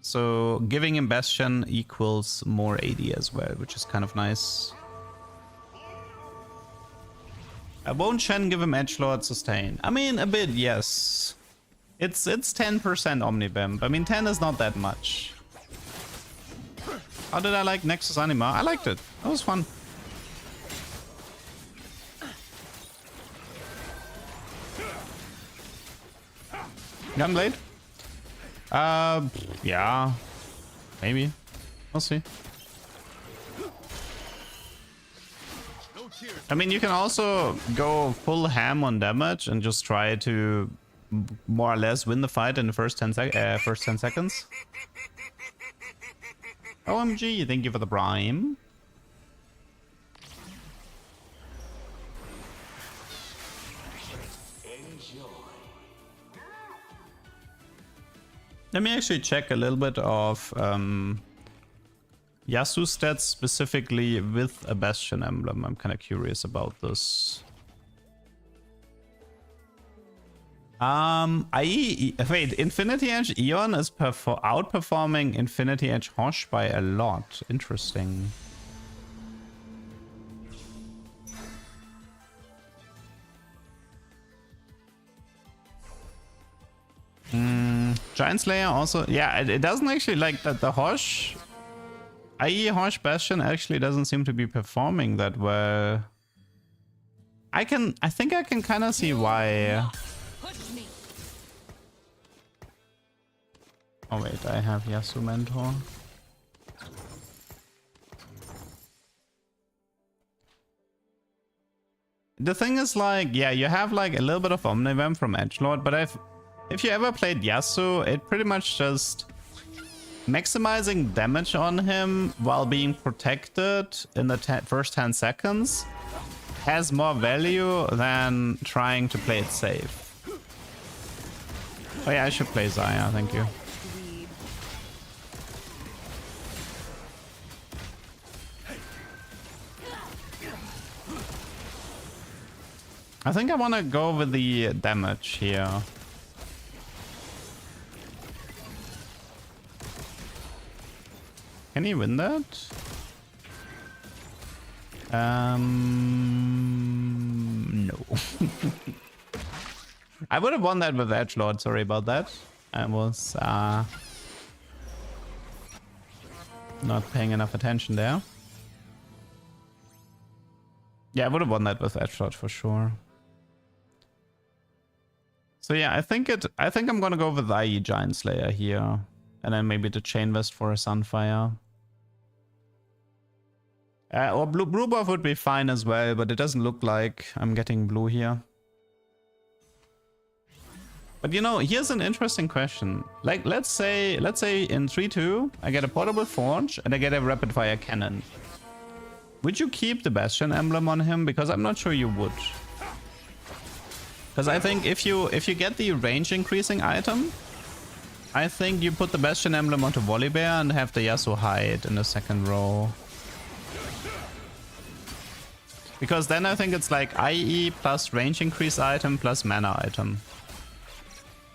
So giving him Bastion equals more AD as well, which is kind of nice. Won't Shen give him Edgelord sustain? I mean, a bit, yes. It's 10% Omnibimp. I mean, 10 is not that much. How did I like Nexus Anima? I liked it. That was fun. Gunblade? Yeah. Maybe. We'll see. I mean, you can also go full ham on damage and just try to more or less win the fight in the first 10 seconds. OMG, thank you for the prime. Let me actually check a little bit of Yasuo stats specifically with a Bastion emblem. I'm kind of curious about this. Wait, Infinity Edge Eon is outperforming Infinity Edge Hosh by a lot. Interesting. Giant Slayer also, yeah, it doesn't actually like that. The Hosh, i.e. Hosh Bastion actually doesn't seem to be performing that well. I think I can kind of see why. Oh wait, I have Yasuo Mentor. The thing is, like, yeah, you have like a little bit of Omnivamp from Edgelord, but if you ever played Yasuo, it pretty much just maximizing damage on him while being protected in the first 10 seconds has more value than trying to play it safe. Oh yeah, I should play Zaya, thank you. I think I want to go with the damage here. Can he win that? No. I would have won that with Edgelord, sorry about that. I was not paying enough attention there. Yeah, I would have won that with Edgelord for sure. So yeah, I think I'm gonna go with IE Giant Slayer here. And then maybe the Chain Vest for a Sunfire. Or blue buff would be fine as well, but it doesn't look like I'm getting blue here. But you know, here's an interesting question. Like, let's say in 3-2, I get a portable forge and I get a rapid fire cannon. Would you keep the Bastion emblem on him? Because I'm not sure you would. Because I think if you get the range increasing item, I think you put the Bastion emblem onto Volibear and have the Yasuo hide in the second row. Because then I think it's like IE plus range increase item plus mana item.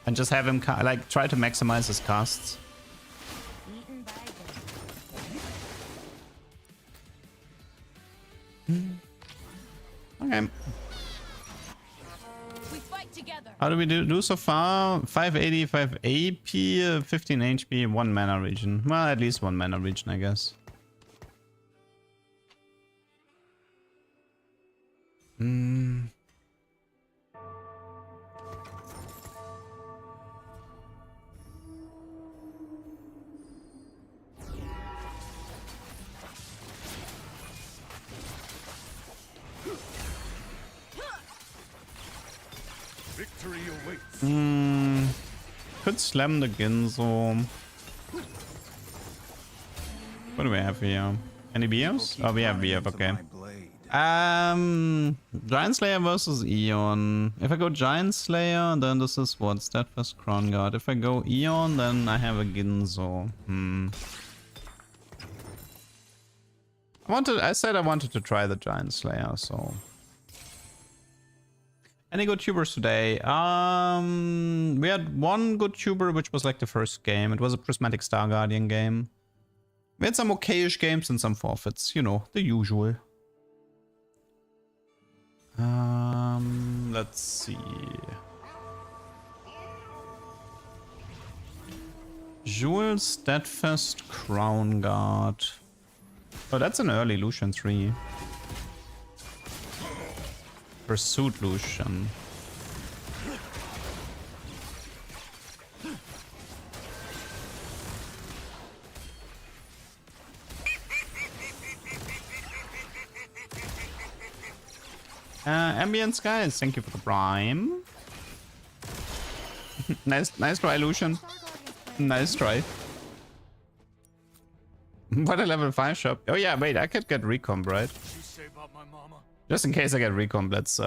And just have him like try to maximize his casts. Okay. How do we do so far? 580, 5 AP, 15 HP, 1 mana region. Well, at least 1 mana region, I guess. Victory awaits. Could slam the Ginzo. What do we have here? Any BFs? Oh, we have BF, okay. Giant Slayer versus Eon. If I go Giant Slayer, then this is what? Steadfast Crown Guard. If I go Eon, then I have a Ginzo. I said I wanted to try the Giant Slayer, so... Any good tubers today? We had one good tuber, which was like the first game. It was a Prismatic Star Guardian game. We had some okayish games and some forfeits, you know, the usual. Let's see. Jewel, Steadfast, Crown Guard. Oh, that's an early Lucian 3. Pursuit Lucian. Ambient Skies, thank you for the prime. nice try, Lucian. Nice try. What a level 5 shop. Oh yeah, wait, I could get recomp, right? Just in case I get recomp, let's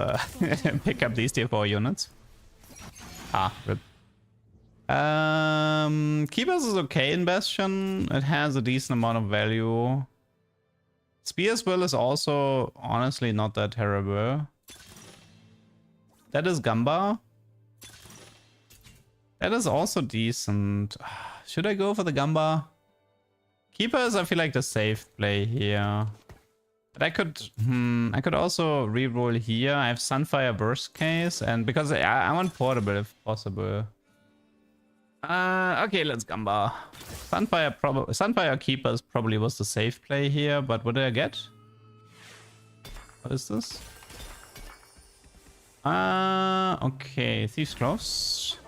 pick up these tier 4 units. Ah, rip. Keepers is okay in Bastion. It has a decent amount of value. Spear's Will is also honestly not that terrible. That is Gamba. That is also decent. Should I go for the Gamba? Keepers, I feel like the safe play here. But I could also reroll here. I have Sunfire worst case, and because I want portable if possible. Okay, let's Gamba. Sunfire Keepers probably was the safe play here, but what did I get? What is this? Okay, Thieves Gloves.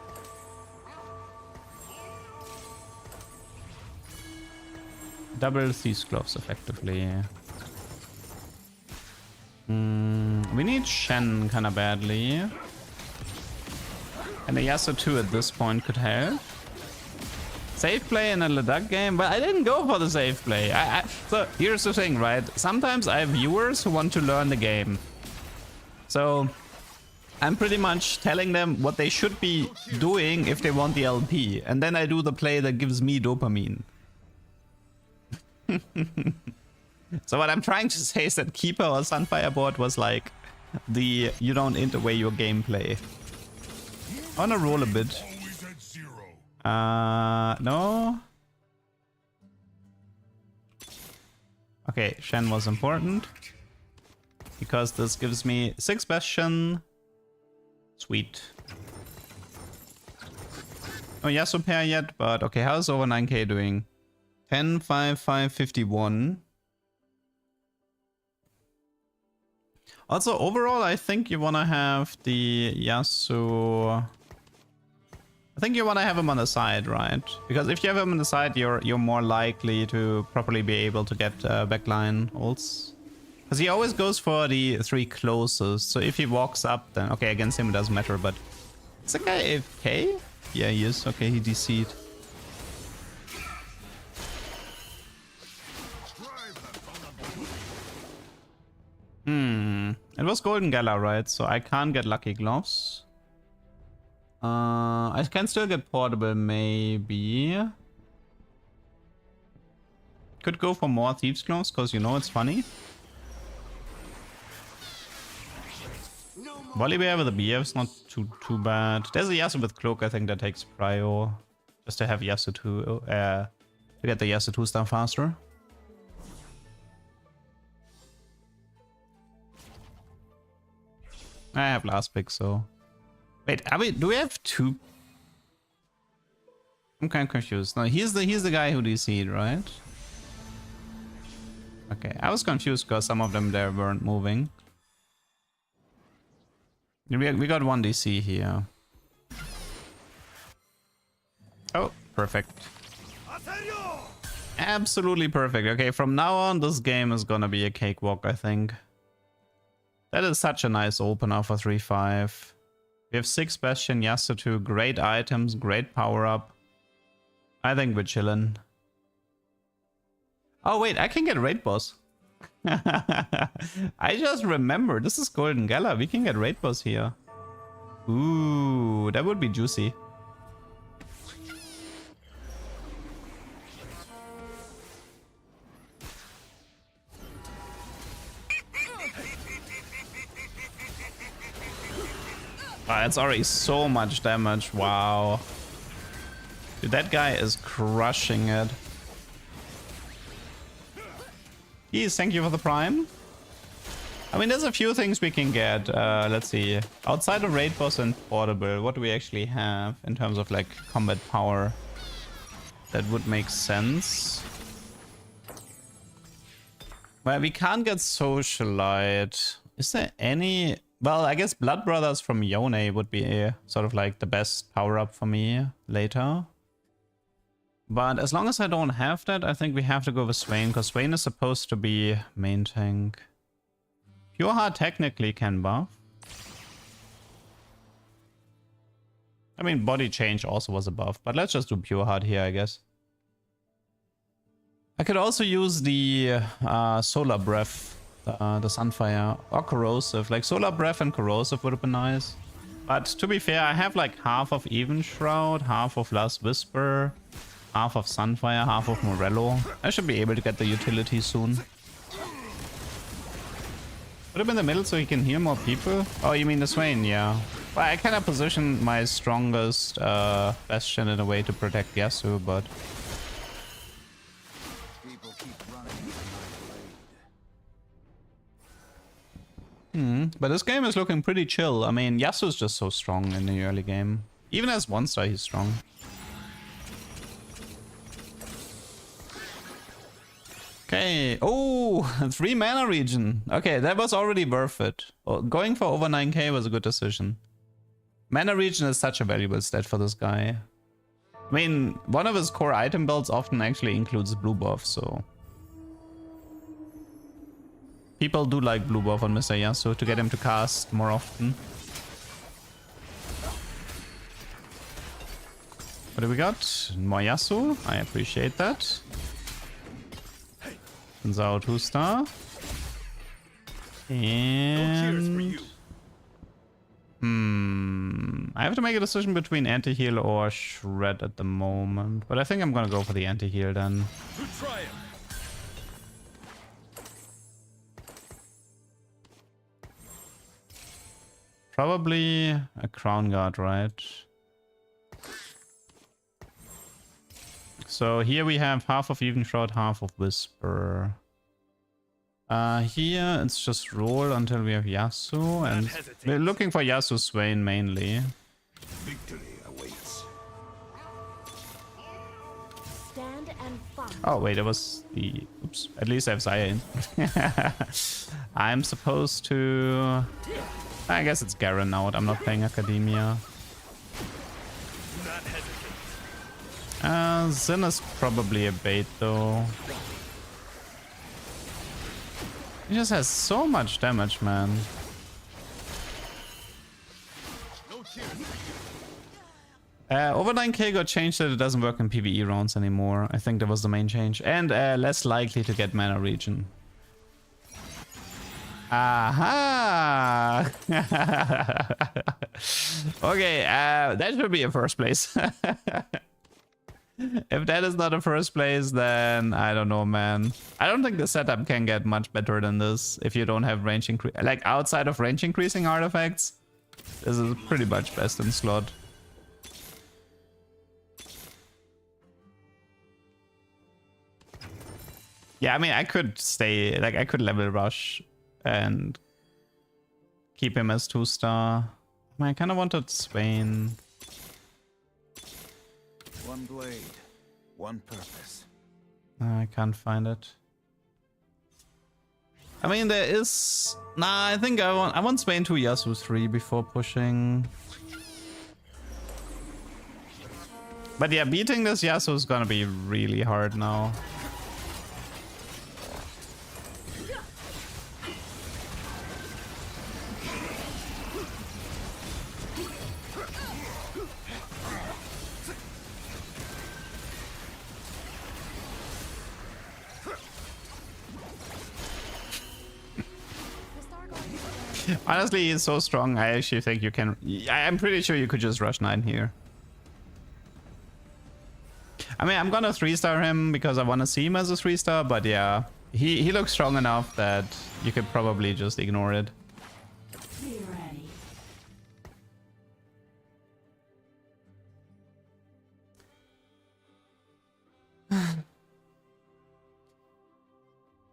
Double Thieves Gloves, effectively. We need Shen kind of badly. And a Yasuo 2 at this point could help. Safe play in a Ladakh game? But I didn't go for the safe play. So here's the thing, right? Sometimes I have viewers who want to learn the game. So I'm pretty much telling them what they should be doing if they want the LP. And then I do the play that gives me dopamine. So what I'm trying to say is that Keeper or Sunfire board was like the you don't interweigh your gameplay. I wanna roll a bit. No. Okay, Shen was important. Because this gives me 6 Bastion. Sweet. No Yasuo pair yet, but okay, how's over 9k doing? 10, 5, 5, 51. Also, overall, I think you want to have the Yasuo... I think you want to have him on the side, right? Because if you have him on the side, you're more likely to properly be able to get backline ults. Because he always goes for the 3 closest. So if he walks up, then... Okay, against him it doesn't matter, but... Is the guy AFK? Yeah, he is. Okay, he DC'd. It was Golden Gala, right? So I can't get Lucky Gloves. I can still get Portable, maybe. Could go for more Thieves Gloves, because you know it's funny. Volibear with a BF is not too bad. There's a Yasuo with Cloak, I think that takes prio. Just to have Yasuo 2, to get the Yasuo 2 stuff faster. I have last pick, so... Wait, do we have 2? I'm kind of confused. No, he's the guy who DC'd, right? Okay, I was confused because some of them there weren't moving. We got 1 DC here. Oh, perfect. Absolutely perfect. Okay, from now on, this game is gonna be a cakewalk, I think. That is such a nice opener for 3-5. We have 6 Bastion Yasuo 2, great items, great power up. I think we're chillin'. Oh wait, I can get raid boss. I just remember, this is Golden Gala, we can get raid boss here. Ooh, that would be juicy. It's already so much damage. Wow. Dude, that guy is crushing it. Yes, thank you for the prime. I mean, there's a few things we can get. Let's see. Outside of raid boss and portable, what do we actually have in terms of like combat power? That would make sense. Well, we can't get socialite. Is there any? Well, I guess Blood Brothers from Yone would be sort of like the best power up for me later. But as long as I don't have that, I think we have to go with Swain, because Swain is supposed to be main tank. Pure Heart technically can buff. I mean, Body Change also was a buff, but let's just do Pure Heart here, I guess. I could also use the Solar Breath, the Sunfire, or Corrosive. Like Solar Breath and Corrosive would have been nice. But to be fair, I have like half of Even Shroud, half of Last Whisper, half of Sunfire, half of Morello. I should be able to get the utility soon. Put him in the middle so he can heal more people. Oh, you mean the Swain? Yeah. Well, I kind of positioned my strongest Bastion in a way to protect Yasuo, but... But this game is looking pretty chill. I mean, Yasuo's just so strong in the early game. Even as 1-star, he's strong. Okay. Oh, 3 mana regen. Okay, that was already worth it. Oh, going for over 9k was a good decision. Mana regen is such a valuable stat for this guy. I mean, one of his core item builds often actually includes blue buff, so... People do like blue buff on Mr. Yasuo to get him to cast more often. What do we got? More Yasuo. I appreciate that. Turns out 2-star. And... I have to make a decision between anti-heal or shred at the moment. But I think I'm gonna go for the anti-heal then. Probably a crown guard, right? So here we have half of Even Shroud, half of Whisper. Here it's just roll until we have Yasuo, and we're looking for Yasuo Swain mainly. Victory awaits. Stand and fight. Oh wait, that was the... Oops. At least I have Zaya in. I'm supposed to... I guess it's Garen out. I'm not playing Academia. Zin is probably a bait though. He just has so much damage, man. Over 9k got changed that it doesn't work in PvE rounds anymore. I think that was the main change. And less likely to get mana regen. Aha! Okay, that should be a first place. If that is not a first place, then I don't know, man. I don't think the setup can get much better than this if you don't have range increase. Like outside of range increasing artifacts, this is pretty much best in slot. Yeah, I mean, I could stay, like I could level rush and keep him as 2-star. I mean, I kind of wanted Swain. One blade, one purpose. I can't find it. I mean, there is... Nah, I think I want Swain to Yasuo 3 before pushing. But yeah, beating this Yasuo is gonna be really hard now. Honestly, he's so strong. I actually think you can... I'm pretty sure you could just rush 9 here. I mean, I'm gonna 3-star him because I want to see him as a 3-star, but yeah. He looks strong enough that you could probably just ignore it.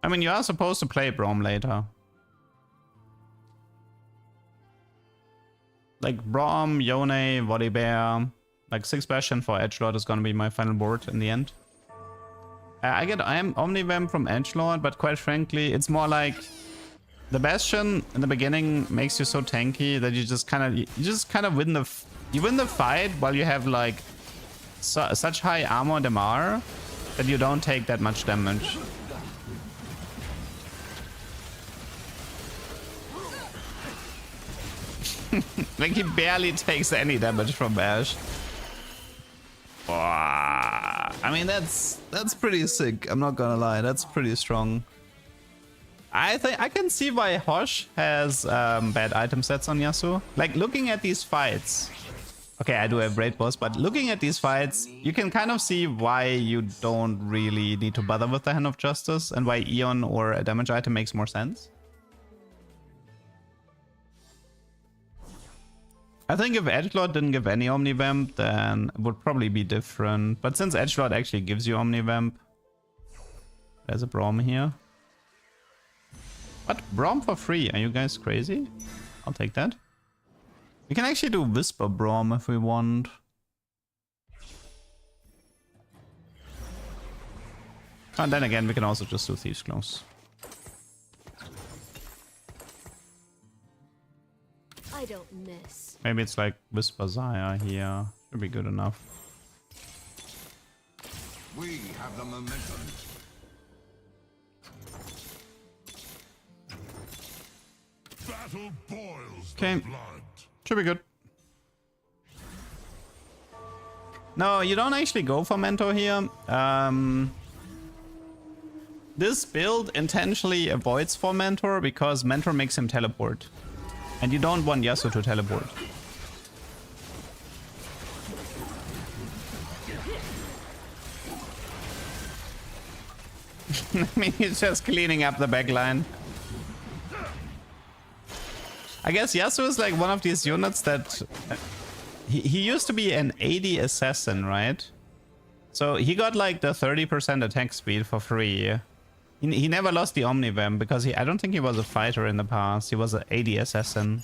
I mean, you are supposed to play Braum later. Like Braum, Yone, Volibear, like 6 Bastion for Edgelord is gonna be my final board in the end. I am Omnivamp from Edgelord, but quite frankly, it's more like the Bastion in the beginning makes you so tanky that you just kind of win the fight while you have like such high armor and MR that you don't take that much damage. Like he barely takes any damage from Bash. I mean that's pretty sick. I'm not gonna lie, that's pretty strong. I think I can see why Hosh has bad item sets on Yasuo. Like looking at these fights. Okay, I do have Raid Boss, but looking at these fights, you can kind of see why you don't really need to bother with the Hand of Justice and why Eon or a damage item makes more sense. I think if Edgelord didn't give any Omnivamp, then it would probably be different. But since Edgelord actually gives you Omnivamp, there's a Braum here. What? Braum for free? Are you guys crazy? I'll take that. We can actually do Whisper Braum if we want. And then again, we can also just do Thieves' Close. I don't miss. Maybe it's like Whisper Zaya here. Should be good enough. We have the momentum. Battle boils Okay. the blood. Should be good. No, you don't actually go for Mentor here. This build intentionally avoids for Mentor because Mentor makes him teleport. And you don't want Yasuo to teleport. I mean, he's just cleaning up the backline. I guess Yasuo is like one of these units that... He used to be an AD assassin, right? So he got like the 30% attack speed for free. He never lost the Omnivamp because I don't think he was a fighter in the past. He was an AD assassin.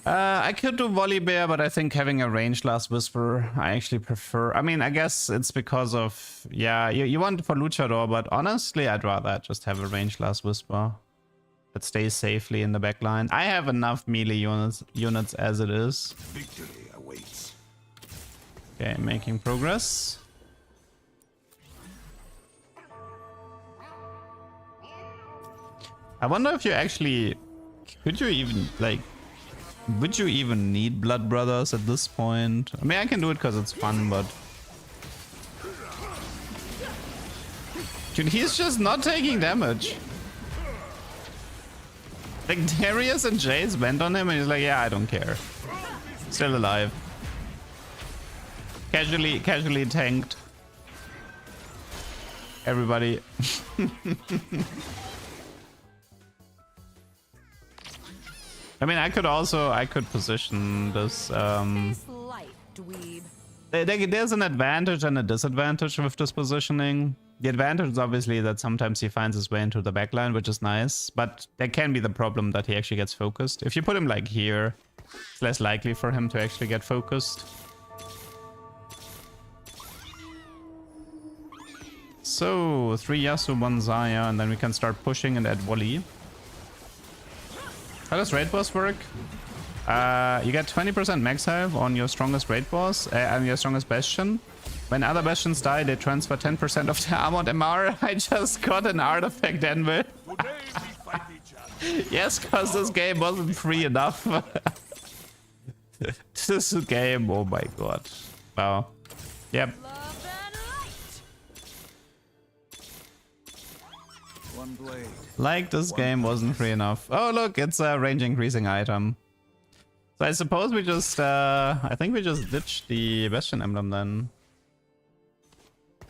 I could do Volibear, but I think having a ranged Last Whisper, I actually prefer. I mean, I guess it's because of... Yeah, you want it for Luchador, but honestly, I'd rather just have a ranged Last Whisper that stays safely in the backline. I have enough melee units as it is. Victory awaits. Okay, making progress. I wonder if you actually... Could you even, like... Would you even need Blood Brothers at this point? I mean, I can do it because it's fun, but... Dude, he's just not taking damage. Like, Darius and Jace went on him and he's like, yeah, I don't care. Still alive. Casually tanked. Everybody. I mean, I could position this. This life, dweeb. There's an advantage and a disadvantage with this positioning. The advantage is obviously that sometimes he finds his way into the backline, which is nice. But there can be the problem that he actually gets focused. If you put him like here, it's less likely for him to actually get focused. So, 3 Yasuo, 1 Zaya, and then we can start pushing and add Volley. How does Raid Boss work? You get 20% max health on your strongest Raid Boss and your strongest Bastion. When other Bastions die, they transfer 10% of their armor and MR. I just got an artifact, Anvil. Today we fight each other. Yes, because this game wasn't free enough. This game, oh my god. Wow. Yep. Love and light. One blade. Like this game wasn't free enough. Oh look, it's a range increasing item. So I suppose we just, I think we just ditched the Bastion emblem then.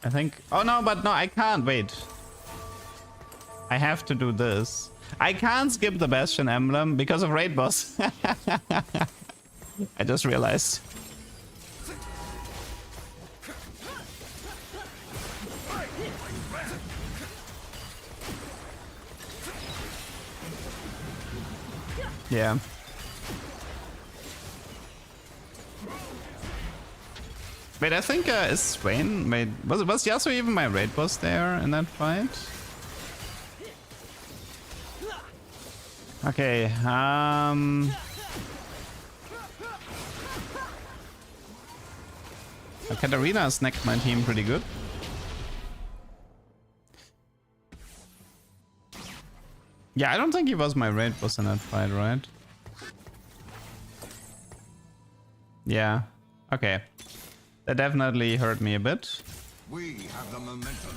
I think, oh no, but no, I can't, wait. I have to do this. I can't skip the Bastion emblem because of Raid Boss. I just realized. Yeah. Wait, I think is Swain made was Yasuo even my raid boss there in that fight? Okay, Katarina snacked my team pretty good. Yeah, I don't think he was my raid boss in that fight, right? Yeah, okay. That definitely hurt me a bit. We have the momentum.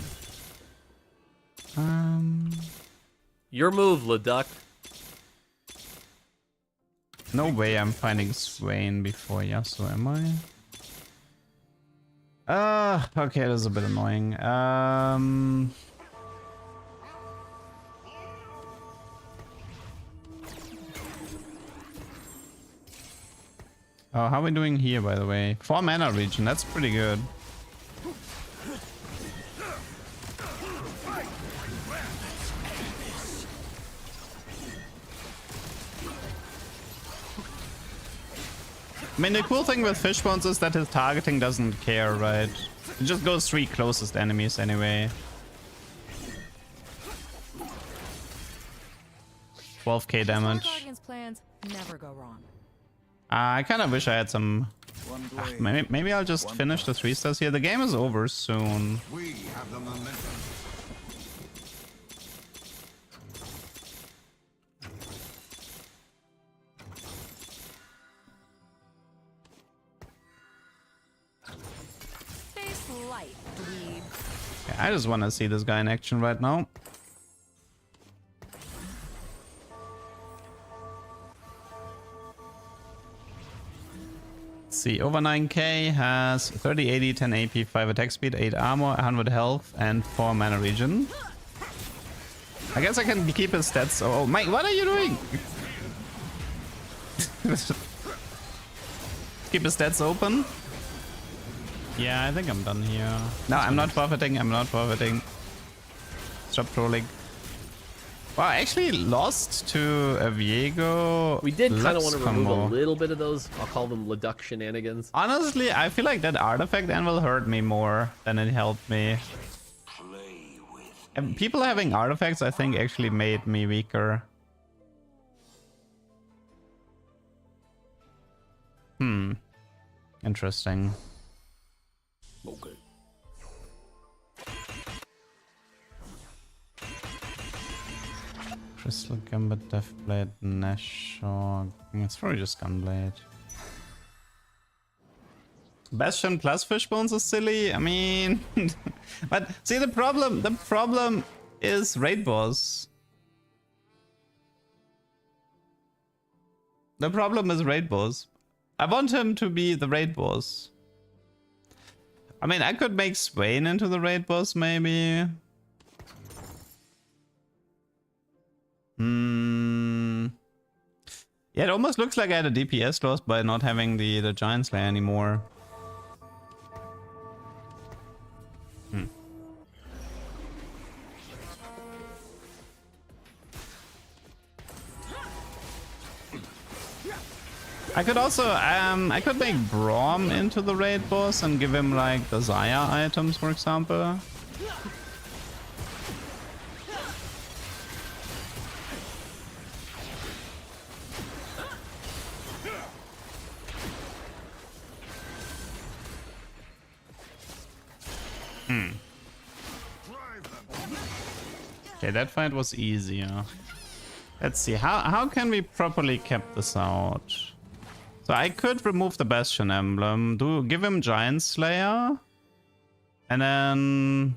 Your move, Leduc. No way I'm finding Swain before Yasuo, am I? Okay, that's a bit annoying. Oh, how are we doing here, by the way? 4 mana region, that's pretty good. I mean, the cool thing with Fishbones is that his targeting doesn't care, right? It just goes 3 closest enemies anyway. 12k damage. Guardian's plans never go wrong. I kind of wish I had some... maybe I'll just finish the 3 stars here. The game is over soon. We have the momentum. Face light, dweeb. Okay, I just want to see this guy in action right now. Let's see, over 9k, has 30, 80, 10 AP, 5 attack speed, 8 armor, 100 health, and 4 mana regen. I guess I can keep his stats. Oh, Mike, what are you doing? Keep his stats open. Yeah, I think I'm done here. No, I'm not forfeiting. I'm not forfeiting. Stop trolling. Well, I actually lost to a Viego. We did kind of Lux want to remove combo. a little bit of those, I'll call them Leduc shenanigans. Honestly, I feel like that artifact anvil hurt me more than it helped me. And people having artifacts, I think, actually made me weaker. Interesting. Okay. Crystal Gambit, Deathblade, Nashor. It's probably just Gunblade. Bastion plus Fishbones is silly. I mean, but see the problem is raid boss. The problem is raid boss. I want him to be the raid boss. I mean, I could make Swain into the raid boss maybe. Yeah, it almost looks like I had a DPS loss by not having the Giant Slayer anymore. I could also, I could make Braum into the raid boss and give him like the Zaya items, for example. Okay, that fight was easier. Let's see, how can we properly cap this out? So I could remove the Bastion emblem, give him Giant Slayer, and then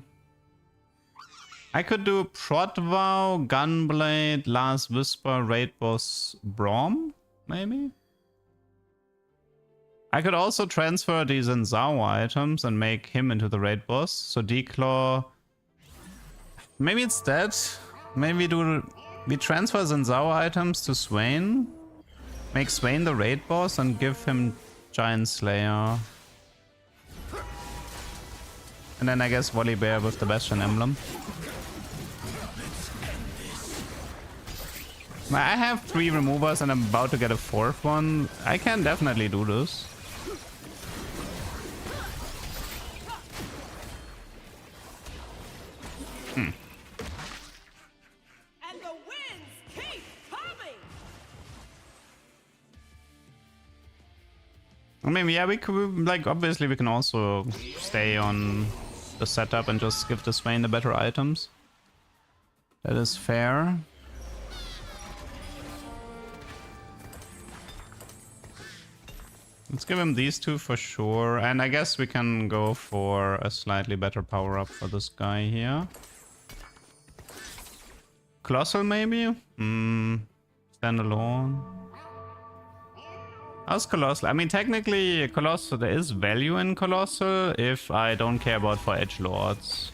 I could do Prot Vow, Gunblade, Last Whisper, Raid Boss, Braum, maybe? I could also transfer these Enzao items and make him into the raid boss. So Declaw, maybe it's that. Maybe we transfer Enzao items to Swain. Make Swain the raid boss and give him Giant Slayer. And then I guess Volibear with the Bastion emblem. I have 3 removers and I'm about to get a 4th one. I can definitely do this. And the winds keep coming. I mean, yeah, we could, like, obviously we can also stay on the setup and just give the Swain the better items. That is fair. Let's give him these 2 for sure. And I guess we can go for a slightly better power-up for this guy here. Colossal, maybe? Standalone. How's Colossal? I mean, technically, Colossal, there is value in Colossal if I don't care about for edgelords.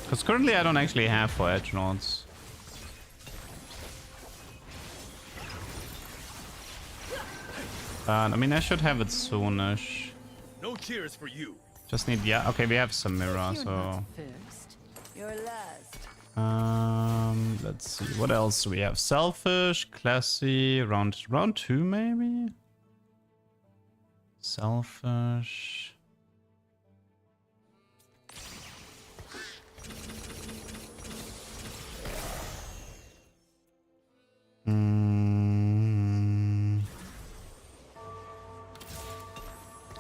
Because currently I don't actually have for edgelords. I mean, I should have it soonish. No cheers for you. Just need, yeah, okay, we have Samira, You're so... not first. You're last. Let's see, what else do we have? Selfish, classy, round 2 maybe? Selfish...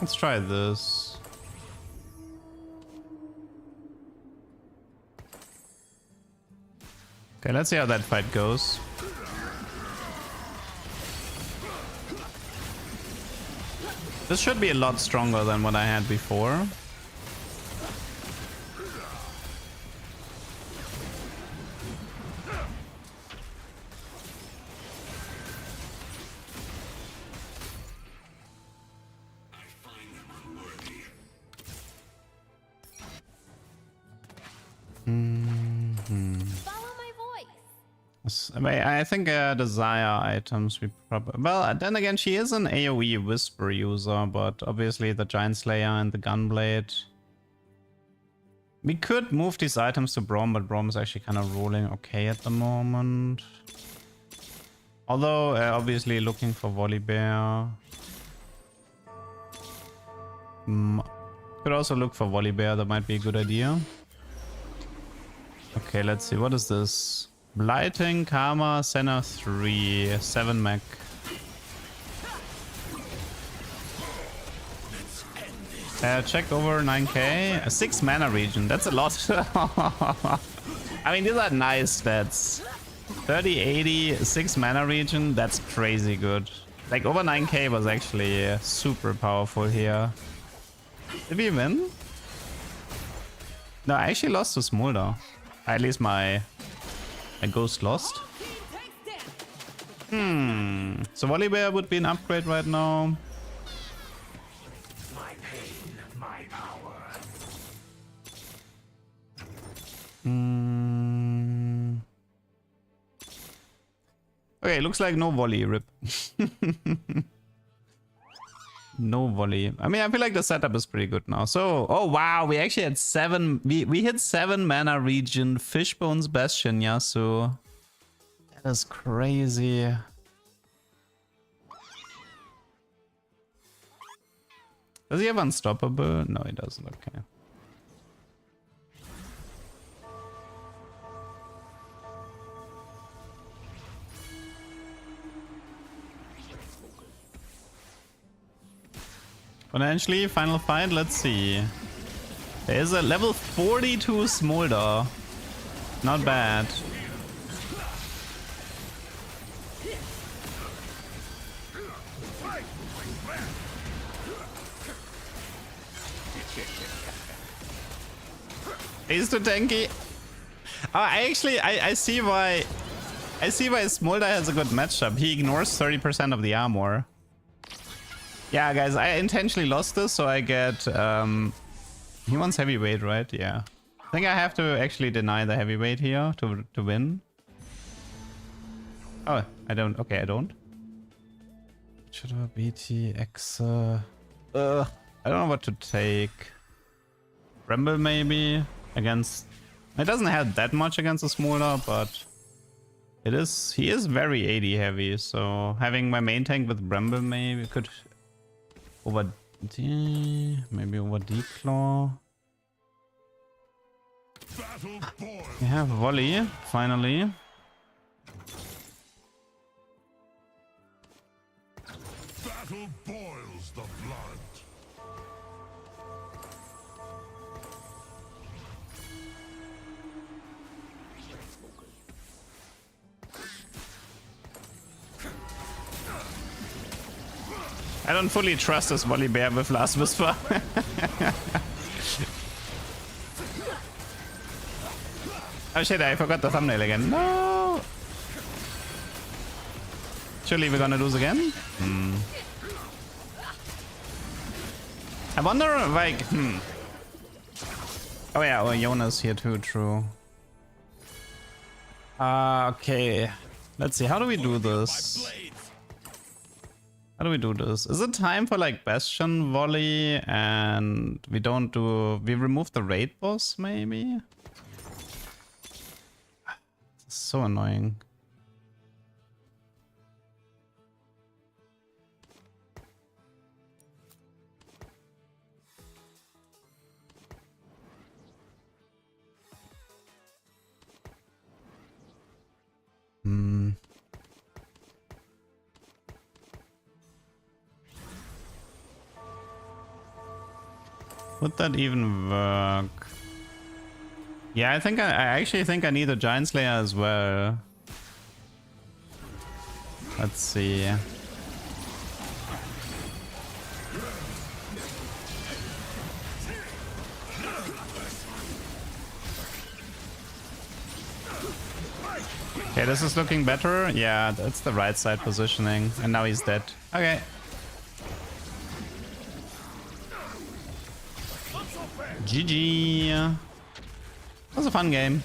Let's try this. Okay, let's see how that fight goes. This should be a lot stronger than what I had before. Follow my voice. I think desire items we probably... Well, then again, she is an AoE Whisper user, but obviously the Giant Slayer and the Gunblade... We could move these items to Braum, but Braum is actually kind of rolling okay at the moment. Although, obviously looking for Volibear. Could also look for Volibear, that might be a good idea. Okay, let's see, what is this? Blighting, Karma, Senna 3, 7 mech. Check over 9k, a 6 mana region, that's a lot. I mean, these are nice stats. 30, 80, 6 mana region, that's crazy good. Like, over 9k was actually super powerful here. Did we win? No, I actually lost to Smolder. At least my ghost lost. So Volibear would be an upgrade right now. My pain, my power. Okay, looks like no volley, rip. No volley. I mean, I feel like the setup is pretty good now. So, oh wow, we actually had 7. We hit 7 mana region. Fishbone's Bastion Yasuo. That is crazy. Does he have Unstoppable? No, he doesn't. Okay. Potentially, final fight, let's see. There is a level 42 Smolder. Not bad. He's too tanky. I see why Smolder has a good matchup. He ignores 30% of the armor. Yeah, guys, I intentionally lost this, so I get... he wants heavyweight, right? Yeah. I think I have to actually deny the heavyweight here to win. Oh, I don't. Okay, I don't. Should I BT X? I don't know what to take. Bramble maybe against It doesn't have that much against the Smolder, but he is very AD heavy, so having my main tank with Bramble maybe could maybe over Deep Claw. We have Volley, finally. Battle boils the blood. I don't fully trust this Volley Bear with Last Whisper. Oh shit, I forgot the thumbnail again. No! Surely we're gonna lose again? I wonder, like, Oh yeah, oh, Jonas here too, true. Okay. Let's see, how do we do this? How do we do this? Is it time for like Bastion Volley and we remove the raid boss maybe? This is so annoying. Would that even work? Yeah, I actually think I need a Giant Slayer as well. Let's see. Okay, this is looking better. Yeah, that's the right side positioning. And now he's dead. Okay. GG. That was a fun game.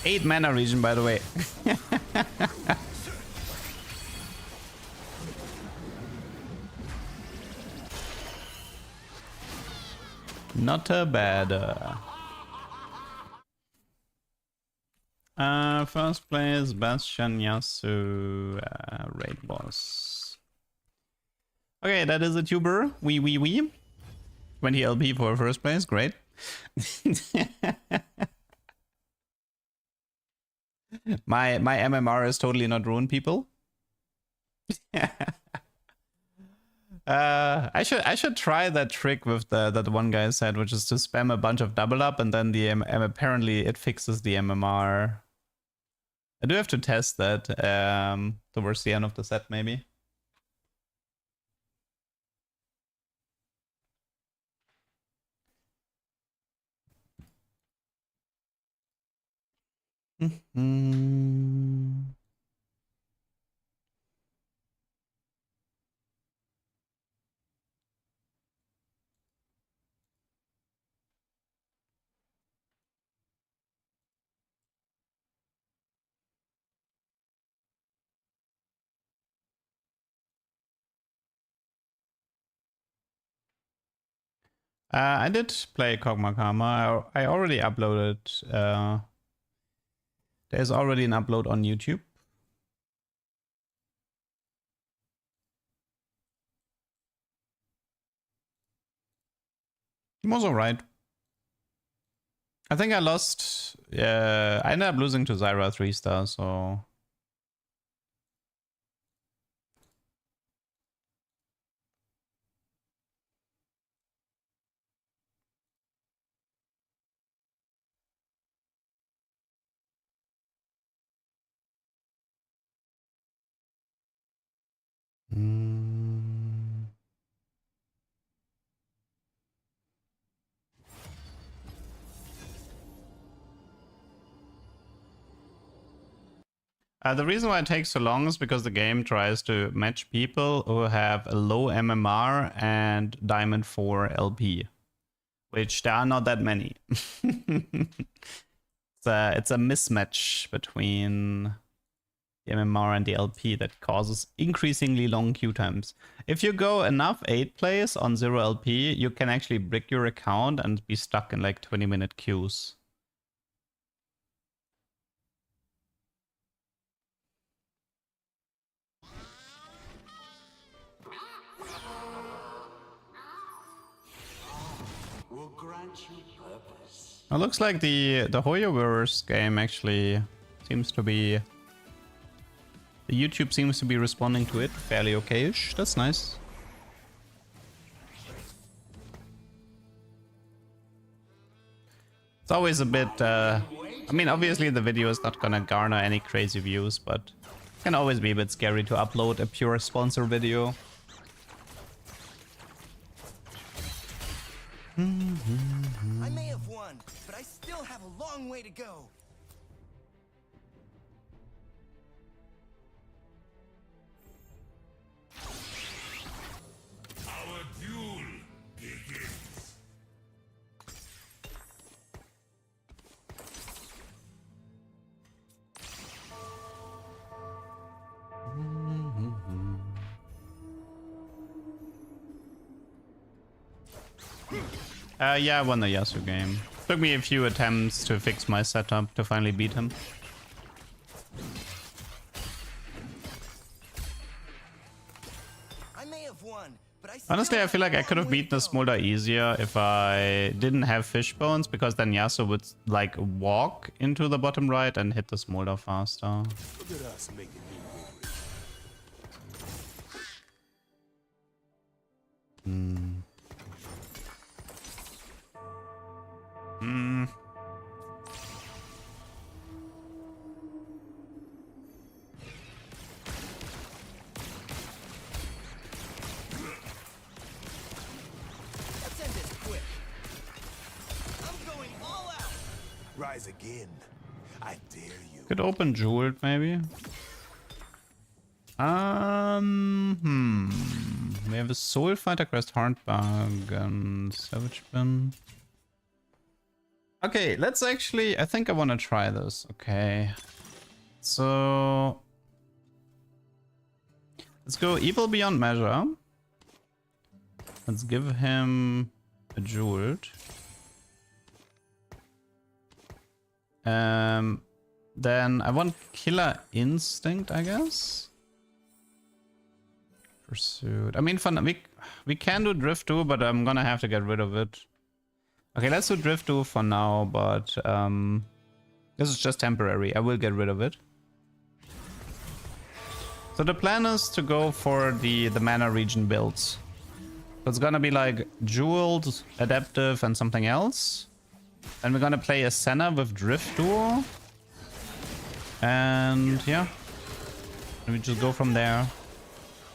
8 mana region, by the way. Not bad. First place, Bastion Yasuo, raid boss. Okay, that is a tuber. Wee. 20 LP for first place, great. my MMR is totally not ruined, people. I should try that trick with that one guy said, which is to spam a bunch of double up and then apparently it fixes the MMR. I do have to test that towards the end of the set, maybe. I did play Kog'Maw Karma. I already uploaded. There's already an upload on YouTube. It was alright. I think I lost. I ended up losing to Zyra 3-star, so. The reason why it takes so long is because the game tries to match people who have a low MMR and Diamond 4 LP, which there are not that many. It's a mismatch between the MMR and the LP that causes increasingly long queue times. If you go enough 8 plays on 0 LP, you can actually brick your account and be stuck in like 20-minute queues. It looks like the Hoyoverse game actually seems to be... The YouTube seems to be responding to it fairly okay-ish. That's nice. It's always a bit... I mean, obviously the video is not gonna garner any crazy views, but it can always be a bit scary to upload a pure sponsor video. I may have won, but I still have a long way to go. Our duel begins. Yeah, I won the Yasuo game. Took me a few attempts to fix my setup to finally beat him. I may have won, but I still Honestly, I have feel like a I could have long way beaten the to go. Smolder easier if I didn't have fish bones, because then Yasuo would like walk into the bottom right and hit the Smolder faster. Look at us making new moves. Let's end this quick. I'm going all out. Rise again. I dare you. Could open Jeweled maybe. We have a Soul Fighter Crest, Hardbug, and Savage Bin. Okay, let's actually... I think I want to try this. Okay. So... Let's go Evil Beyond Measure. Let's give him a Jeweled. Then I want Killer Instinct, I guess. Pursuit. I mean, we can do Drift too, but I'm gonna have to get rid of it. Okay, let's do Drift 2 for now, but this is just temporary. I will get rid of it. So the plan is to go for the mana region builds. So it's gonna be like Jeweled, Adaptive, and something else. And we're gonna play a Senna with Drift Duo. And yeah. And we just go from there.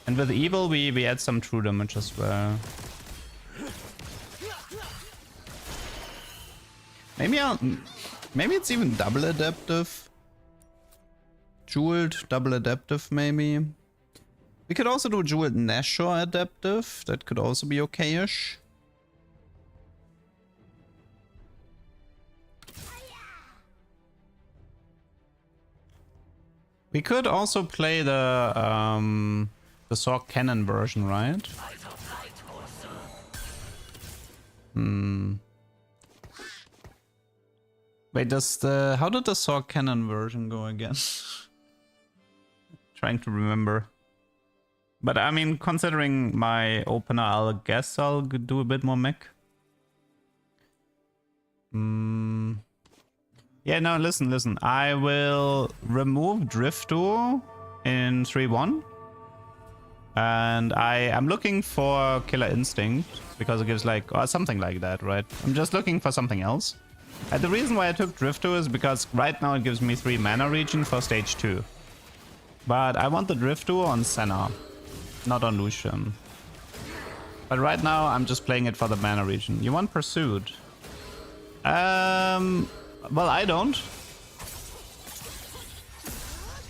And with Evil, we add some true damage as well. Maybe it's even double adaptive. Jeweled, double adaptive maybe. We could also do Jeweled Nashor adaptive. That could also be okay-ish. We could also play the Sword Cannon version, right? Wait, how did the Sword Cannon version go again? Trying to remember. But I mean, considering my opener, I'll guess I'll do a bit more mech. Yeah, no, listen. I will remove Drift Duo in 3-1. And I'm looking for Killer Instinct, because it gives like, or something like that, right? I'm just looking for something else. And the reason why I took Drift Duo is because right now it gives me 3 mana region for stage 2. But I want the Drift Duo on Senna, not on Lucian. But right now I'm just playing it for the mana region. You want Pursuit? Well, I don't.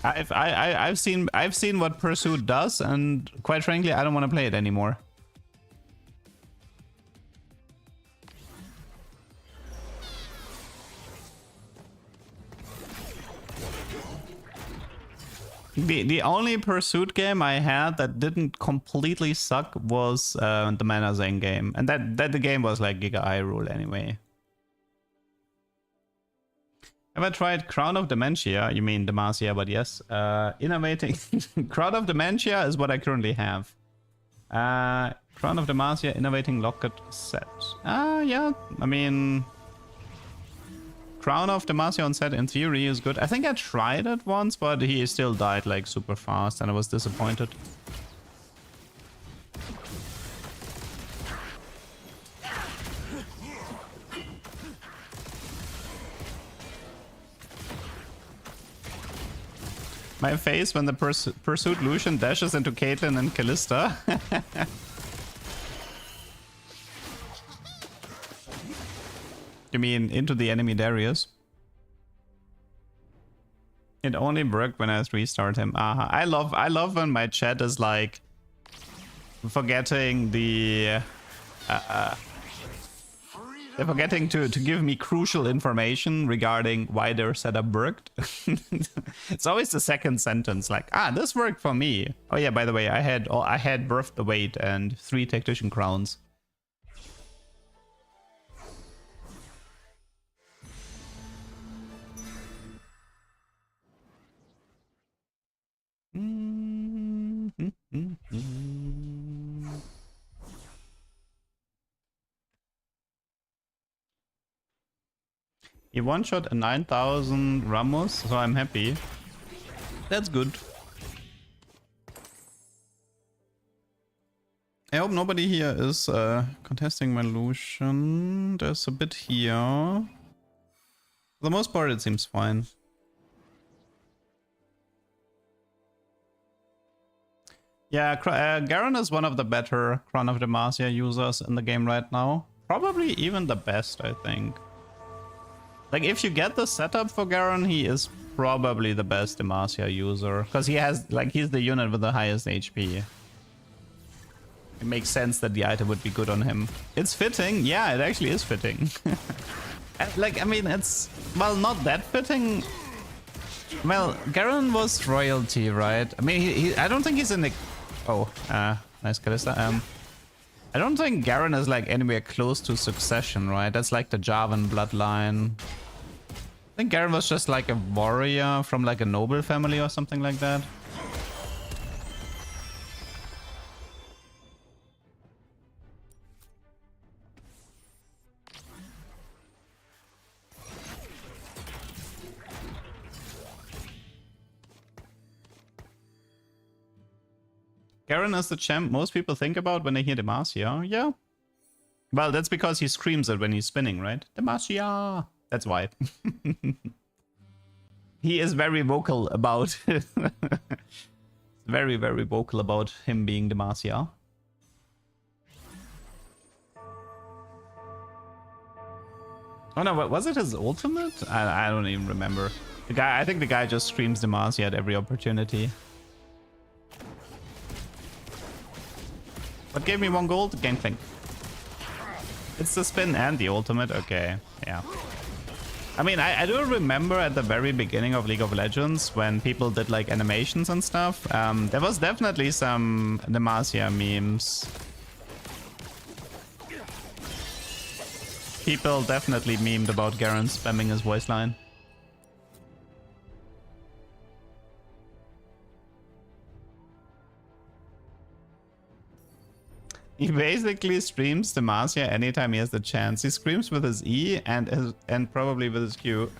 I've seen what Pursuit does, and quite frankly, I don't want to play it anymore. The only Pursuit game I had that didn't completely suck was the Mana Zane game, and that the game was like Giga Hyrule anyway. Have I tried Crown of Dementia? You mean Demacia, but yes. Innovating. Crown of Dementia is what I currently have. Crown of Demacia, innovating locket set. Yeah, I mean... Crown of Demacia on set in theory is good. I think I tried it once, but he still died like super fast and I was disappointed. My face when the pursued Lucian dashes into Caitlyn and Callista. You mean into the enemy Darius? It only worked when I restart him. I love when my chat is like forgetting the they're forgetting to give me crucial information regarding why their setup worked. It's always the second sentence, like, this worked for me. Oh yeah, by the way, I had Birth the Weight and 3 Tactician Crowns. He one-shot a 9,000 Ramos, so I'm happy. That's good. I hope nobody here is contesting my Lucian. There's a bit here. For the most part, it seems fine. Yeah, Garen is one of the better Crown of Demacia users in the game right now. Probably even the best, I think. Like, if you get the setup for Garen, he is probably the best Demacia user. Because he has, like, he's the unit with the highest HP. It makes sense that the item would be good on him. It's fitting. Yeah, it actually is fitting. Like, I mean, it's, well, not that fitting. Well, Garen was royalty, right? I mean, I don't think he's in the... Oh, nice Callista. I don't think Garen is like anywhere close to succession, right? That's like the Jarvan bloodline. I think Garen was just like a warrior from like a noble family or something like that. Garen is the champ most people think about when they hear Demacia. Yeah. Well, that's because he screams it when he's spinning, right? Demacia! That's why. He is very vocal about... very, very vocal about him being Demacia. Oh no, was it his ultimate? I don't even remember. The guy, I think the guy just screams Demacia at every opportunity. What gave me 1 gold? Gangplank. It's the spin and the ultimate? Okay, yeah. I mean, I do remember at the very beginning of League of Legends when people did like animations and stuff. There was definitely some Demacia memes. People definitely memed about Garen spamming his voice line. He basically streams Demacia anytime he has the chance. He screams with his E and probably with his Q.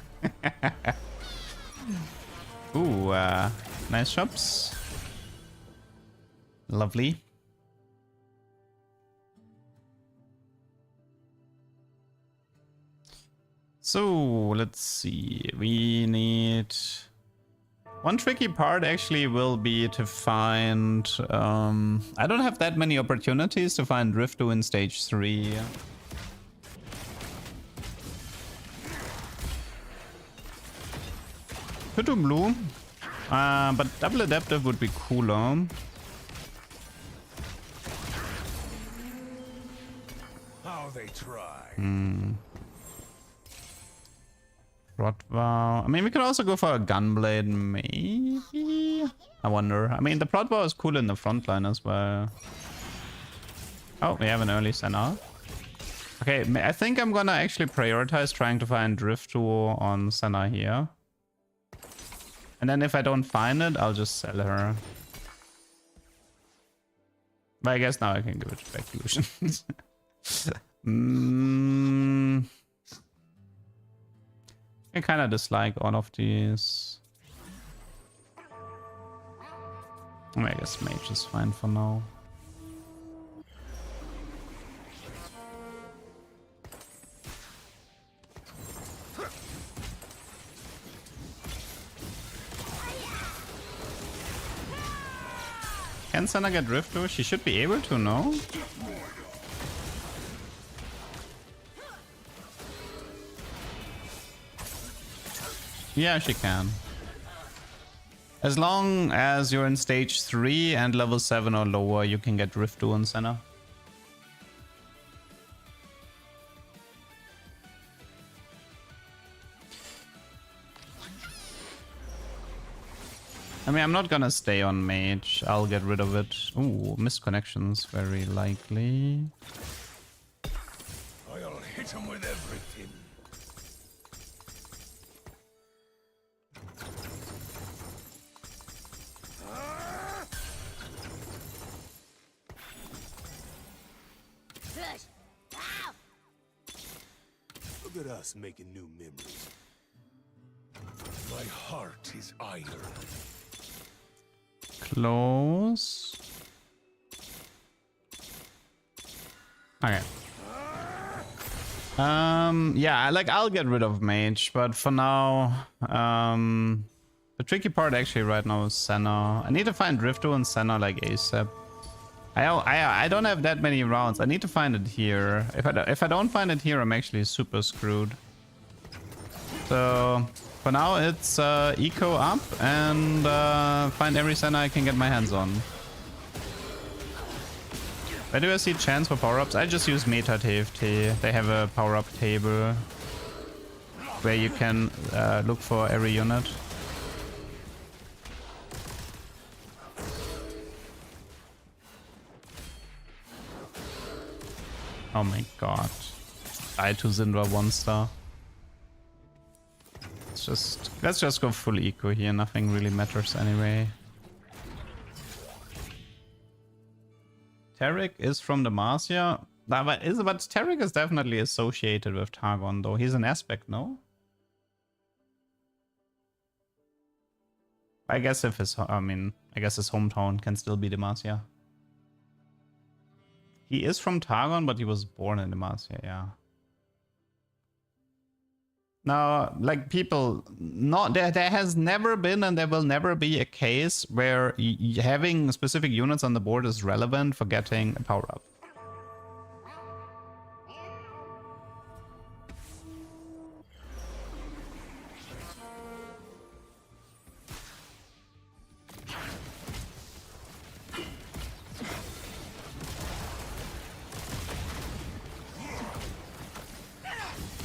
Ooh, nice shops. Lovely. So, let's see. We need... One tricky part actually will be to find... I don't have that many opportunities to find Riftu in stage 3. Could do blue. But double adaptive would be cooler. How they try. Protvow. I mean, we could also go for a Gunblade, maybe? I wonder. I mean, the Protvow is cool in the front line as well. Oh, we have an early Senna. Okay, I think I'm gonna actually prioritize trying to find Riftu on Senna here. And then if I don't find it, I'll just sell her. But I guess now I can give it back to Lucian. I kind of dislike all of these. I guess mage is fine for now. Can Senna get Rift though? She should be able to, no? Yeah, she can. As long as you're in stage 3 and level 7 or lower, you can get Rift on Senna. I mean, I'm not gonna stay on mage. I'll get rid of it. Ooh, missed connections, very likely. I'll hit him with everything. Push. Ow! Look at us making new memories. My heart is iron. Close. Okay. Yeah, like I'll get rid of mage, but for now, the tricky part actually right now is Senna. I need to find Rifto and Senna like ASAP. I don't have that many rounds. I need to find it here. If I don't find it here, I'm actually super screwed. So for now, it's eco up and find every Senna I can get my hands on. Where do I see chance for power-ups? I just use Meta TFT. They have a power-up table where you can look for every unit. Oh my god. Die to Syndra 1-star. Let's just go full eco here. Nothing really matters anyway. Tarek is from Demacia. But Tarek is definitely associated with Targon though. He's an aspect, no? I guess if his I guess his hometown can still be Demacia. He is from Targon, but he was born in Demacia, yeah. Now, like people, there has never been and there will never be a case where having specific units on the board is relevant for getting a power up.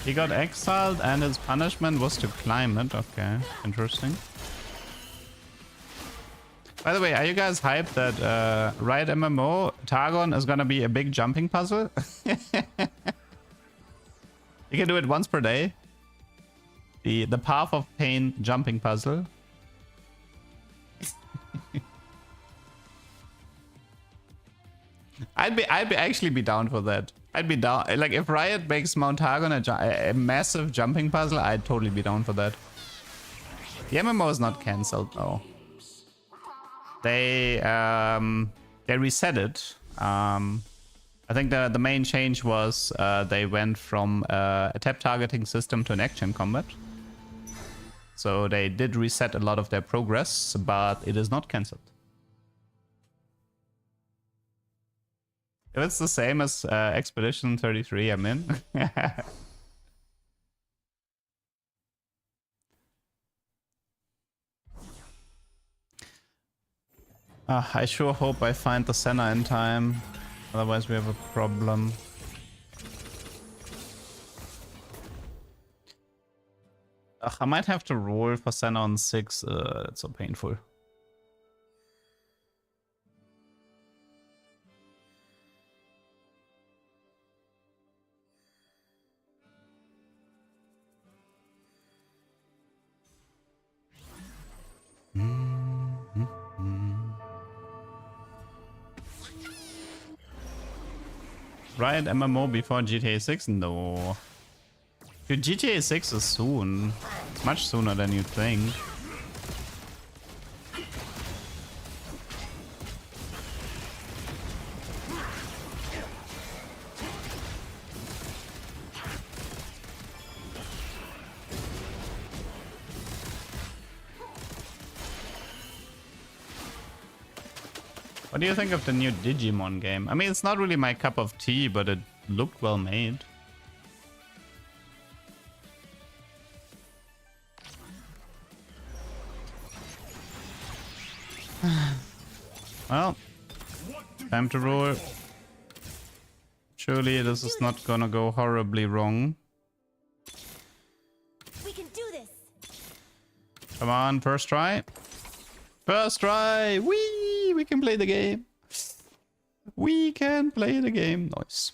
He got exiled and his punishment was to climb it. Okay, interesting. By the way, are you guys hyped that Riot MMO Targon is gonna be a big jumping puzzle? You can do it once per day. The Path of Pain jumping puzzle. I'd actually be down for that. I'd be down. Like if Riot makes Mount Targon a massive jumping puzzle, I'd totally be down for that. The MMO is not cancelled though. They reset it. I think the main change was they went from a tap targeting system to an action combat. So they did reset a lot of their progress, but it is not cancelled. If it's the same as Expedition 33, I'm in. I sure hope I find the Senna in time. Otherwise we have a problem. I might have to roll for Senna on 6. It's so painful. Riot MMO before GTA 6? No. Dude, GTA 6 is soon. It's much sooner than you think. What do you think of the new Digimon game? I mean, it's not really my cup of tea, but it looked well made. Well, time to roll. Surely this is not gonna go horribly wrong. We can do this. Come on, first try. First try! Whee! We can play the game. We can play the game. Nice.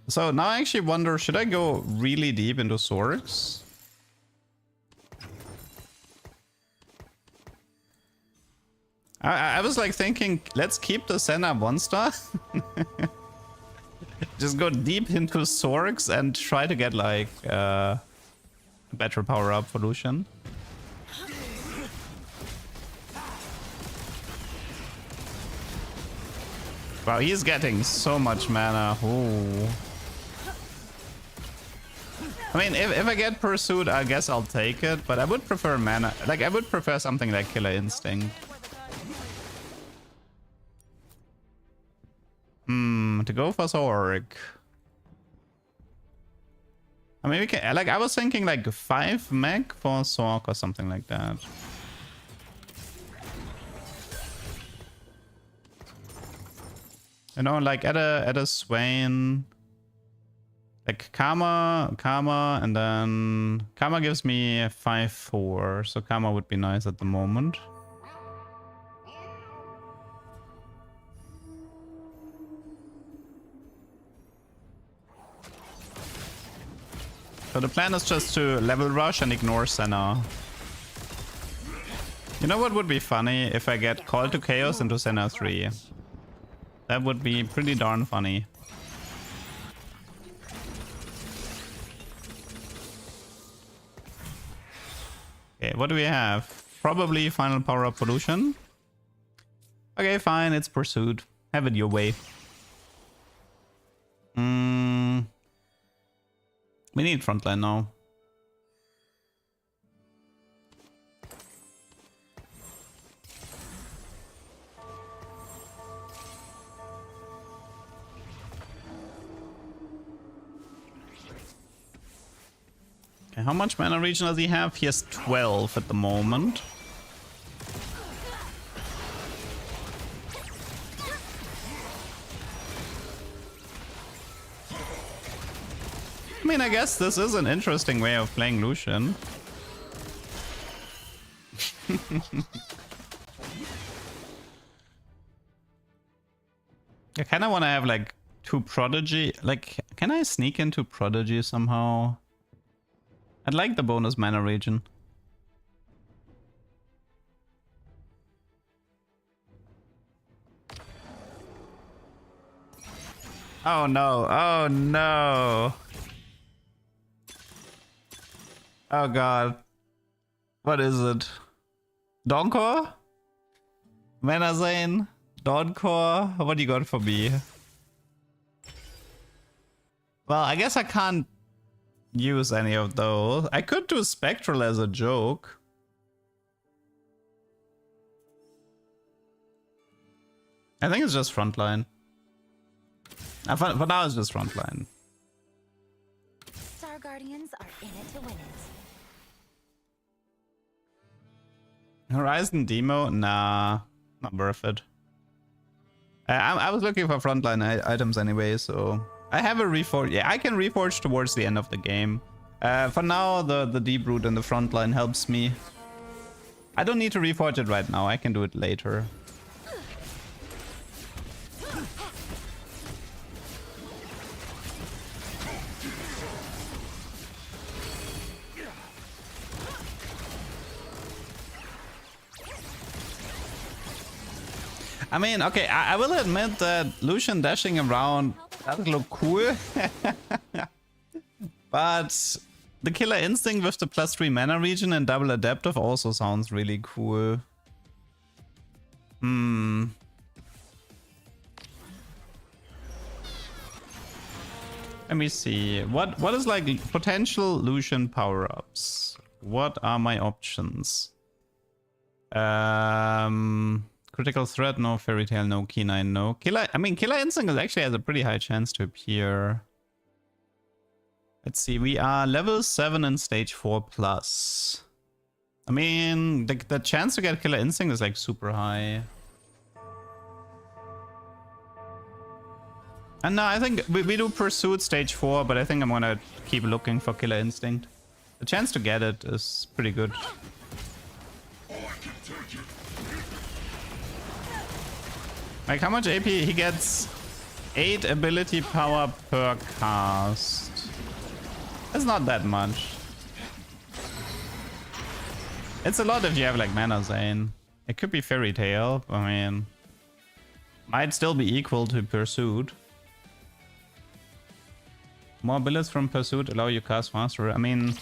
So now I actually wonder, should I go really deep into Sorix? I was like thinking, let's keep the Senna 1-star. Just go deep into Sorix and try to get like better power up for Lucian. Wow, he's getting so much mana. Ooh. I mean, if I get Pursuit, I guess I'll take it, but I would prefer mana. Like, I would prefer something like Killer Instinct. To go for Zork. I mean, we can, like, I was thinking like 5 mech for Zork or something like that. You know, like at a Swain, like Karma, and then Karma gives me 5/4, so Karma would be nice at the moment. So the plan is just to level rush and ignore Senna. You know what would be funny? If I get Call to Chaos into Senna 3. That would be pretty darn funny. Okay, what do we have? Probably final power up pollution. Okay, fine, it's Pursuit. Have it your way. We need frontline now. Okay, how much mana regen does he have? He has 12 at the moment. I mean, I guess this is an interesting way of playing Lucian. I kind of want to have like 2 Prodigy. Like, can I sneak into Prodigy somehow? I'd like the bonus mana regen. Oh no, oh no. Oh god. What is it? Donkor? Manazane? Donkor? What do you got for me? Well, I guess I can't use any of those. I could do Spectral as a joke. I think it's just frontline. For now, it's just frontline. Star Guardians are in it to win it. Horizon Demo? Nah, not worth it. I was looking for frontline items anyway, so I have a reforge. Yeah, I can reforge towards the end of the game. For now, the deep root in the frontline helps me. I don't need to reforge it right now. I can do it later. I mean, okay, I will admit that Lucian dashing around doesn't look cool. But the Killer Instinct with the +3 mana regen and double adaptive also sounds really cool. Let me see. What is like potential Lucian power-ups? What are my options? Critical Threat, no. Fairy Tail, no. Key9, no. Killer Instinct actually has a pretty high chance to appear. Let's see, we are level 7 in stage 4+. I mean, the chance to get Killer Instinct is like super high. And no, I think we do Pursuit stage 4, but I think I'm gonna keep looking for Killer Instinct. The chance to get it is pretty good. Like, how much AP? He gets 8 ability power per cast. That's not that much. It's a lot if you have like Mana Zane. It could be Fairy Tail. I mean, might still be equal to Pursuit. More bullets from Pursuit allow you cast faster. I mean,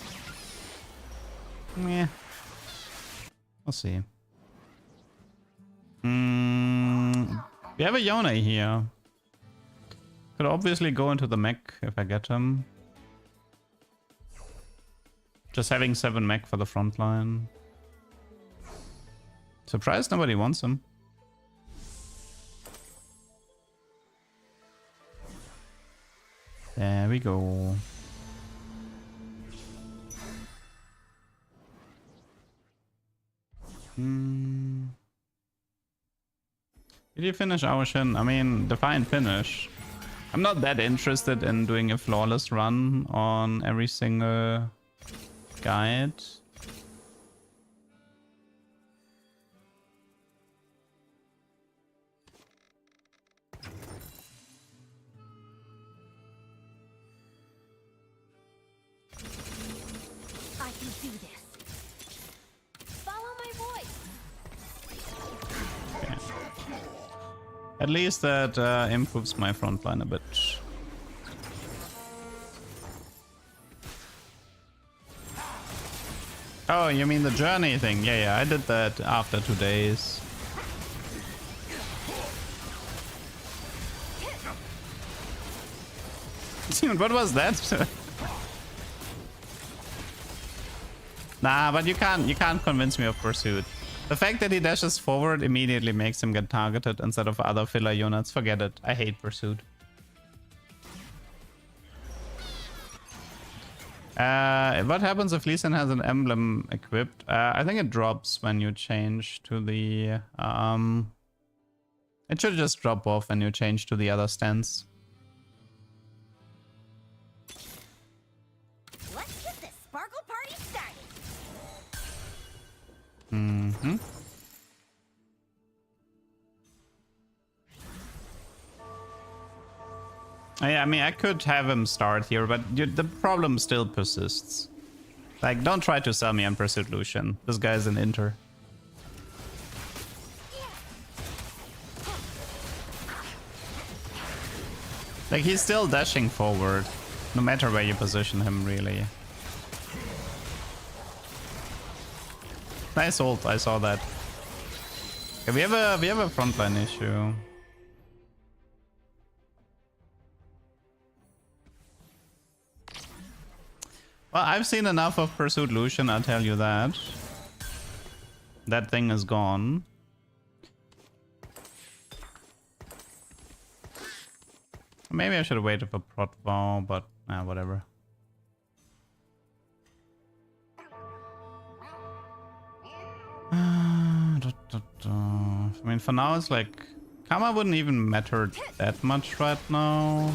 yeah. We'll see. We have a Yone here. Could obviously go into the mech if I get him. Just having 7 mech for the front line. Surprised nobody wants him. There we go. Did you finish Ocean? I mean, the fine finish. I'm not that interested in doing a flawless run on every single guide. I can do this. Follow my voice. Okay. At least that improves my front line a bit. Oh, you mean the journey thing? Yeah, I did that after 2 days. What was that? Nah, but you can't convince me of Pursuit. The fact that he dashes forward immediately makes him get targeted instead of other filler units. Forget it. I hate Pursuit. What happens if Lee Sin has an emblem equipped? I think it drops when you change to the... It should just drop off when you change to the other stance. Let's get this sparkle party started. Mm-hmm. Yeah, I mean, I could have him start here, but the problem still persists. Like, don't try to sell me on Pursuit Lucian. This guy's an Inter. Like, he's still dashing forward, no matter where you position him, really. Nice ult, I saw that. Okay, we have a frontline issue. Well, I've seen enough of Pursuit Lucian, I'll tell you that. That thing is gone. Maybe I should have waited for Prot Vow, but whatever. I mean, for now it's like... Karma wouldn't even matter that much right now.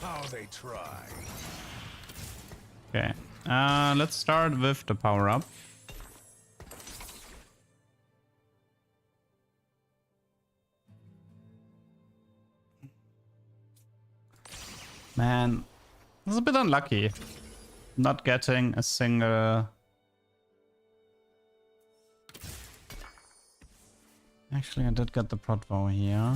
How they try. Okay, let's start with the power up. Man, it's a bit unlucky. Not getting a single... Actually, I did get the Protvo here.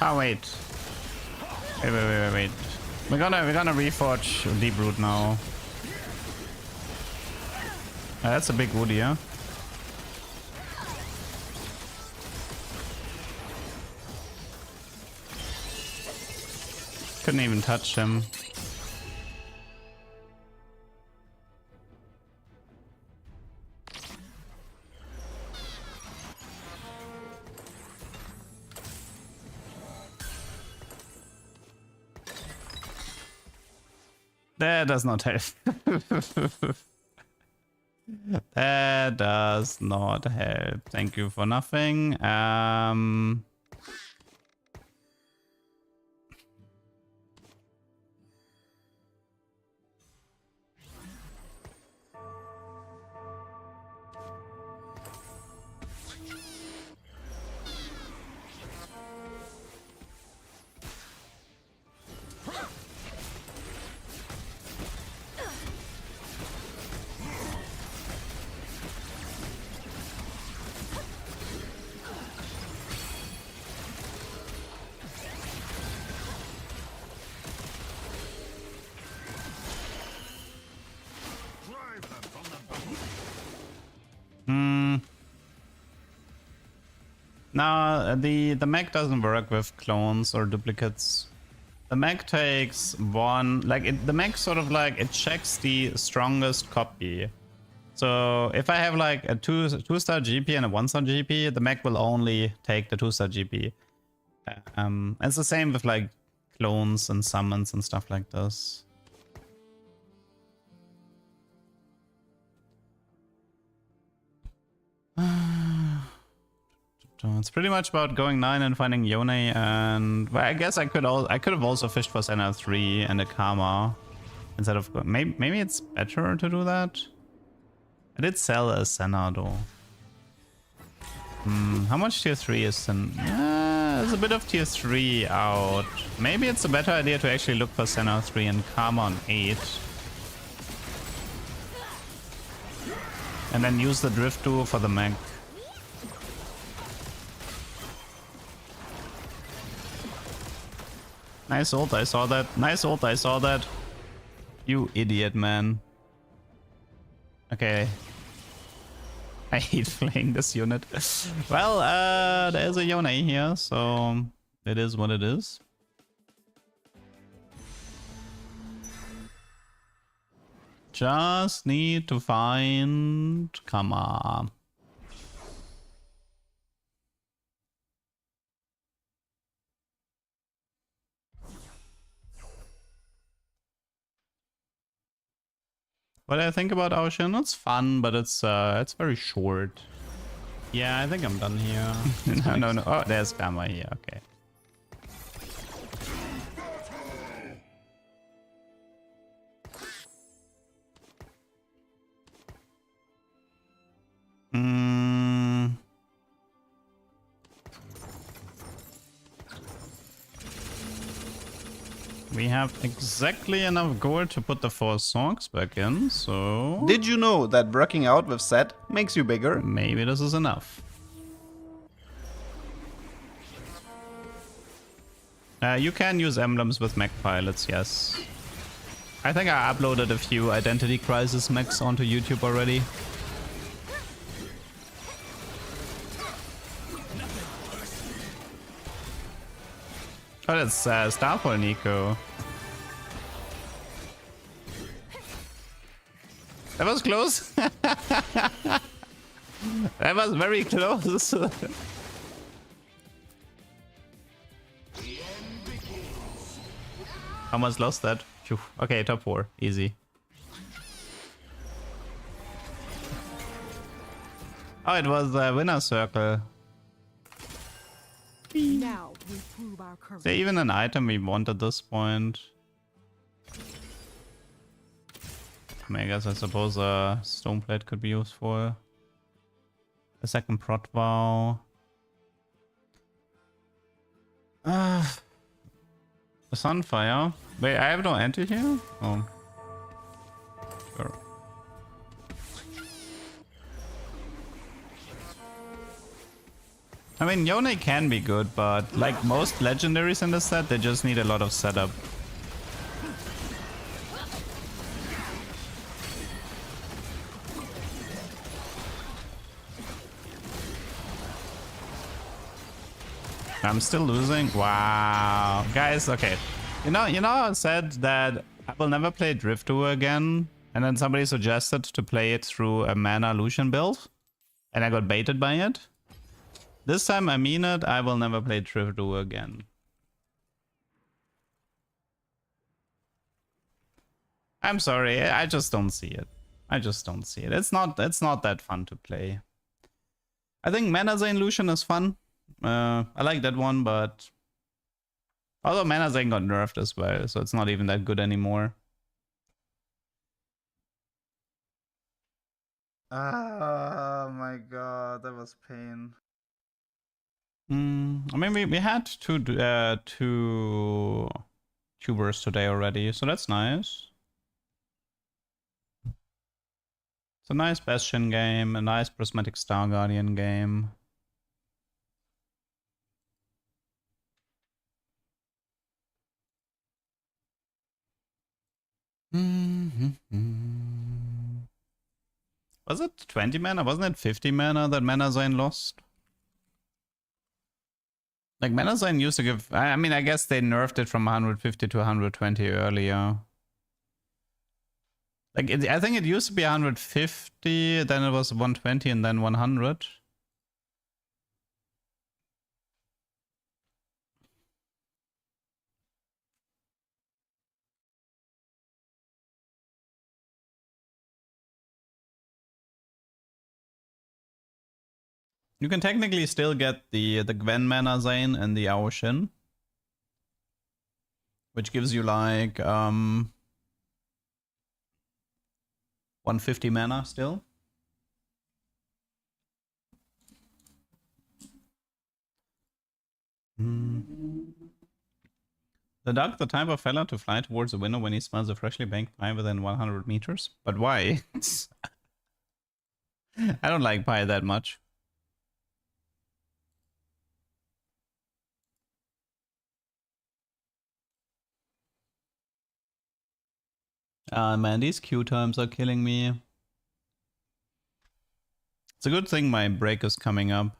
Ah, wait. Wait. We're gonna reforge Deep Root now. That's a big wood here. Couldn't even touch him. That does not help. That does not help. Thank you for nothing. No, the mech doesn't work with clones or duplicates. The mech takes one, like the mech sort of like it checks the strongest copy. So if I have like a two-star GP and a 1-star GP, the mech will only take the 2-star GP. It's the same with like clones and summons and stuff like this. It's pretty much about going 9 and finding Yone, and well, I guess I could have also fished for Senna 3 and a Karma instead of maybe it's better to do that. I did sell a Senna though. How much tier 3 is Senna? There's a bit of tier 3 out. Maybe it's a better idea to actually look for Senna 3 and Karma on 8. And then use the Drift Duo for the mech. Nice ult, I saw that. Nice ult, I saw that. You idiot, man. Okay. I hate playing this unit. Well, there's a Yone here, so it is what it is. Just need to find Kama. What I think about Ocean, it's fun, but it's very short. Yeah, I think I'm done here. No. Oh, there's Gamma here. Okay. We have exactly enough gold to put the 4 songs back in, so... Did you know that working out with Set makes you bigger? Maybe this is enough. You can use emblems with mech pilots, yes. I think I uploaded a few Identity Crisis mechs onto YouTube already. Oh, that's Starfall Nico. That was close. That was very close. Almost lost that. Phew. Okay, top 4. Easy. Oh, it was the winner circle. Now we prove our courage. Is there even an item we want at this point? I guess I suppose a stone plate could be useful. A second prot vow. A sunfire. Wait, I have no anti here? Oh. Sure. I mean, Yone can be good, but like most legendaries in this set, they just need a lot of setup. I'm still losing. Wow, guys. Okay, you know, I said that I will never play Drift Duo again, and then somebody suggested to play it through a mana Lucian build, and I got baited by it. This time I mean it. I will never play Drift Duo again. I'm sorry. I just don't see it. I just don't see it. It's not that fun to play. I think Mana Zane Lucian is fun. I like that one, but although Mana Zane got nerfed as well, so it's not even that good anymore. Oh my god, that was pain. I mean, we had two tubers today already, so that's nice. It's a nice Bastion game, a nice Prismatic Star Guardian game. Was it 20 mana? Wasn't it 50 mana that Mana Zane lost? Like, Mana Zane used to give... I mean, I guess they nerfed it from 150 to 120 earlier. Like, I think it used to be 150, then it was 120, and then 100. You can technically still get the Gwen Mana Zane and the Aoshin, which gives you like 150 mana still. The duck, the type of fella to fly towards the window when he smells a freshly baked pie within 100 meters. But why? I don't like pie that much. Man, these queue times are killing me. It's a good thing my break is coming up.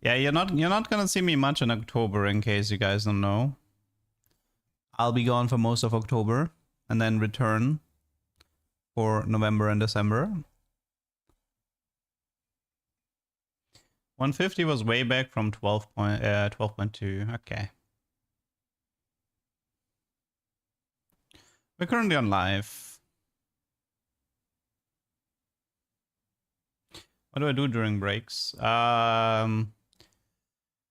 Yeah, you're not gonna see me much in October, in case you guys don't know. I'll be gone for most of October and then return for November and December. 150 was way back from 12.2. Okay. We're currently on live. What do I do during breaks? I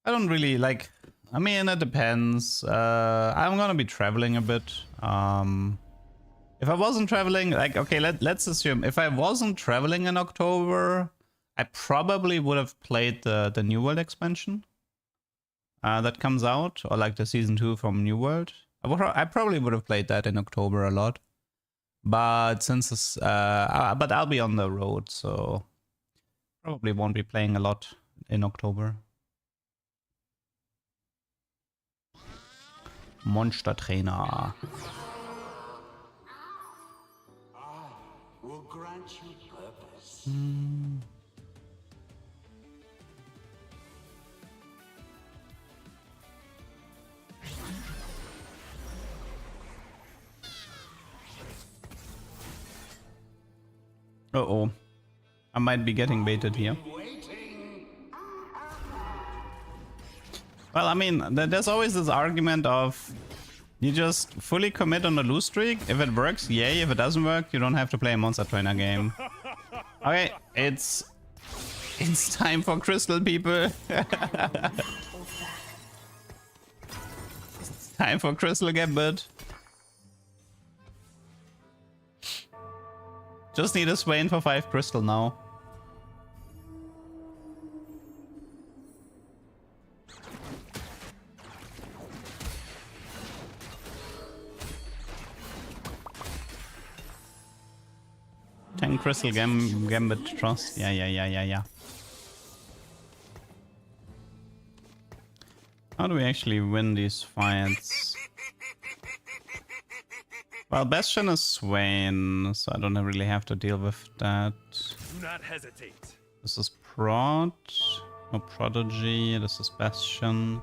don't really like... I mean, it depends. I'm gonna be traveling a bit. If I wasn't traveling, like, okay, let's assume if I wasn't traveling in October, I probably would have played the New World expansion that comes out, or like the season 2 from New World. I probably would have played that in October a lot, but since it's, but I'll be on the road, so probably won't be playing a lot in October. Monster Trainer. Will grant you purpose. Uh-oh. I might be getting baited here. Well, I mean, there's always this argument of you just fully commit on the lose streak. If it works, yay. If it doesn't work, you don't have to play a Monster Trainer game. Okay, it's time for Crystal, people. Time for Crystal Gambit. Just need a Swain for 5 crystal now. Crystal Gambit Trust. Yeah. How do we actually win these fights? Well, Bastion is Swain, so I don't really have to deal with that. Do not hesitate. This is Prod. No Prodigy. This is Bastion.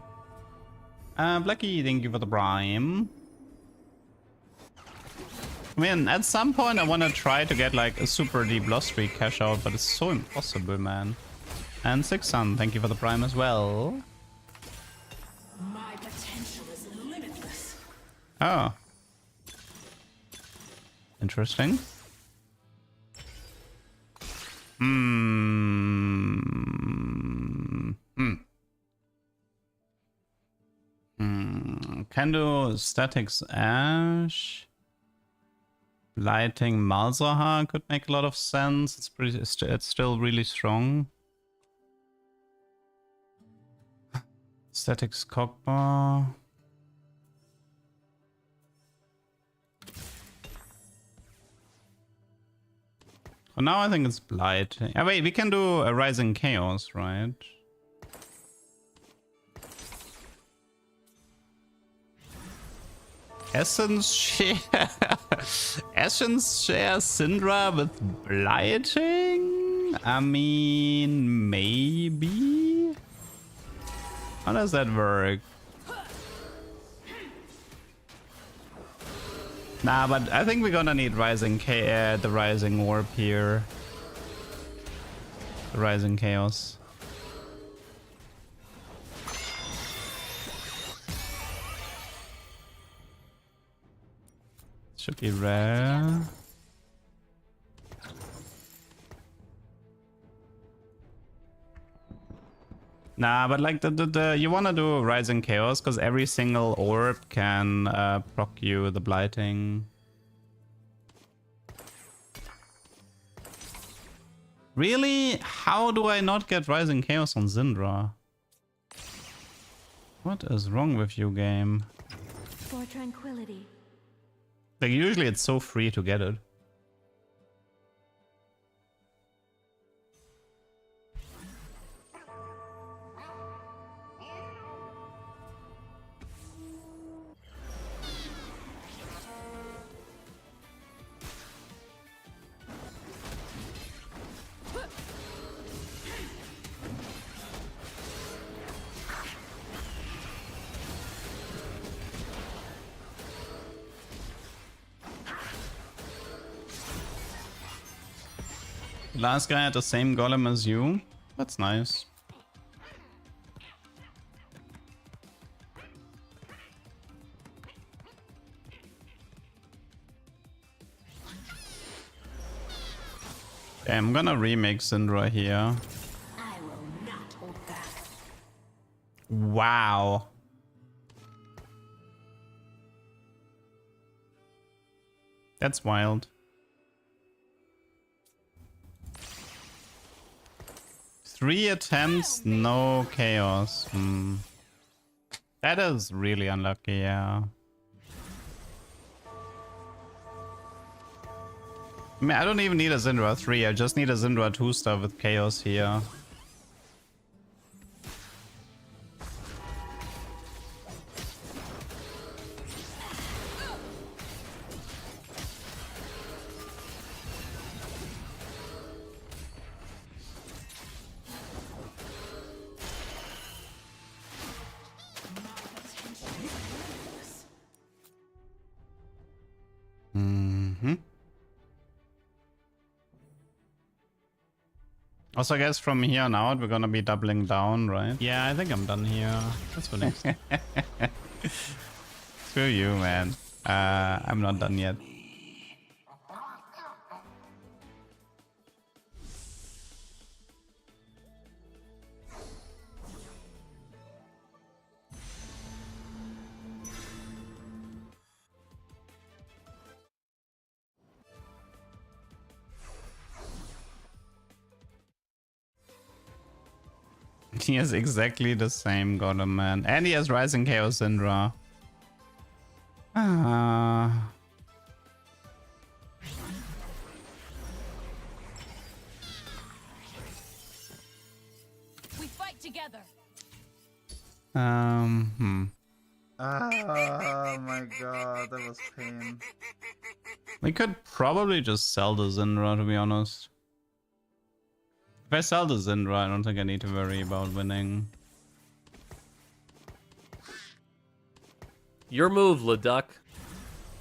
Blackie, thank you for the prime. I mean, at some point I want to try to get like a super deep loss streak cash out, but it's so impossible, man. And Sixsun, thank you for the prime as well. My potential is limitless. Oh. Interesting. Can do Statics Ash. Lighting Malzahar could make a lot of sense. It's still really strong. Statics Cockbar. For now, I think it's Blight. Oh, wait, we can do a Rising Chaos, right? Essence share Syndra with Blighting? I mean, maybe? How does that work? Nah, but I think we're gonna need the Rising Orb here. The Rising Chaos. Should be rare. Nah, but like you wanna do Rising Chaos because every single orb can proc you the Blighting. Really? How do I not get Rising Chaos on Syndra? What is wrong with you, game? For tranquility. Like usually it's so free to get it. The last guy had the same golem as you. That's nice. Okay, I'm gonna remake Syndra here. I will not hold back. Wow. That's wild. 3 attempts, no chaos. That is really unlucky, yeah. I mean, I don't even need a Syndra 3, I just need a Syndra 2 stuff with chaos here. Also, I guess from here on out, we're gonna be doubling down, right? Yeah, I think I'm done here. Let's go next. Screw you, man. I'm not done yet. He has exactly the same Golem Man. And he has Rising Chaos Syndra. We fight together. Oh my god, that was pain. We could probably just sell the Syndra, to be honest. If I sell the Syndra, I don't think I need to worry about winning. Your move, Leduc.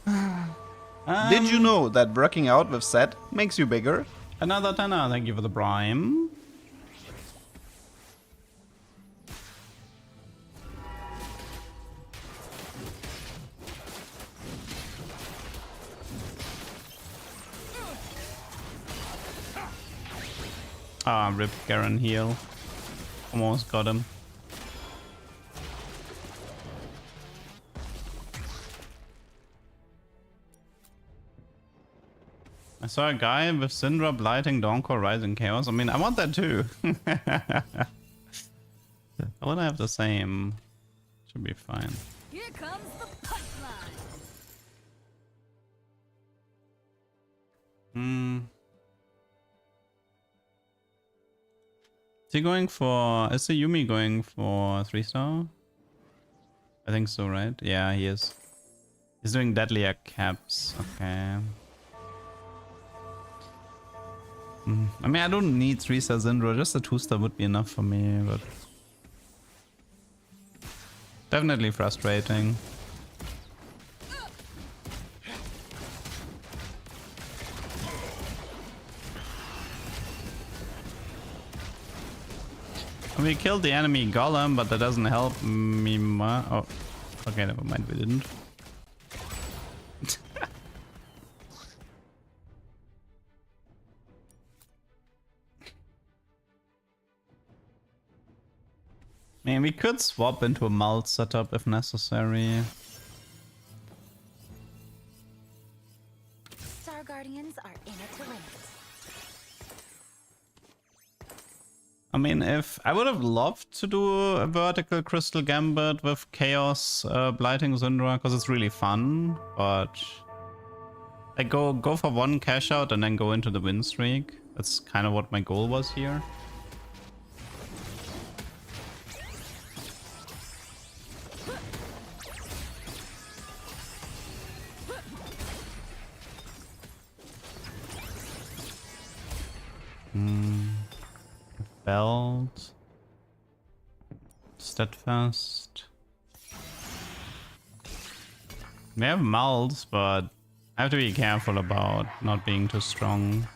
Did you know that working out with Set makes you bigger? Another tenner, thank you for the prime. Ah, rip Garen heal. Almost got him. I saw a guy with Syndra, Blighting, Dawncore, Rising Chaos. I mean, I want that too. I want to have the same. Should be fine. Here comes the punchline. Is he going for... Is the Yumi going for 3-star? I think so, right? Yeah, he is. He's doing deadlier caps. Okay. I mean, I don't need 3-star Syndra. Just a 2-star would be enough for me, but... Definitely frustrating. We killed the enemy golem, but that doesn't help me much. Oh, okay, never mind, we didn't. Man, we could swap into a mult setup if necessary. Star Guardians are in it to win it. I mean, if I would have loved to do a vertical Crystal Gambit with Chaos Blighting Syndra, because it's really fun, but like go for one cash out and then go into the win streak. That's kind of what my goal was here. Belt. Steadfast. We have mults, but I have to be careful about not being too strong.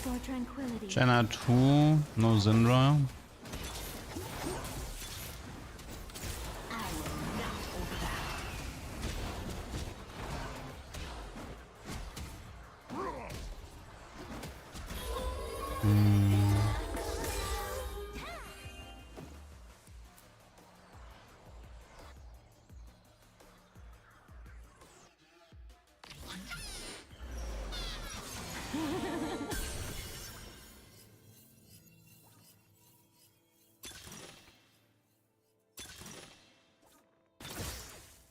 For tranquility. Jenna 2, no Syndra.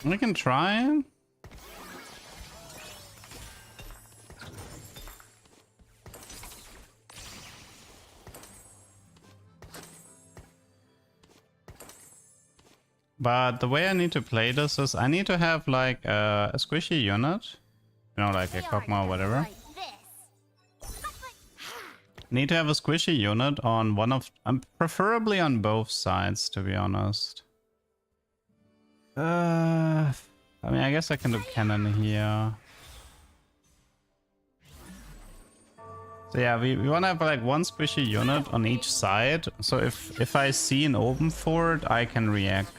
We can try. But the way I need to play this is I need to have like a squishy unit. You know, like a Kog'Maw or whatever. Like this. Need to have a squishy unit on one of... preferably on both sides, to be honest. I mean, I guess I can do cannon here. So yeah, we want to have like one squishy unit on each side. So if I see an open fort, I can react.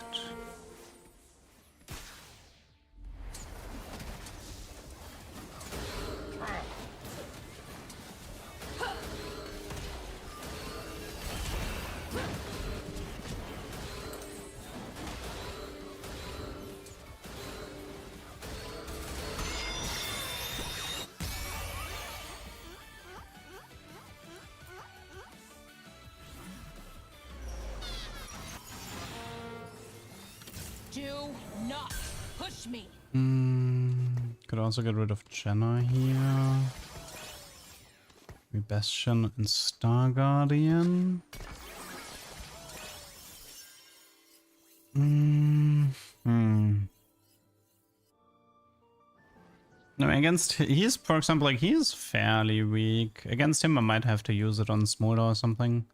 Do not push me. Could also get rid of Jenna here. We Bastion and Star Guardian. No, against he's, for example, like he's fairly weak. Against him, I might have to use it on Smolder or something.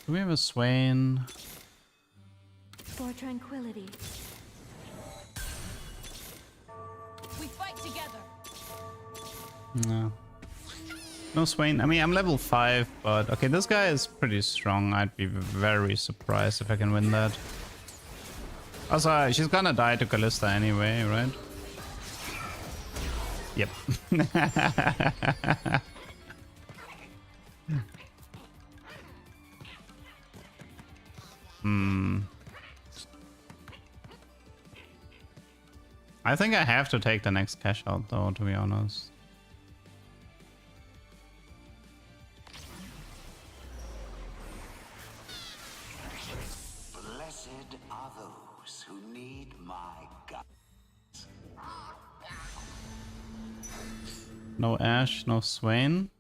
Do we have a Swain? For tranquility. We fight together. No. No Swain. I mean, I'm level 5, but okay, this guy is pretty strong. I'd be very surprised if I can win that. Also, she's gonna die to Callista anyway, right? Yep. I think I have to take the next cash out though, to be honest. Blessed are those who need my guidance. No Ashe, no Swain.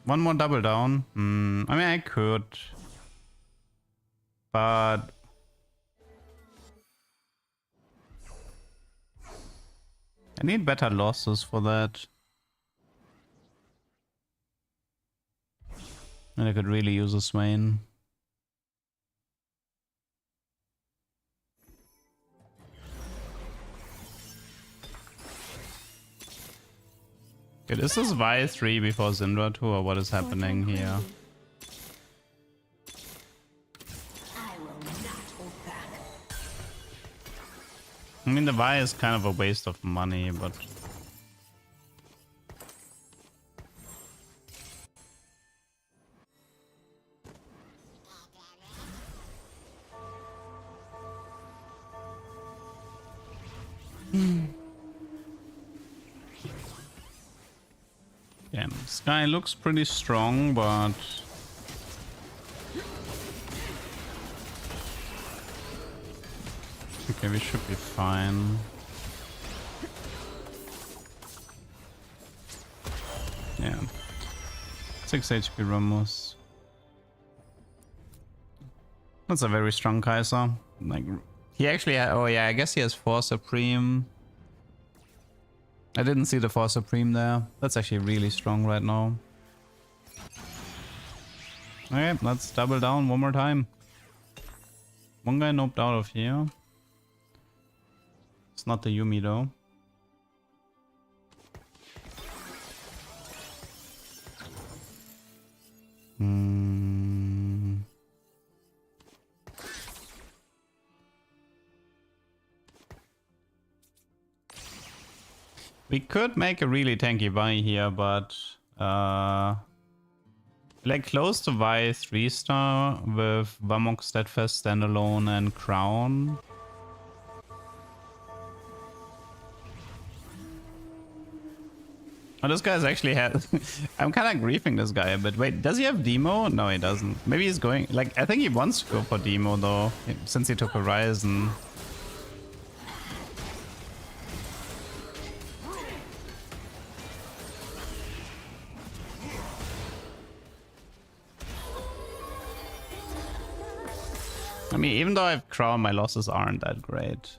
One more double down. I mean, I could. But I need better losses for that. And I could really use a Swain. Okay, is this Y3 before Syndra 2 or what is happening here? I will not hold back. I mean, the Y is kind of a waste of money, but... Yeah, this guy looks pretty strong, but... Okay, we should be fine. Yeah. 6 HP Ramos. That's a very strong Kaiser. Like, he actually oh yeah, I guess he has 4 Supreme. I didn't see the 4 Supreme there. That's actually really strong right now. Okay, let's double down one more time. One guy noped out of here. It's not the Yumi though. We could make a really tanky buy here, but like close to Y 3-star with Vamok, Steadfast, Standalone, and Crown. Oh, this guy's actually had... I'm kind of griefing this guy a bit. Wait, does he have Demo? No, he doesn't. Maybe he's going... Like, I think he wants to go for Demo, though, since he took Horizon. I mean, even though I have Crown, my losses aren't that great.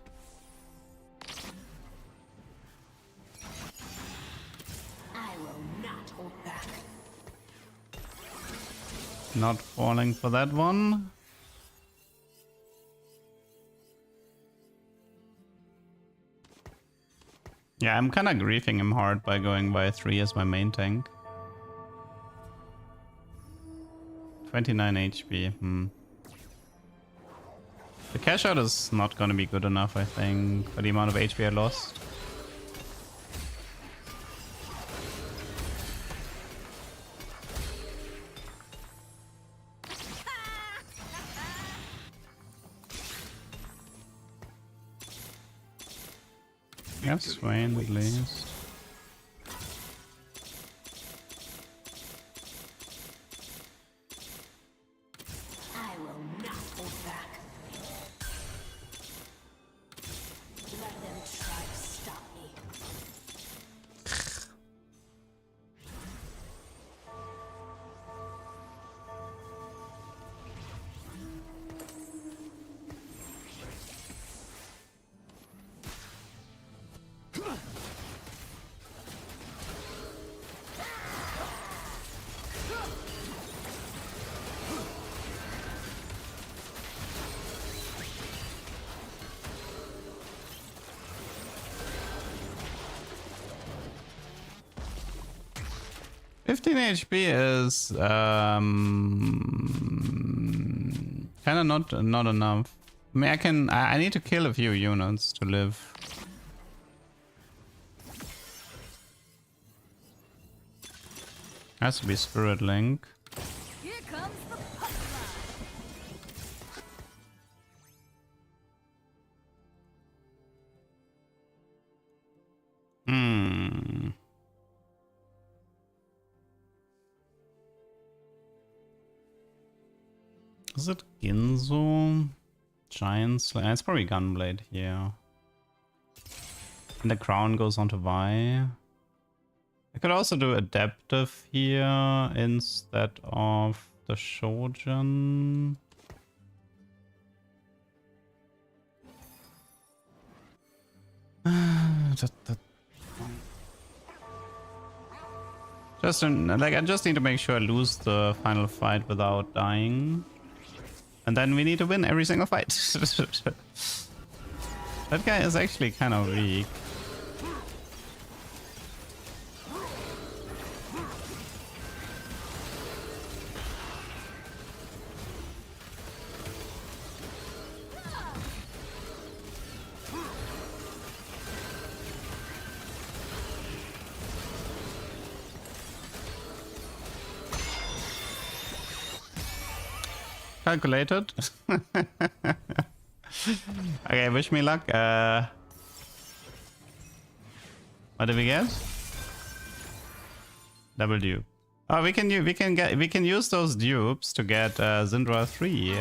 Not falling for that one. Yeah, I'm kind of griefing him hard by going by 3 as my main tank. 29 HP. The cash out is not gonna be good enough, I think, for the amount of HP I lost. Yes, Swain at least. I will not hold back. Let them try to stop me. 15 HP is kind of not enough. I mean, I need to kill a few units to live. Has to be Spirit Link. Here comes the puck Is it Ginzo? Giant Slayer? It's probably Gunblade here. And the crown goes onto Vi. I could also do Adaptive here instead of the Shojin. I just need to make sure I lose the final fight without dying. And then we need to win every single fight. That guy is actually kind of weak. Calculated. Okay, wish me luck. What did we get? Double dupe. Oh, we can use those dupes to get Syndra 3.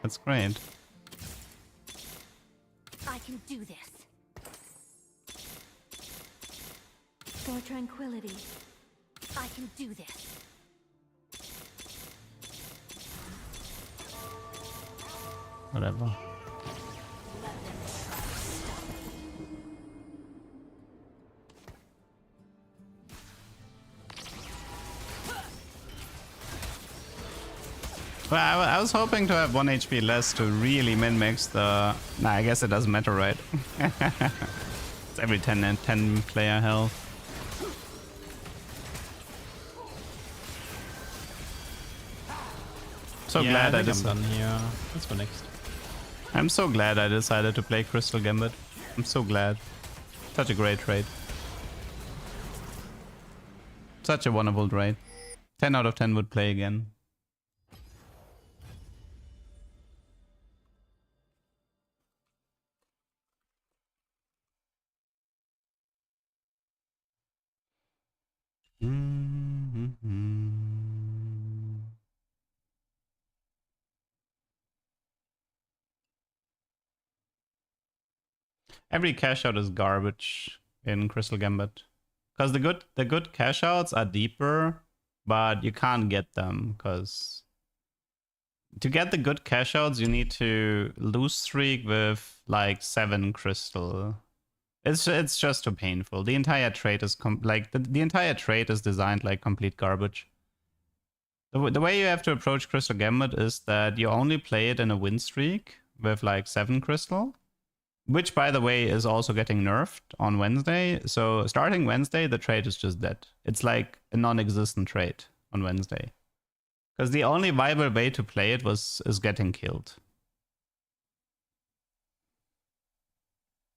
That's great. I can do this. for tranquility. I can do this. Whatever. Well, I was hoping to have 1 HP less to really min-max the... Nah, I guess it doesn't matter, right? It's every 10 and 10 player health. So glad I I'm done here. Let's go next. I'm so glad I decided to play Crystal Gambit. I'm so glad. Such a great trade. Such a wonderful trade. 10 out of 10 would play again. Every cash out is garbage in Crystal Gambit. Because the good cash outs are deeper, but you can't get them because to get the good cash outs you need to lose streak with like 7 crystal. It's just too painful. The entire trade is the entire trade is designed like complete garbage. The way you have to approach Crystal Gambit is that you only play it in a win streak with like 7 crystal. which by the way is also getting nerfed on Wednesday. So starting Wednesday, the trait is just dead. It's like a non-existent trait on Wednesday. Because the only viable way to play it is getting killed.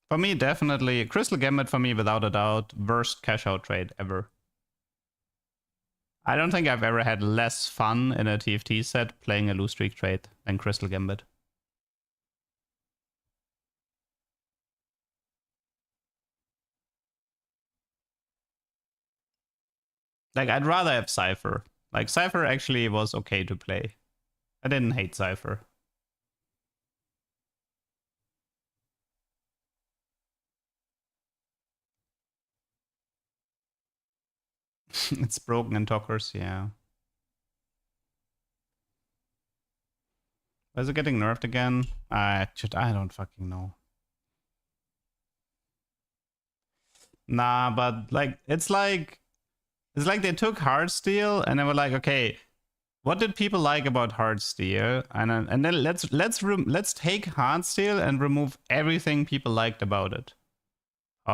For me, definitely, Crystal Gambit for me, without a doubt, worst cash out trade ever. I don't think I've ever had less fun in a TFT set playing a lose streak trade than Crystal Gambit. Like, I'd rather have Cypher. Like, Cypher actually was okay to play. I didn't hate Cypher. It's broken in talkers, yeah. Is it getting nerfed again? I don't fucking know. Nah, but like it's like they took Heartsteel and they were like, okay, what did people like about Heartsteel? And then let's take Heartsteel and remove everything people liked about it.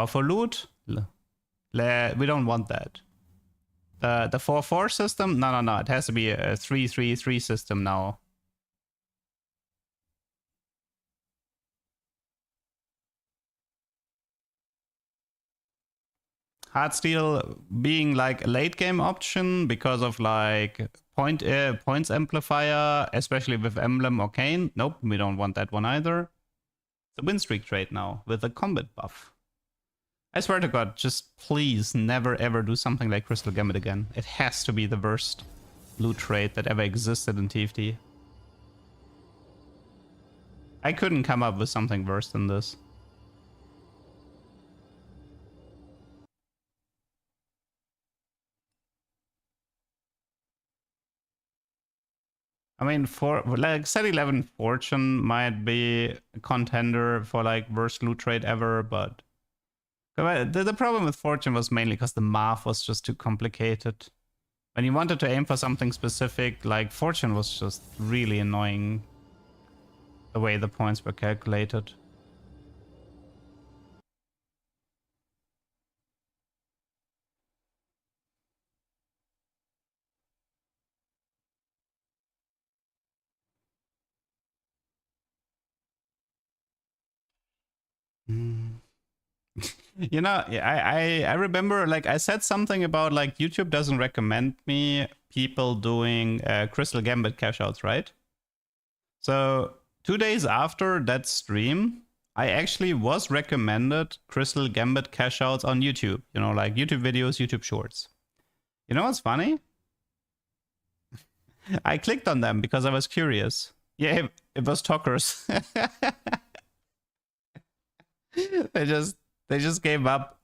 For loot, we don't want that. The 4-4 system, no, it has to be a 3-3-3 system now. Heartsteel being like a late game option because of like points amplifier, especially with Emblem or Kane. Nope, we don't want that one either. It's a win streak trade now with a combat buff. I swear to God, just please never ever do something like Crystal Gambit again. It has to be the worst loot trade that ever existed in TFT. I couldn't come up with something worse than this. I mean, for like set 11 Fortune might be a contender for like worst loot trade ever, but the problem with Fortune was mainly because the math was just too complicated. When you wanted to aim for something specific, like Fortune was just really annoying the way the points were calculated. You know, I remember like I said something about like YouTube doesn't recommend me people doing Crystal Gambit cash outs, right? So 2 days after that stream, I actually was recommended Crystal Gambit cash outs on YouTube. You know, like YouTube videos, YouTube shorts. You know what's funny? I clicked on them because I was curious. Yeah, it was talkers. They just gave up.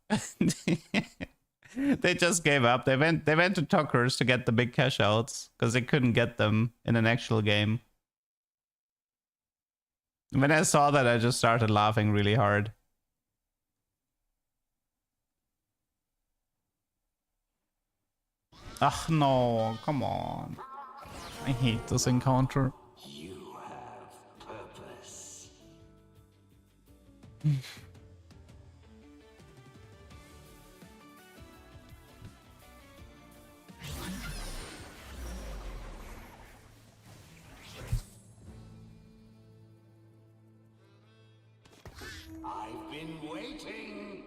They just gave up. They went to talkers to get the big cash outs because they couldn't get them in an actual game. When I saw that, I just started laughing really hard. Ugh, no, come on. I hate this encounter. You have purpose. I've been waiting.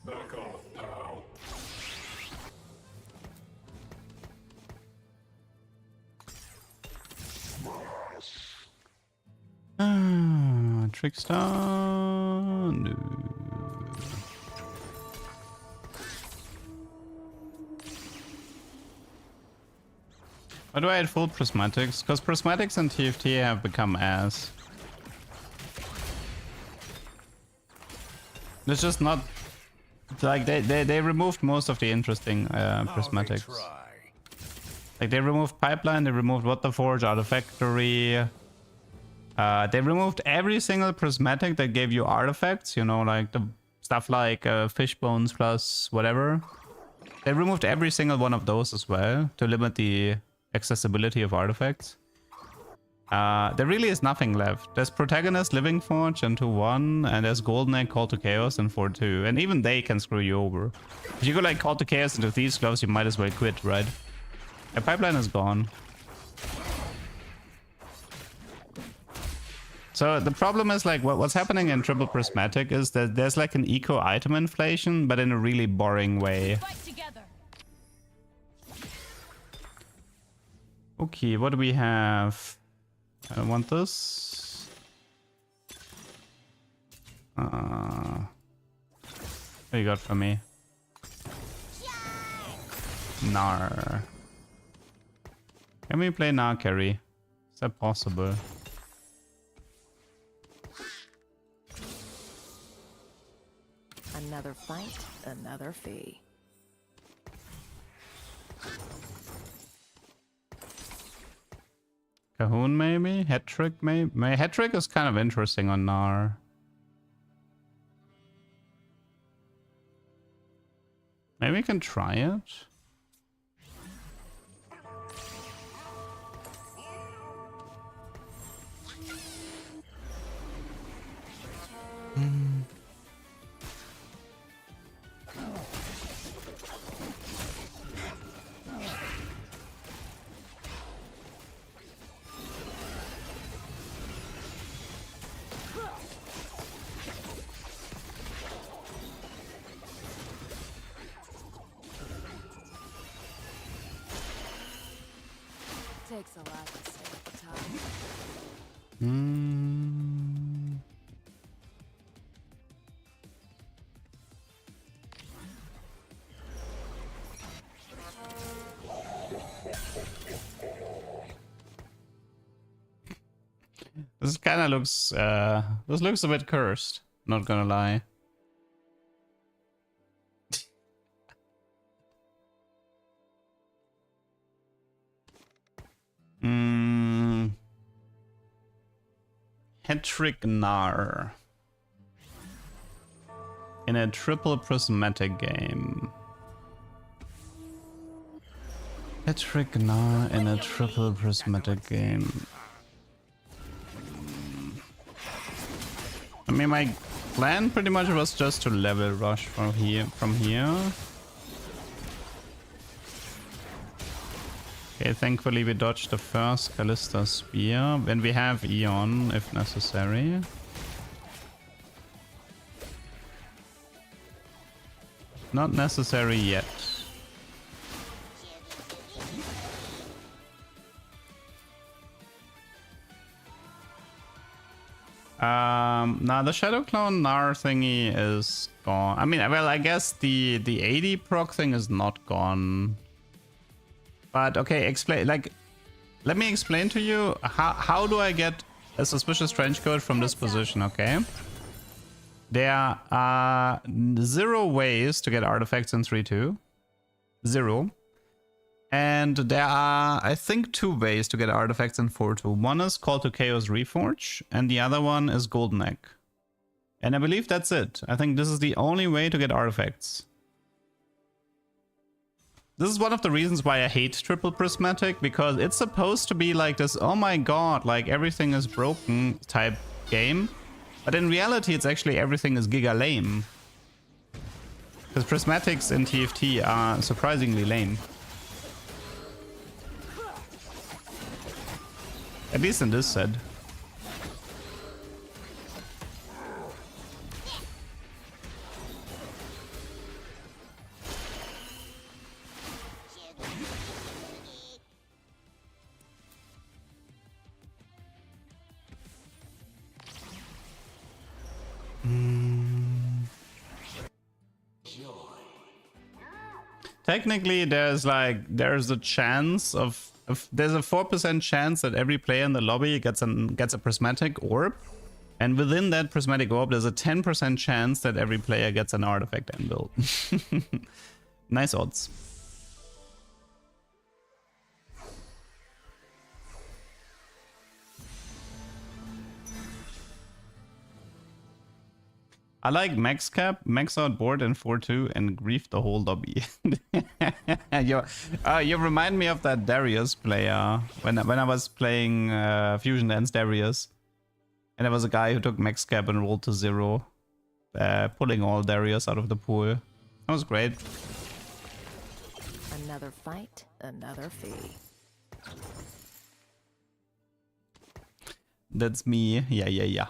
Back off, pal. Trickstar. No. Why do I add full prismatics? Because prismatics and TFT have become ass. It's just not like they removed most of the interesting prismatics. Like they removed Pipeline, they removed Waterforge, Artifactory. They removed every single prismatic that gave you artifacts, you know, like the stuff like fish bones plus whatever. They removed every single one of those as well to limit the accessibility of artifacts. There really is nothing left. There's Protagonist, Living Forge in 2-1, and there's Golden Egg, Call to Chaos in 4-2, and even they can screw you over. If you go like Call to Chaos into Thieves' Gloves, you might as well quit, right? The Pipeline is gone. So the problem is like what's happening in Triple Prismatic is that there's like an eco item inflation, but in a really boring way. Okay, what do we have? I want this. What do you got for me? Nar. Can we play Nar carry? Is that possible? Another fight, another fee. Cahoon maybe? Hat trick maybe? Hat trick is kind of interesting on Nar. Maybe we can try it. Takes a lot to stay at the top. This kind of looks, this looks a bit cursed, not gonna lie. Hat-trick Nar. In a triple prismatic game. Hat-trick Nar in a triple prismatic game. I mean, my plan pretty much was just to level rush from here. Okay, thankfully we dodged the first Callista Spear. When we have Eon, if necessary. Not necessary yet. Now the Shadow Clone Nar thingy is gone. I mean, well, I guess the 80 proc thing is not gone. But okay, explain, like, let me explain to you how do I get a Suspicious Trenchcoat from this position, okay? There are 0 ways to get artifacts in 3-2. 0. And there are, I think, 2 ways to get artifacts in 4-2. One is Call to Chaos Reforge, and the other one is Golden Egg. And I believe that's it. I think this is the only way to get artifacts. This is one of the reasons why I hate Triple Prismatic, because it's supposed to be like this, oh my god, like everything is broken type game. But in reality, it's actually everything is giga lame. Because Prismatics in TFT are surprisingly lame. At least in this set. Technically, there's a chance of there's a 4% chance that every player in the lobby gets a prismatic orb, and within that prismatic orb, there's a 10% chance that every player gets an artifact anvil. Nice odds. I like max cap, max out board in 4-2 and grief the whole lobby. You remind me of that Darius player when I was playing Fusion Dance Darius. And there was a guy who took max cap and rolled to 0. Pulling all Darius out of the pool. That was great. Another fight, another fee. That's me. Yeah.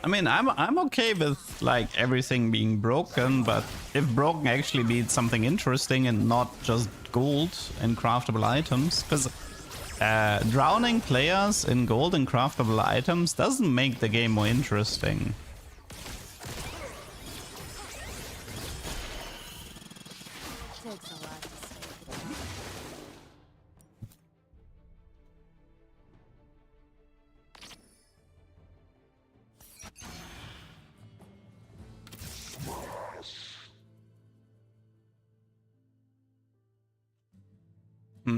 I mean, I'm okay with like everything being broken, but if broken actually means something interesting and not just gold and craftable items, because drowning players in gold and craftable items doesn't make the game more interesting. Takes a lot to say. A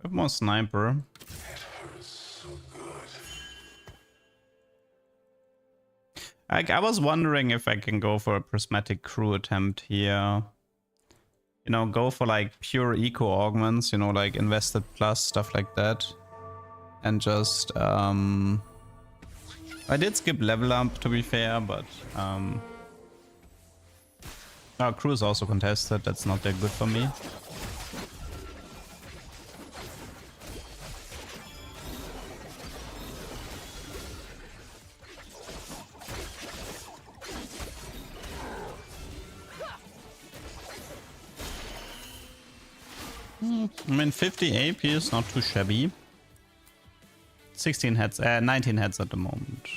bit more sniper. I was wondering if I can go for a prismatic crew attempt here. You know, go for like pure eco augments, you know, like invested plus, stuff like that. And just, I did skip level up to be fair, but, crew is also contested, that's not that good for me. I mean, 50 AP is not too shabby. 16 heads, 19 heads at the moment.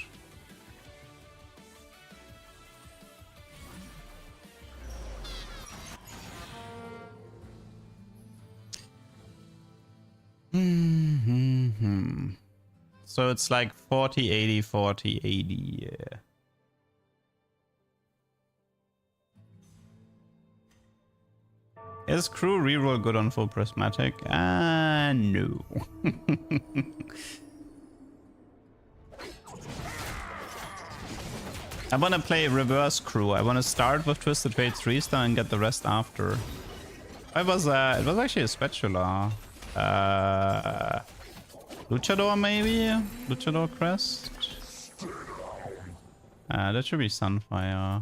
So it's like 40, 80, 40, 80, yeah. Is crew reroll good on full prismatic? No. I want to play reverse crew. I want to start with Twisted Fate 3-star and get the rest after. It was actually a spatula. Luchador maybe? Luchador crest? That should be Sunfire.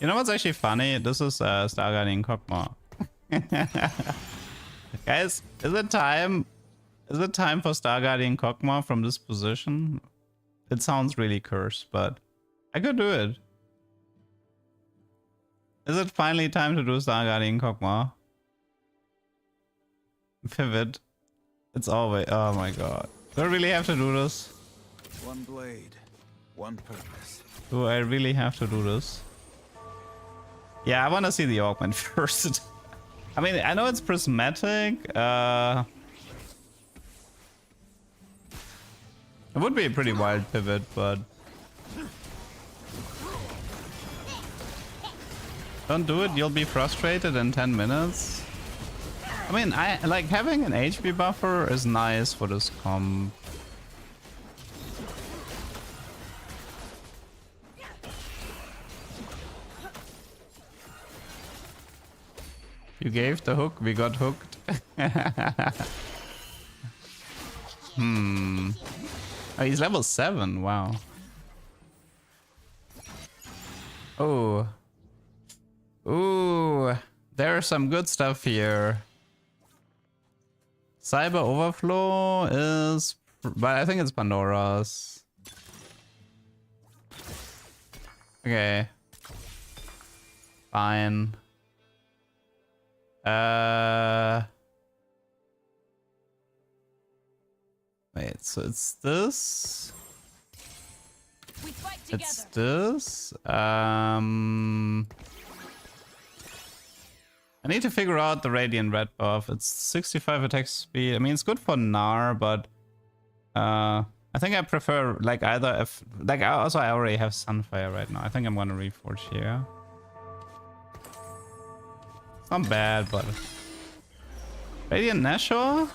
You know what's actually funny? This is Star Guardian Kog'Maw. Guys, is it time? Is it time for Star Guardian Kog'Maw from this position? It sounds really cursed, but I could do it. Is it finally time to do Star Guardian Kog'Maw? Pivot. It's always. Oh my god. Do I really have to do this? One blade, one purpose. Do I really have to do this? Yeah, I want to see the augment first. I mean, I know it's prismatic. It would be a pretty wild pivot, but don't do it. You'll be frustrated in 10 minutes. I mean, I like having an HP buffer is nice for this comp. You gave the hook, we got hooked. Oh, he's level 7, wow. Oh. Ooh, there's some good stuff here. Cyber Overflow is... but I think it's Pandora's. Okay. Fine. Wait, so it's this. We fight together. It's this. I need to figure out the Radiant Red buff. It's 65 attack speed. I mean, it's good for Gnar, but I think I prefer like either if like I already have Sunfire right now. I think I'm gonna reforge here. Not bad, but... Radiant Nashor?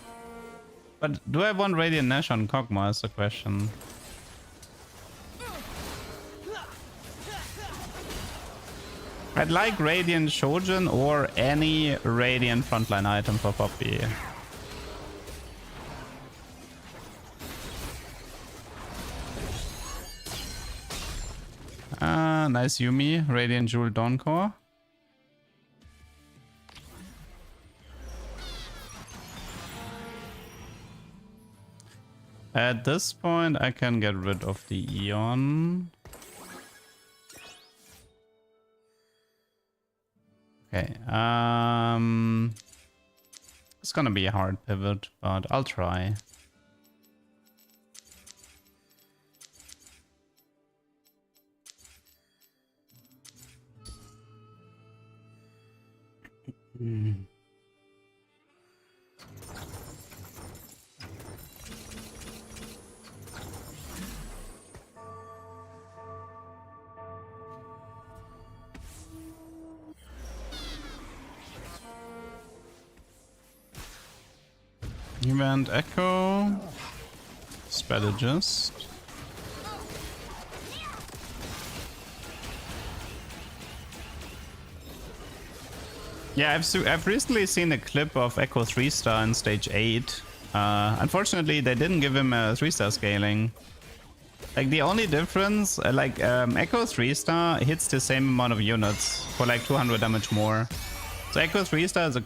But do I want Radiant Nash on Kog'Maw is the question. I'd like Radiant Shojin or any Radiant frontline item for Poppy. Ah, nice Yumi, Radiant Jewel Dawncore. At this point, I can get rid of the Eon. Okay, it's gonna be a hard pivot, but I'll try. Event Echo, Strategist. Yeah, I've recently seen a clip of Echo 3-star in stage 8. Unfortunately, they didn't give him a 3-star scaling. Like, the only difference, Echo 3-star hits the same amount of units for like 200 damage more. So Echo 3-star is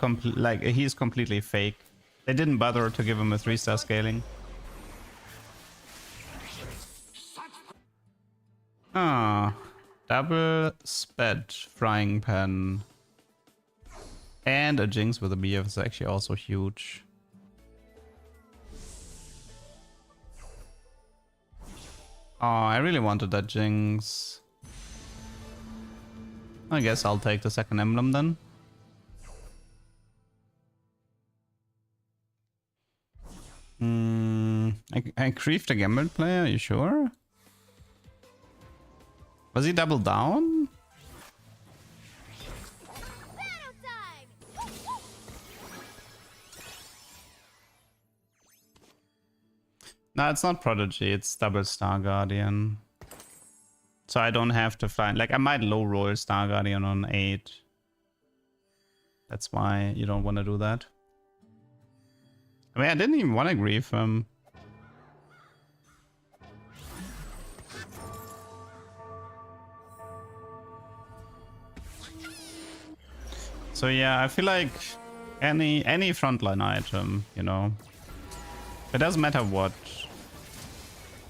he's completely fake. They didn't bother to give him a 3-star scaling. Ah, double sped frying pan. And a Jinx with a BF is actually also huge. Oh, I really wanted that Jinx. I guess I'll take the second emblem then. I creeped a Gambit player, are you sure? Was he double down? No, it's not Prodigy, it's double Star Guardian. So I don't have to find... Like, I might low roll Star Guardian on 8. That's why you don't want to do that. I mean, I didn't even want to grief him. So yeah, I feel like any frontline item, you know. It doesn't matter what.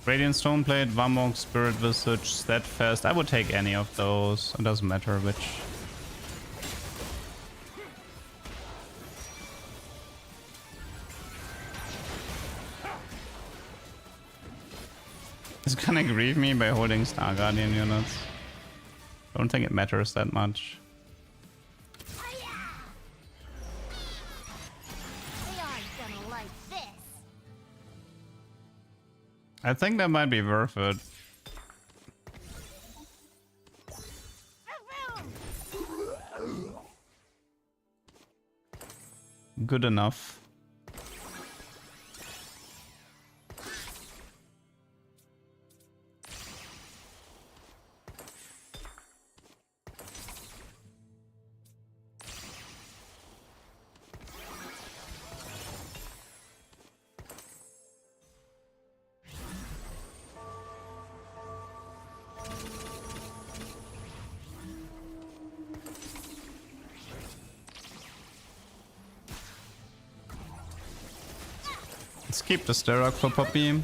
Radiant Stoneplate, Vamok, Spirit Visage, Steadfast. I would take any of those. It doesn't matter which. It's gonna grieve me by holding Star Guardian units. Don't think it matters that much. I think that might be worth it. Good enough. Let's keep the Sterok for Poppy.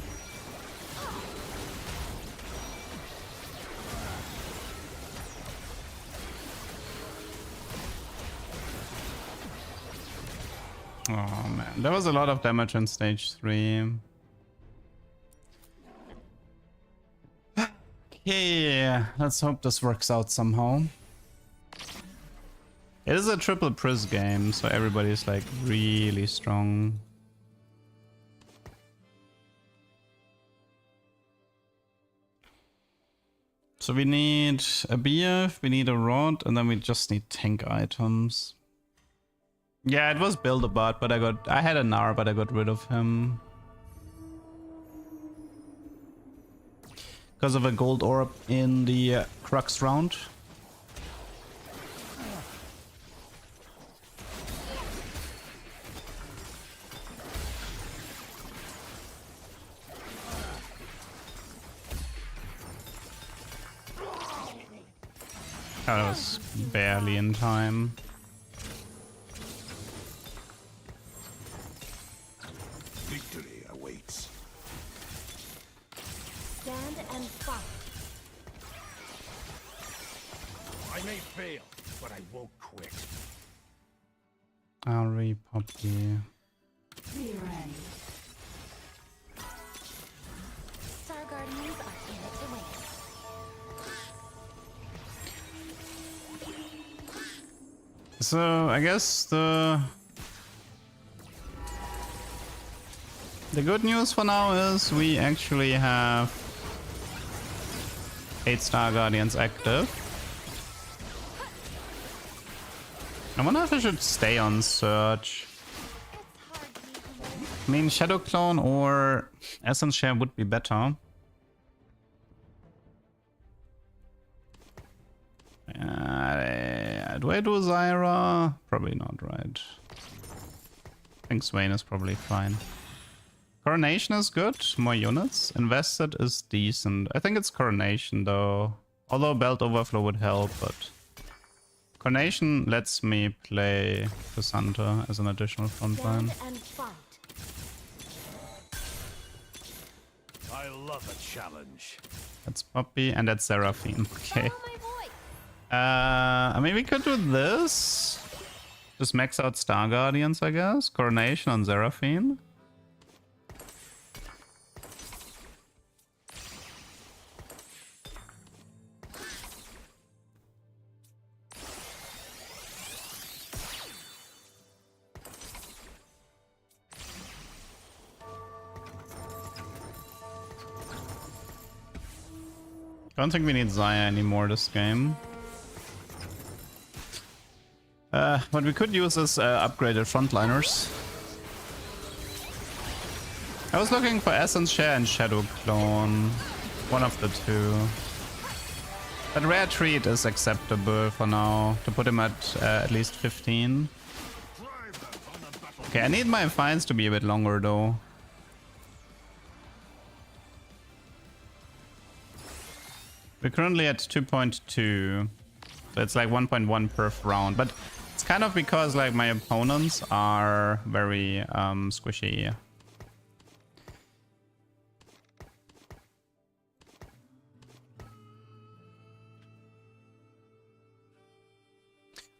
Oh man, there was a lot of damage in stage 3. Okay, let's hope this works out somehow. It is a triple Priz game, so everybody's like really strong. So we need a BF, we need a rod, and then we just need tank items. Yeah, it was build a bot, but I had a Gnar, but I got rid of him. Because of a gold orb in the Crux round. That was barely in time. Victory awaits. Stand and fight. I may fail, but I won't quit. I'll repop you. Be ready. Star Guardians are in it to win. So I guess the good news for now is we actually have 8 Star Guardians active. I wonder if I should stay on Search. I mean, Shadow Clone or Essence Share would be better. Do I do Zyra? Probably not, right? I think Swain is probably fine. Coronation is good, more units. Invested is decent. I think it's Coronation though. Although Belt Overflow would help, but... Coronation lets me play Cassandra as an additional frontline. I love a challenge. That's Poppy and that's Seraphine. Okay. I mean, we could do this. Just max out Star Guardians, I guess. Coronation on Seraphine. Don't think we need Xayah anymore this game. What we could use is upgraded frontliners. I was looking for Essence Share and Shadow Clone. One of the two. But Rare Treat is acceptable for now. To put him at least 15. Okay, I need my fines to be a bit longer though. We're currently at 2.2. So it's like 1.1 per round. But it's kind of because like my opponents are very squishy.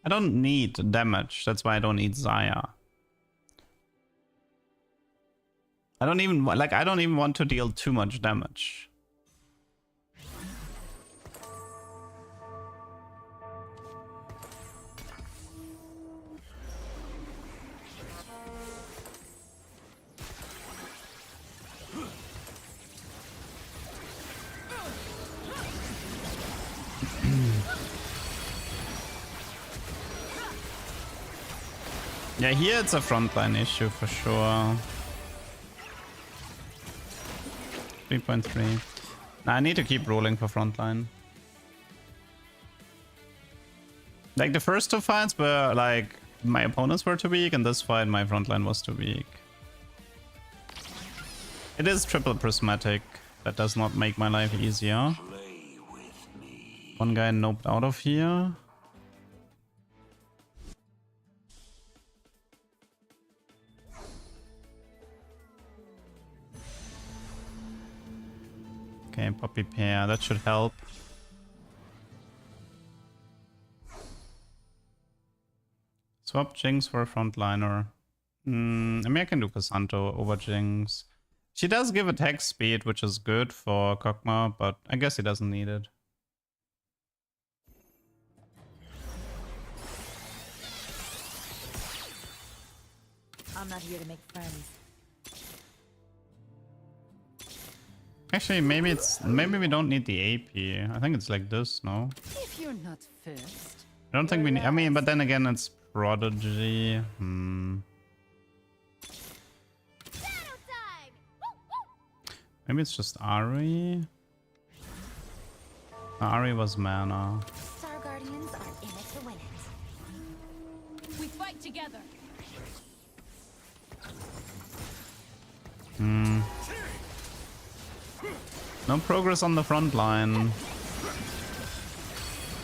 I don't need damage. That's why I don't need Xayah. I don't even want to deal too much damage. Yeah, here it's a frontline issue for sure. 3.3. Nah, I need to keep rolling for frontline. Like the first two fights were like my opponents were too weak, and this fight my frontline was too weak. It is triple prismatic. That does not make my life easier. One guy noped out of here. Okay, Poppy pair, that should help. Swap Jinx for a frontliner. I mean, I can do Cassandra over Jinx. She does give attack speed, which is good for Kog'Maw, but I guess he doesn't need it. I'm not here to make friends. Actually, maybe we don't need the AP. I think it's like this, no? If you're not first. I don't think we need... I mean, but then again, it's Prodigy. Battle time! Maybe it's just Ari. Ari was mana. Star Guardians are in it to win it. We fight together. No progress on the front line.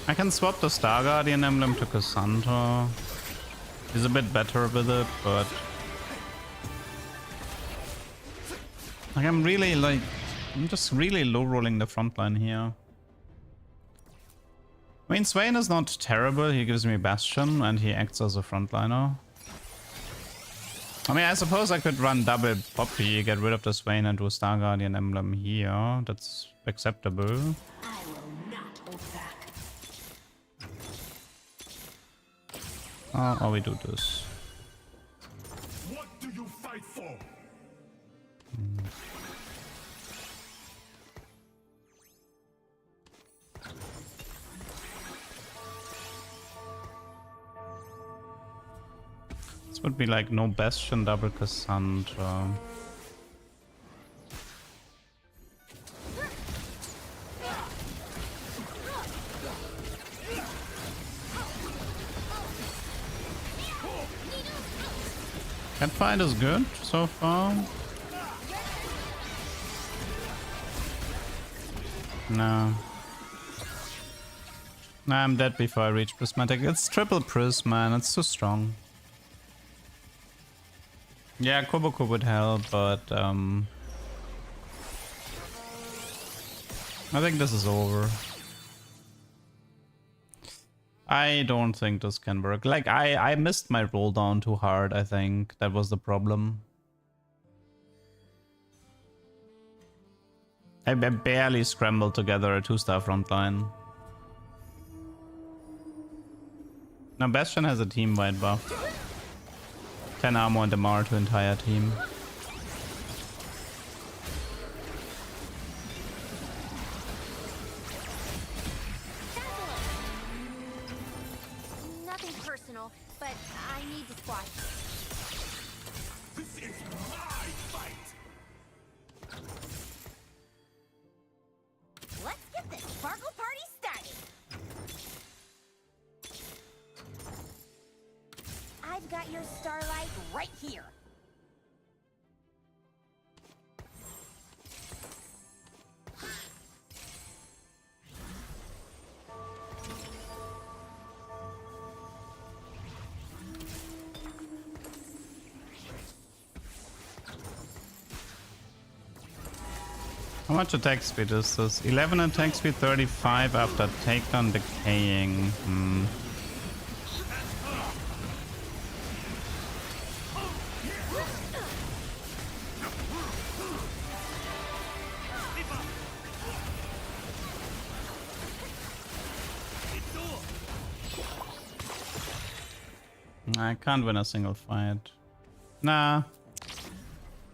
I can swap the Star Guardian emblem to Cassandra. He's a bit better with it, but like I'm just really low rolling the front line here. I mean, Swain is not terrible. He gives me Bastion and he acts as a frontliner. I mean, I suppose I could run double Poppy, get rid of the Swain and do a Star Guardian emblem here. That's acceptable. I will not hold back. Or we do this. What do you fight for? This would be like no Bastion, double Cassandra. Catfight is good so far. No. Nah, I'm dead before I reach prismatic. It's triple pris, man. It's too strong. Yeah, Koboko would help, but I think this is over. I don't think this can work. Like, I missed my roll down too hard, I think. That was the problem. I barely scrambled together a 2-star frontline. Now Bastion has a team-wide buff. 10 armor and MR to entire team. Nothing personal, but I need to squash. This is my fight. Let's get this sparkle party started. I've got your starlight right here. How much attack speed is this? 11 attack speed, 35 after takedown decaying. I can't win a single fight. Nah.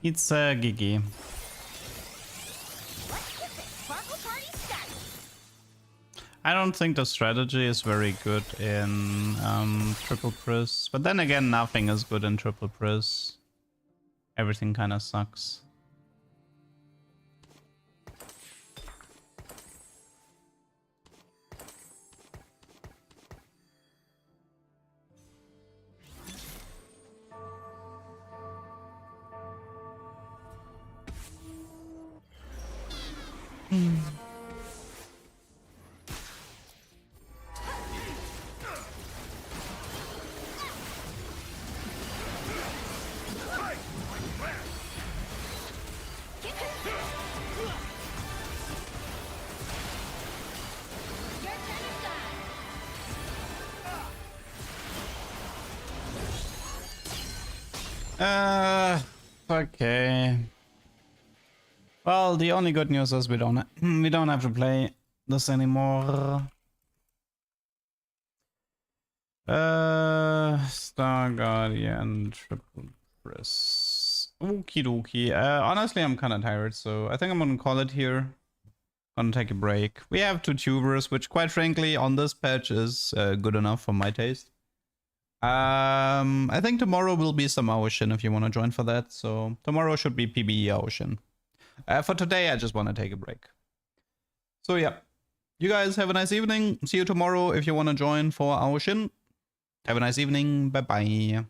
It's GG. I don't think the strategy is very good in triple pris, but then again, nothing is good in triple pris. Everything kind of sucks. Okay. Well, the only good news is we don't have to play this anymore. Star Guardian triple pris. Okie dokie. Honestly, I'm kind of tired, so I think I'm gonna call it here. Gonna take a break. We have 2 tubers, which quite frankly on this patch is good enough for my taste. I think tomorrow will be some Ocean if you want to join for that. So tomorrow should be PBE Ocean. For today, I just want to take a break. So yeah, you guys have a nice evening. See you tomorrow if you want to join for Ocean. Have a nice evening. Bye bye.